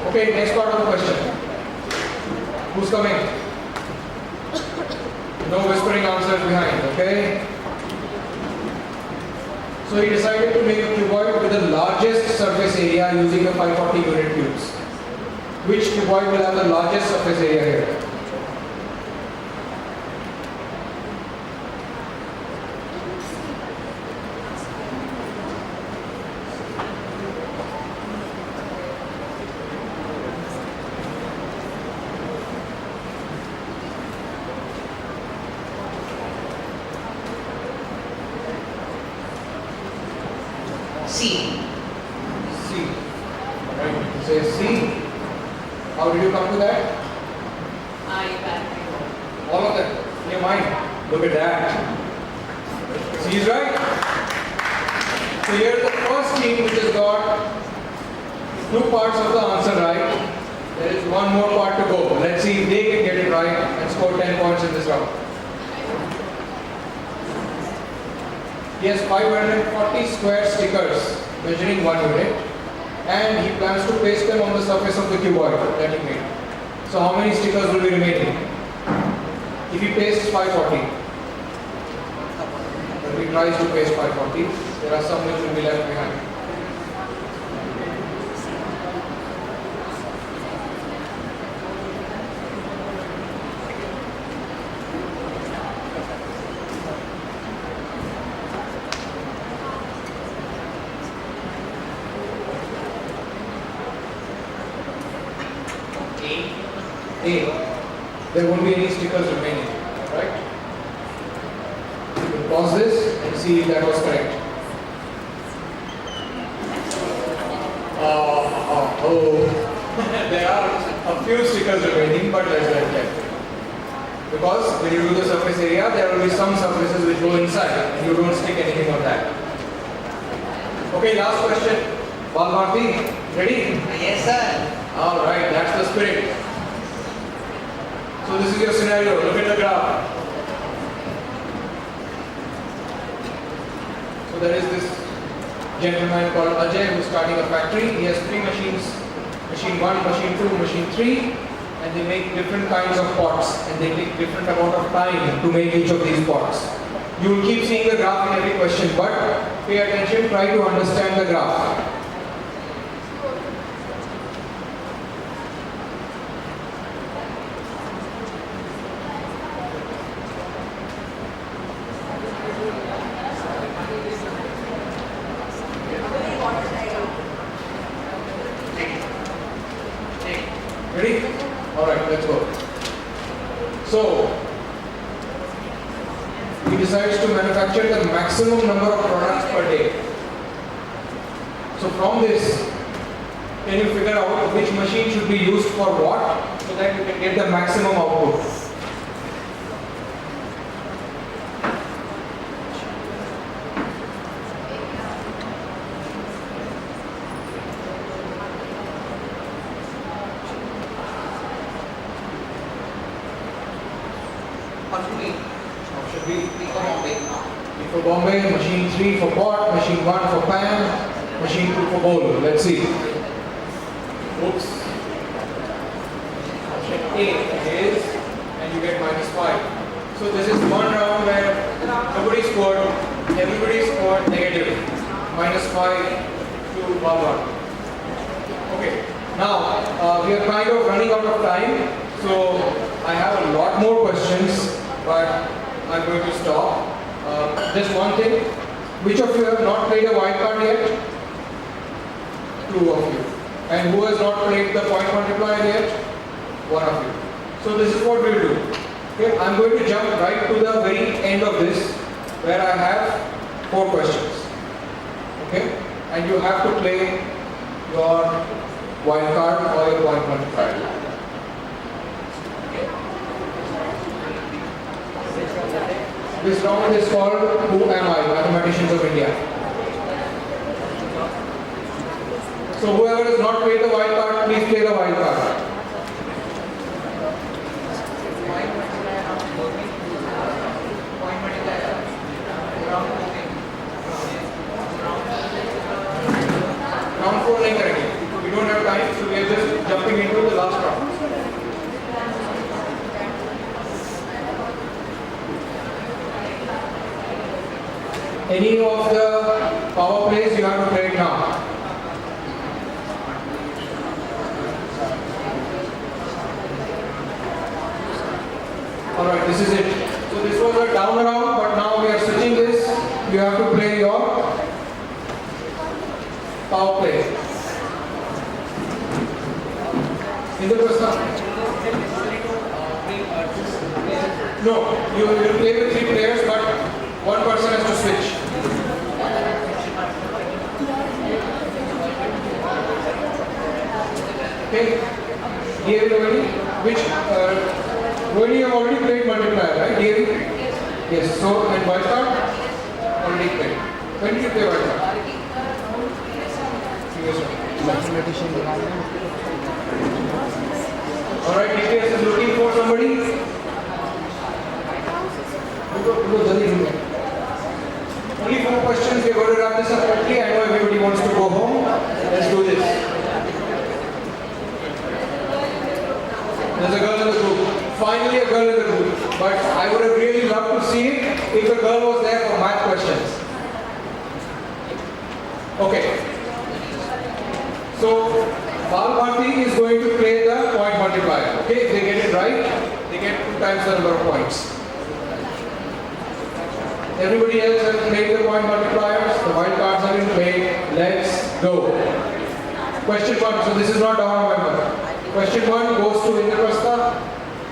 Speaker 17: Okay, next part of the question. Who's coming? No whispering answers behind, okay? So he decided to make a cuboid with the largest surface area using the 540 unit cubes. Which cuboid will have the largest surface area here?
Speaker 12: C.
Speaker 17: C. Alright, say C. How did you come to that? All of them. In your mind. Look at that. C is right. So here's the first team which has got 2 parts of the answer right. There is one more part to go. Let's see if they can get it right and score 10 points in this round. He has 540 square stickers measuring 1 unit and he plans to paste them on the surface of the cuboid that he made. So how many stickers will be remaining? If he pastes 540, if he tries to paste 540, there are some which will be left behind. A. There won't be any stickers remaining, right? You can pause this and see if that was correct. There are a few stickers remaining, but less than 10. Because when you do the surface area, there will be some surfaces which go inside and you don't stick anything on that. Okay, last question. Balmarti, ready?
Speaker 16: Yes, sir.
Speaker 17: Alright, that's the spirit. So this is your scenario. Look at the graph. So there is this gentleman called Ajay who is starting a factory. He has 3 machines, machine 1, machine 2, machine 3, and they make different kinds of pots and they take different amount of time to make each of these pots. You will keep seeing the graph in every question, but pay attention, try to understand the graph. Ready? Alright, let's go. So, he decides to manufacture the maximum number of products per day. So from this, can you figure out which machine should be used for what so that you can get the maximum output? Option B for Bombay, machine 3 for pot, machine 1 for pan, machine 2 for bowl. Let's see. Oops. Option A is, and you get -5. So this is one round where nobody scored, everybody scored negative. -5 to Baba. Okay. Now we are kind of running out of time, so I have a lot more questions, but I'm going to stop. Just one thing. Which of you have not played a wild card yet? 2 of you. And who has not played the point multiplier yet? 1 of you. So this is what we'll do. Okay, I'm going to jump right to the very end of this, where I have 4 questions. Okay? And you have to play your wild card or your point multiplier. This round is called Who Am I? Mathematicians of India. So whoever has not played the wild card, please play the wild card. Round 4 nahi karenge. We don't have time, so we are just jumping into the last round. Any of the power plays you have to play it now. Alright, this is it. So this was a down round, but now we are switching this. You have to play your power play. Indraprastha. No, you will play with 3 players, but one person has to switch. Okay. DAV already? Which? Rohini, you have already played multiplier, right? DAV? Yes. So, and wildcard? Already played. When did you play wildcard? Alright, DPS is looking for somebody. Only 4 questions. We are going to wrap this up quickly. I know everybody wants to go home. Let's do this. actually a girl in the group, but I would have really loved to see it if the girl was there for math questions. Okay. So, Balbharti is going to play the point multiplier. Okay, if they get it right, they get 2 times the number of points. Everybody else has played the point multipliers. The white cards have been played. Let's go. Question 1. So this is not down, remember. Question 1 goes to Indraprastha.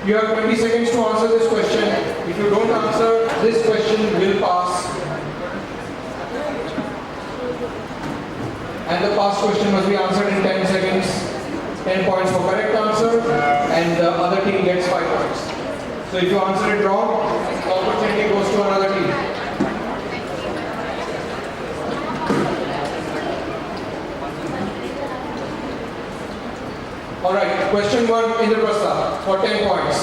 Speaker 17: You have 20 seconds to answer this question. If you don't answer, this question will pass. And the past question must be answered in 10 seconds. 10 points for correct answer, and the other team gets 5 points. So if you answer it wrong, the opportunity goes to another team. Alright, question 1, Indraprastha, for 10 points.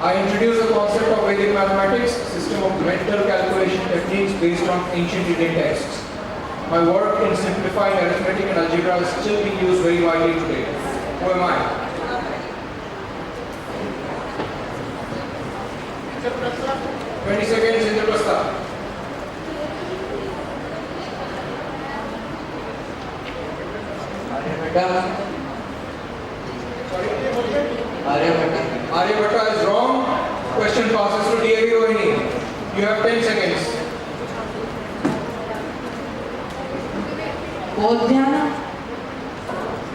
Speaker 17: I introduce the concept of Vedic mathematics, a system of mental calculation techniques based on ancient Indian texts. My work in simplifying arithmetic and algebra is still being used very widely today. Who am I? 20 seconds, Indraprastha. Aryabhatta is wrong. Question passes to DAV Rohini. You have 10 seconds.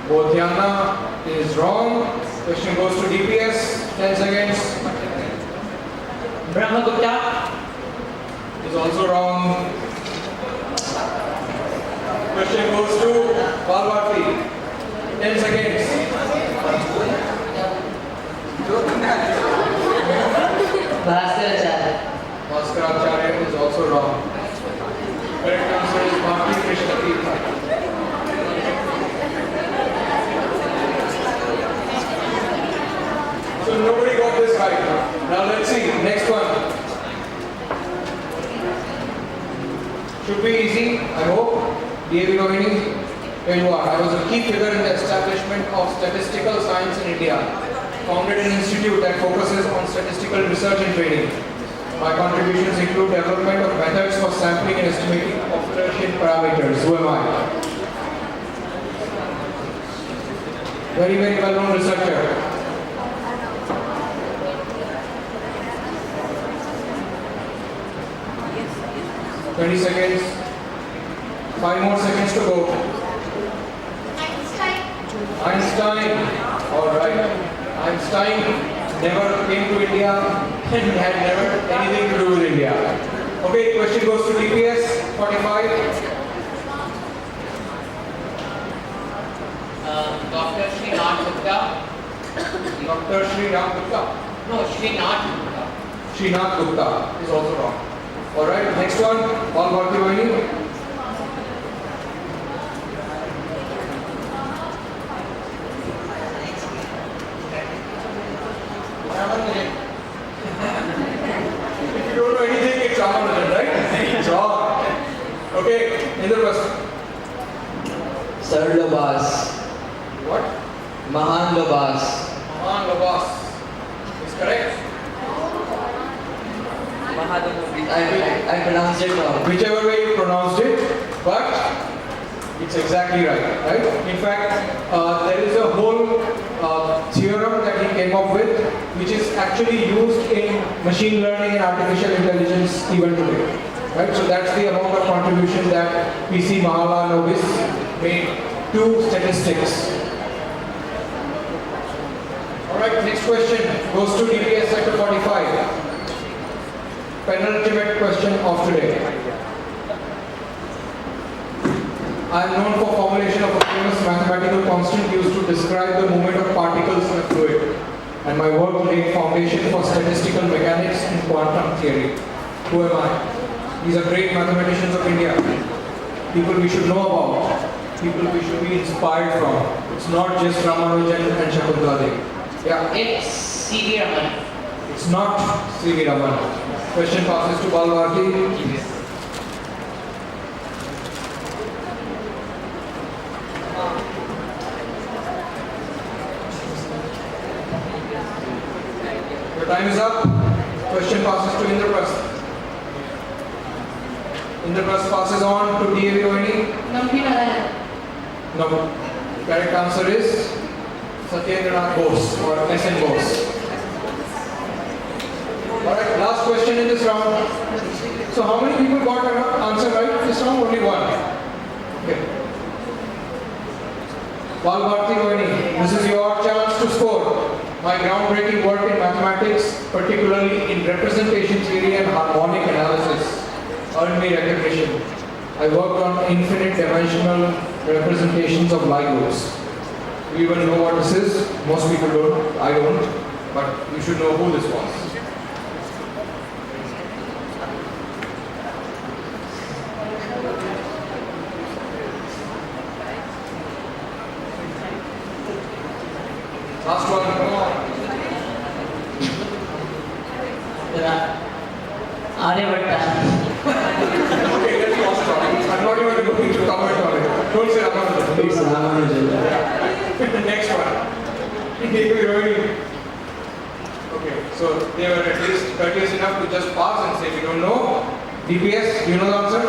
Speaker 17: Bodhyana is wrong. Question goes to DPS. 10 seconds. Brahmagupta is also wrong. Question goes to Balbharti. 10 seconds. Bhaskaracharya is also wrong. Correct answer is Bhakti Krishna Tirtha. So nobody got this right. Now let's see. Next one. Should be easy, I hope. DAV Rohini. Here you are. I was a key figure in the establishment of statistical science in India. Founded an institute that focuses on statistical research and training. My contributions include development of methods for sampling and estimating population parameters. Who am I? Very, very well-known researcher. Yes. 20 seconds. 5 more seconds to go. Einstein. Alright. Einstein never came to India and had never anything to do with India. Okay, question goes to DPS 45.
Speaker 10: Dr. Srinath Gupta.
Speaker 17: Dr. Srinath Gupta.
Speaker 10: No, Srinath Gupta.
Speaker 17: Srinath Gupta is also wrong. Alright, next one. Balbharti Rohini. If you don't know anything, it's Ramanujan, right? It's wrong. Okay, Indraprastha.
Speaker 21: Sir Lobas.
Speaker 17: What?
Speaker 21: Mahan Lobas.
Speaker 17: Mahan Lobas is correct.
Speaker 21: I pronounced it wrong.
Speaker 17: Whichever way you pronounced it, but it's exactly right? In fact, there is a whole theorem that he came up with, which is actually used in machine learning and artificial intelligence even today. Right? So that's the amount of contribution that P.C. Mahalanobis made to statistics. Alright, next question goes to DPS sector 45. Penultimate question of today. I am known for formulation of a famous mathematical constant used to describe the movement of particles in a fluid, and my work laid foundation for statistical mechanics and quantum theory. Who am I? These are great mathematicians of India. People we should know about. People we should be inspired from. It's not just Ramanujan and Shakuntala. Yeah.
Speaker 10: It's C.V. Raman.
Speaker 17: It's not C.V. Raman. Question passes to Balbharti. Time is up. Question passes to Indraprasth. Indraprasth passes on to D.A.V. Rohini. No. Correct answer is Satyendranath Bose or S.N. Bose. Alright, last question in this round. So how many people got an answer right this round? Only one. Okay. Balbharti Rohini, this is your chance to score. My groundbreaking work in mathematics, particularly in representation theory and harmonic analysis, earned me recognition. I worked on infinite dimensional representations of Legos. Do you even know what this is? Most people don't. I don't. But you should know who this was. Last one, come on.
Speaker 21: Aryabhatta.
Speaker 17: Okay, let's pause it. I'm not even going to comment on it. Don't say Ramanujan.
Speaker 21: It's Ramanujan.
Speaker 17: Next one. D.A.V. Rohini. Okay, so they were at least courteous enough to just pause and say we don't know. DPS, do you know the answer?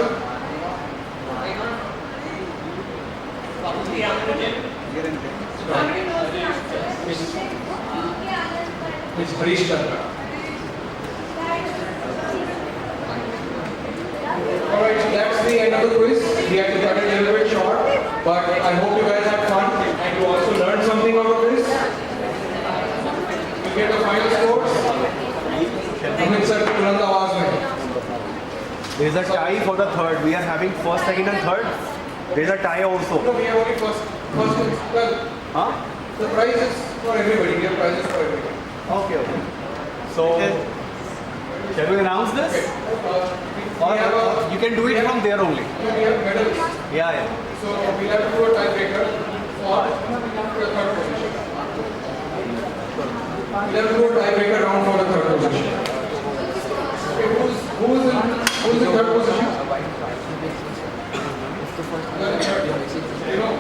Speaker 17: It's Harish Chandra. Alright, so that's the end of the quiz. We had to cut it a little bit short, but I hope you guys had fun and you also learned something out of this. You get the final scores. Amit sir, Turant Awaaz mein.
Speaker 1: There is a tie for the third. We are having first, second and third. There is a tie also.
Speaker 17: No, we have only first and well.
Speaker 1: Huh?
Speaker 17: The prize is for everybody. We have prizes for everybody.
Speaker 1: Okay, okay. So, shall we announce this? Or you can do it from there only.
Speaker 17: We have medals.
Speaker 1: Yeah, yeah.
Speaker 17: So we'll have to do a tiebreaker for the third position. We'll have to do a tiebreaker round for the third position. Okay, who's in third position? You know?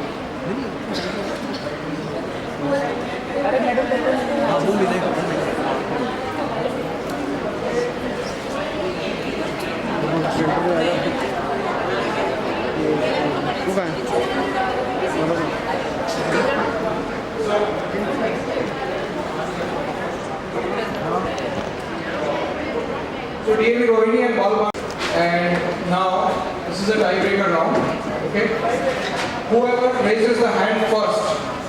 Speaker 17: So D.A.V. Rohini and Balbharti, and now this is a tiebreaker round. Okay. Whoever raises the hand first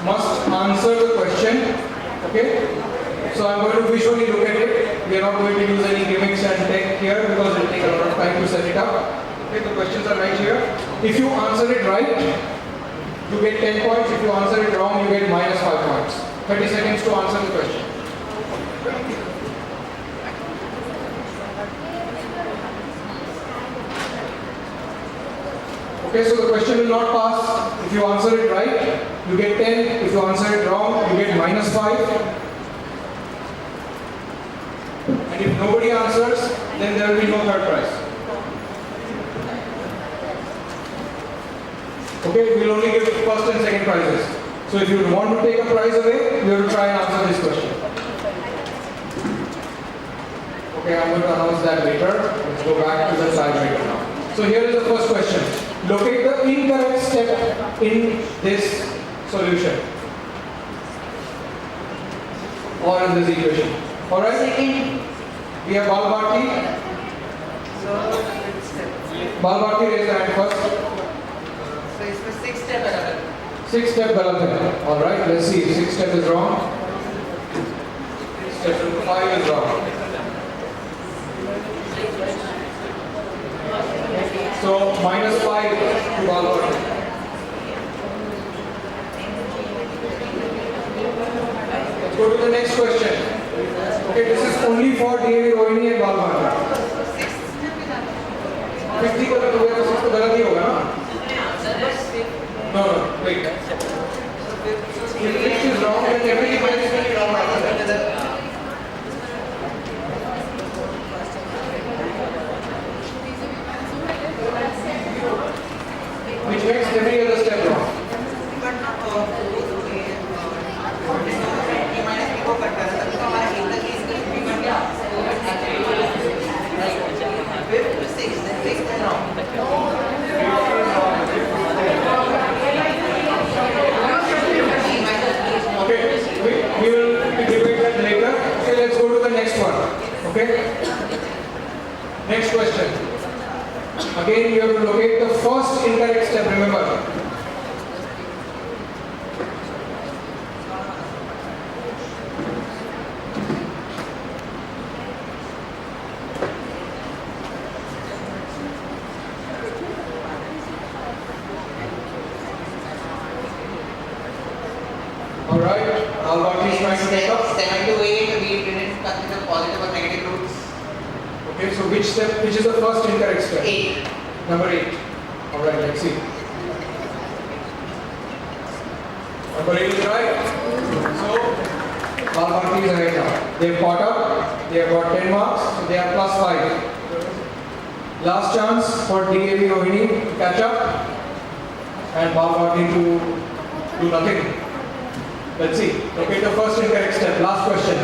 Speaker 17: must answer the question. Okay. So I'm going to visually look at it. We are not going to use any gimmicks and tech here because it will take a lot of time to set it up. Okay, the questions are right here. If you answer it right, you get 10 points. If you answer it wrong, you get minus 5 points. 30 seconds to answer the question. Okay, so the question will not pass. If you answer it right, you get 10. If you answer it wrong, you get minus 5. And if nobody answers, then there will be no third prize. Okay, we will only give first and second prizes. So if you want to take a prize away, you have to try and answer this question. Okay, I'm going to announce that later. Let's go back to the tiebreaker now. So here is the first question. Locate the incorrect step in this solution or in this equation. Alright? Second, we have Balbharti. Balbharti, raise the hand first.
Speaker 16: So इसमें 6 step है.
Speaker 17: 6 step गलत है. Alright, let's see if 6 step is wrong. Step number 5 is wrong. So minus 5 to Balbharti. Let's go to the next question. Okay, this is only for D.A.V. Rohini and Balbharti. 50 गलत हो गया तो 6 तो गलत ही होगा ना? No, wait. If 6 is wrong, then everything else will be wrong after that. Which makes every other step wrong. incorrect step, remember. Alright, now what is trying to take up?
Speaker 16: 7 to 8, we didn't consider positive or negative roots.
Speaker 17: Okay, so which is the first incorrect step?
Speaker 16: 8.
Speaker 17: Number 8. Alright, let's see. Number 8 is right. So, all parties are right now. They've caught up, they have got 10 marks, so they are plus 5. Last chance for DAV Rohini to catch up and ball party to do nothing. Let's see. Okay, the first incorrect step. Last question.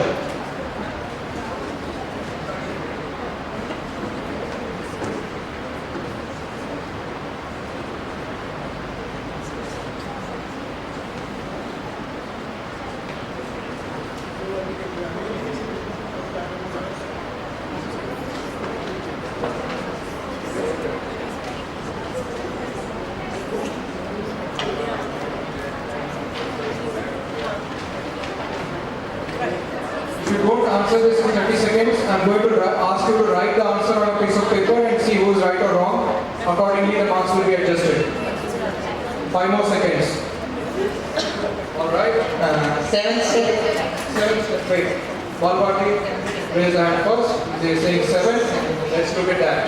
Speaker 17: If you don't answer this in 30 seconds, I'm going to ask you to write the answer on a piece of paper and see who is right or wrong. Accordingly, the marks will be adjusted. 5 more seconds. Alright.
Speaker 16: 7 step.
Speaker 17: 7 step. Wait. Ball party, raise the hand first. They're saying 7. Let's look at that.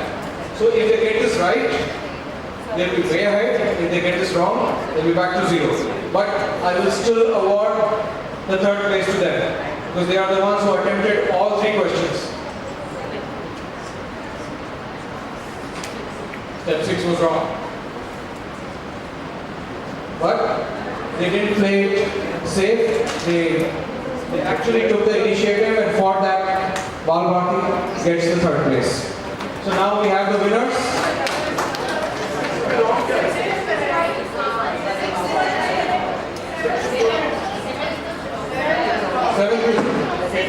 Speaker 17: So if they get this right, they'll be way ahead. If they get this wrong, they'll be back to 0. But I will still award the third place to them, because they are the ones who attempted all 3 questions. Step 6 was wrong. But they didn't play it safe. They actually took the initiative and fought that ball party gets the third place. So now we have the winners.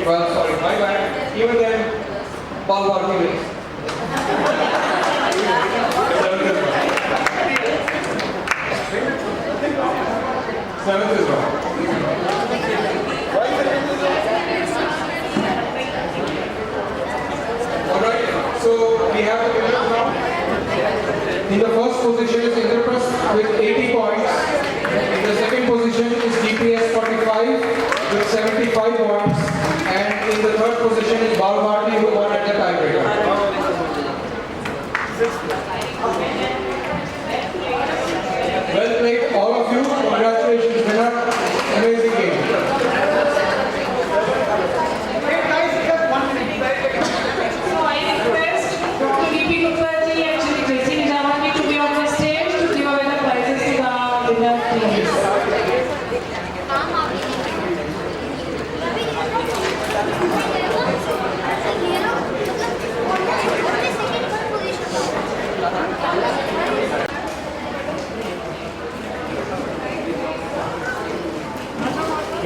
Speaker 17: Well, sorry, my bad. Even then, ball party wins. 7th is wrong. Alright, so we have the winners now. In the first position is Indraprasth with 80 points. In the second position is DPS 45 with 75 points. And in the third position is Balbharti who won at the tiebreaker. Well played, all of you. Congratulations, winner. Amazing game.
Speaker 18: So I request Dr. D.P. Mukherjee and Shri Tracy Nijamani to be on the stage to give away the prizes to the winner teams.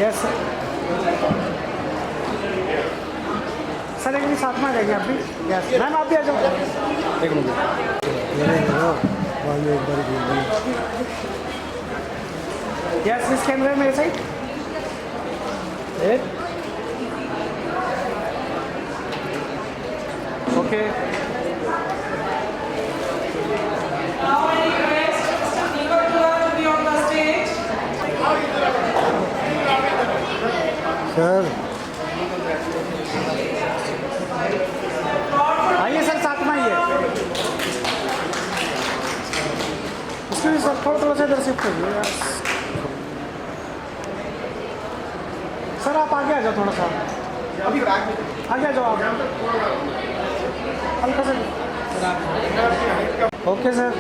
Speaker 1: Yes sir एक minute साथ में रहेंगे आप भी yes ma'am आप भी आ जाओ एक मिनट यस इस कैमरे मेरे side okay
Speaker 18: Now I request Mr. Deepak Dua to be on the stage.
Speaker 1: Sir आइए सर साथ में आइए इसमें सर थोड़ा सा इधर शिफ्ट करिए यार सर आप आगे आ जाओ थोड़ा सा अभी आगे आ जाओ आप हल्का सा okay sir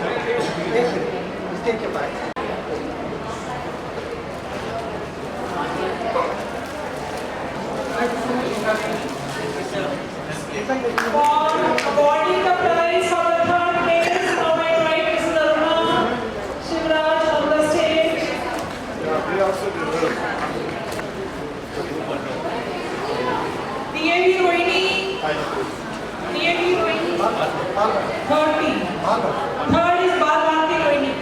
Speaker 18: Awarding the prize for the third place, on my right is Aruna Shivraj on the stage. DAV Rohini. DAV Rohini. 30. Third is Balbharti Rohini.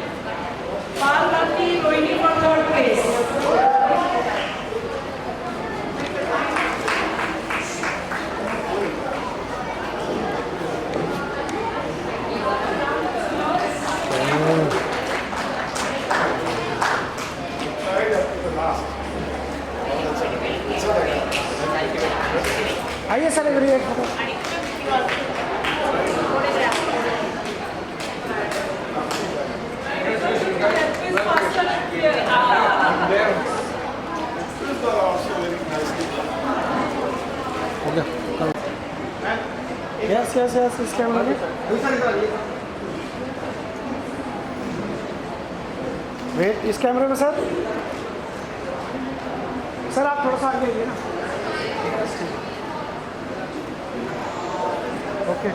Speaker 1: Yes इस कैमरे में वेट इस कैमरे में सर आप थोड़ा सा आगे आइए ना okay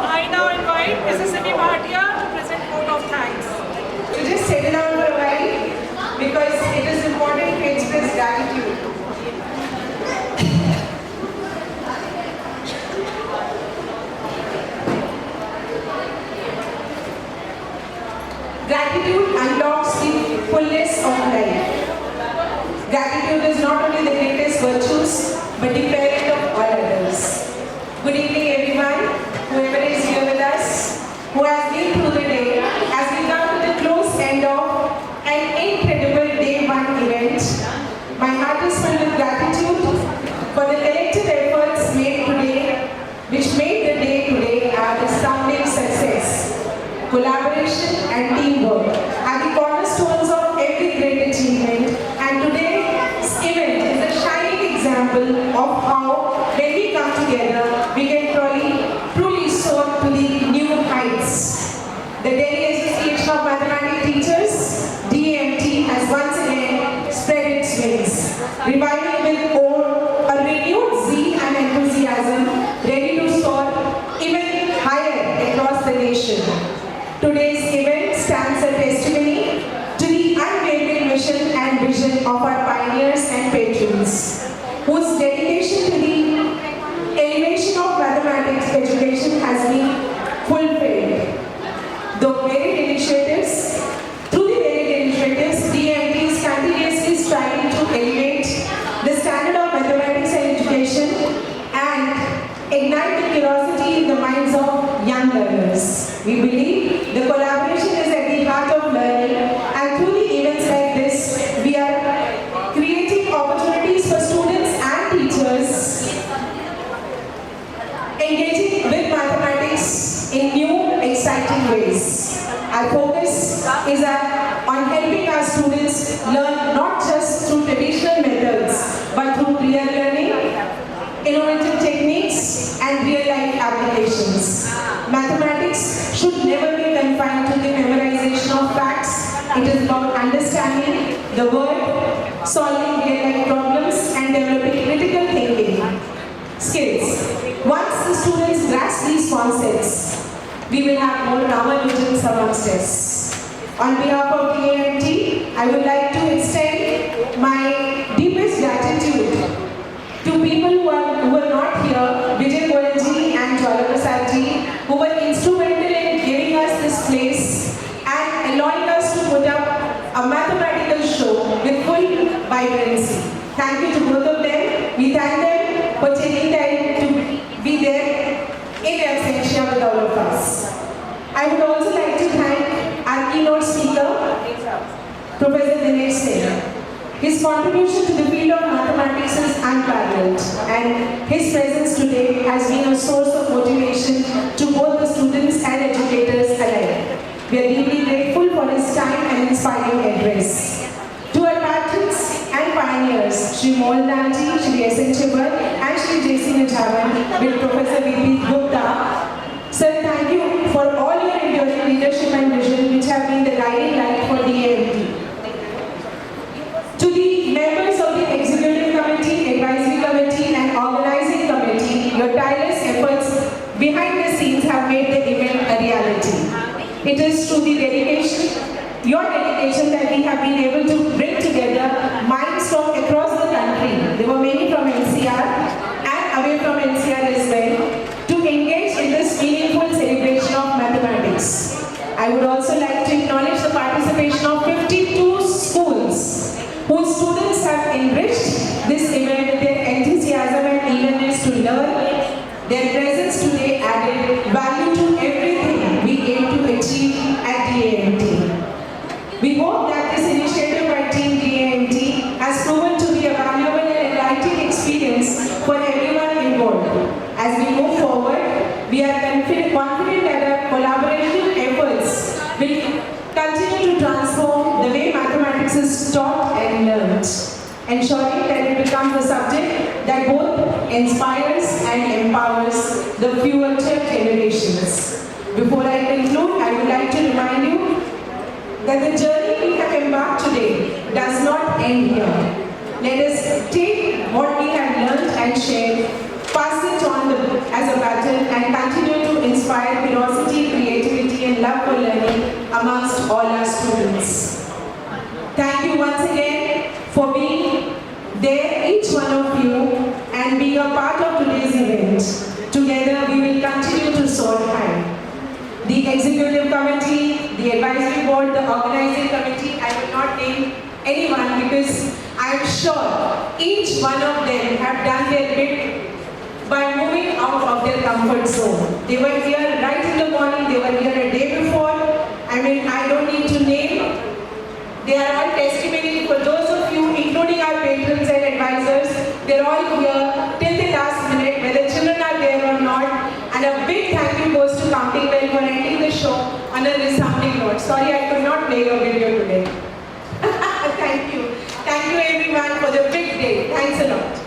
Speaker 18: I now invite Mississippi Bhatia to present vote of thanks. So just settle down for a while because it is important to express gratitude. Gratitude unlocks the fullness of life. Gratitude is not only the greatest virtues, but the parent of all others. Good evening everyone, whoever is here with us, who has been through the day, as we come to the close end of an incredible day one event. My heart is filled with gratitude for the collective efforts made today, which made the day today a resounding success. Collaboration and teamwork are the cornerstones of every great achievement, and today's event is a shining example of how, when we come together, we can truly soar to the new heights. The Delhi Association of Mathematics Teachers, DAMT, has once again spread its wings, reviving with a renewed zeal and enthusiasm, ready to soar even higher across the nation. Today's event stands a testimony to the unwavering mission and vision of our pioneers and patrons, whose dedication to the elevation of mathematics education has been fulfilled. Through the varied initiatives, DMT is continuously striving to elevate the standard of mathematics and education and ignite the curiosity in the minds of young learners. We believe the collaboration is at the heart of learning, and through the events like this, we are creating opportunities for students and teachers engaging with mathematics in new, exciting ways. Our focus is on helping our students learn not just through traditional methods, but through real learning, innovative techniques, and real-life applications. Mathematics should never be confined to the memorization of facts. It is about understanding the world, solving real-life problems, and developing critical thinking skills. Once the students grasp these concepts, we will have more Ramanujans amongst us. On behalf of DAMT, I would like to extend my deepest gratitude to people who were not here, Vijay Goyalji and Jwala Prasadji, who were instrumental in giving us this place and allowing us to put up a mathematical show with full vibrancy. Thank you to both of them. We thank them for taking time to be there in absentia with all of us. I would also like to thank our keynote speaker, Professor Dinesh Singh. His contribution to the field of mathematics is unparalleled, and his presence today has been a source of motivation to both the students and educators alike. We are deeply grateful for his time and inspiring address. To our patrons and pioneers, Shri Moldanji, Shri S.N. Chibbar, and Shri J.C. Najavan with Professor V.P. Gupta, sir, thank you for all your enduring leadership and vision which have been the guiding light for DAMT. To the members of the Executive Committee, Advisory Committee and Organizing Committee, your tireless efforts behind the scenes have made the event a reality. It is through the your dedication that we have been able to bring together minds from across the country. There were many from NCR and away from NCR as well, to engage in this meaningful celebration of mathematics. I would also like to acknowledge the participation of 52 schools whose students have enriched this event with their enthusiasm and eagerness to learn. Their presence today added value to everything we aim to achieve at DAMT. We hope that this initiative by Team DAMT has proven to be a valuable and enlightening experience for everyone involved. As we move forward, continue to transform the way mathematics is taught and learned, ensuring that it becomes a subject that both inspires and empowers the future generations. Before I conclude, I would like to remind you that the journey we have embarked today does not end here. Let us take what we have learned and shared, pass it on as a baton, and continue to inspire curiosity, creativity, and love for learning amongst all our students. Thank you once again for being there, each one of you, and being a part of today's event. Together, we will continue to soar high. The executive committee, the advisory board, the organizing committee, I will not name anyone because I am sure each one of them have done their bit by moving out of their comfort zone. They were here right in the morning, they were here a day before. I mean, I don't need to name. They are all testimony for those of you, including our patrons and advisors. They're all here till the last minute, whether children are there or not. And a big thank you goes to Counting Bell for ending the show on a resounding note. Sorry I could not play your video today. Thank you. Thank you everyone for the big day. Thanks a lot.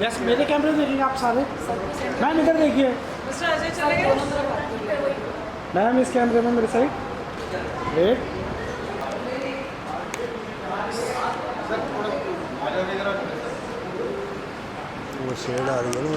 Speaker 1: Yes मेरे कैमरे देखिए आप सारे ma'am इधर देखिए ma'am इस कैमरे में मेरे साइड वेट
Speaker 13: वो शेड आ रही है ना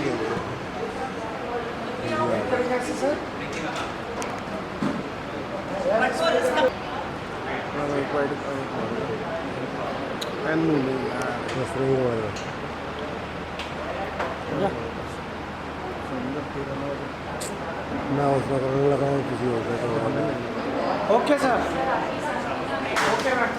Speaker 13: मैं उसमें रंग लगाऊँ किसी और का
Speaker 1: ओके सर ओके मैम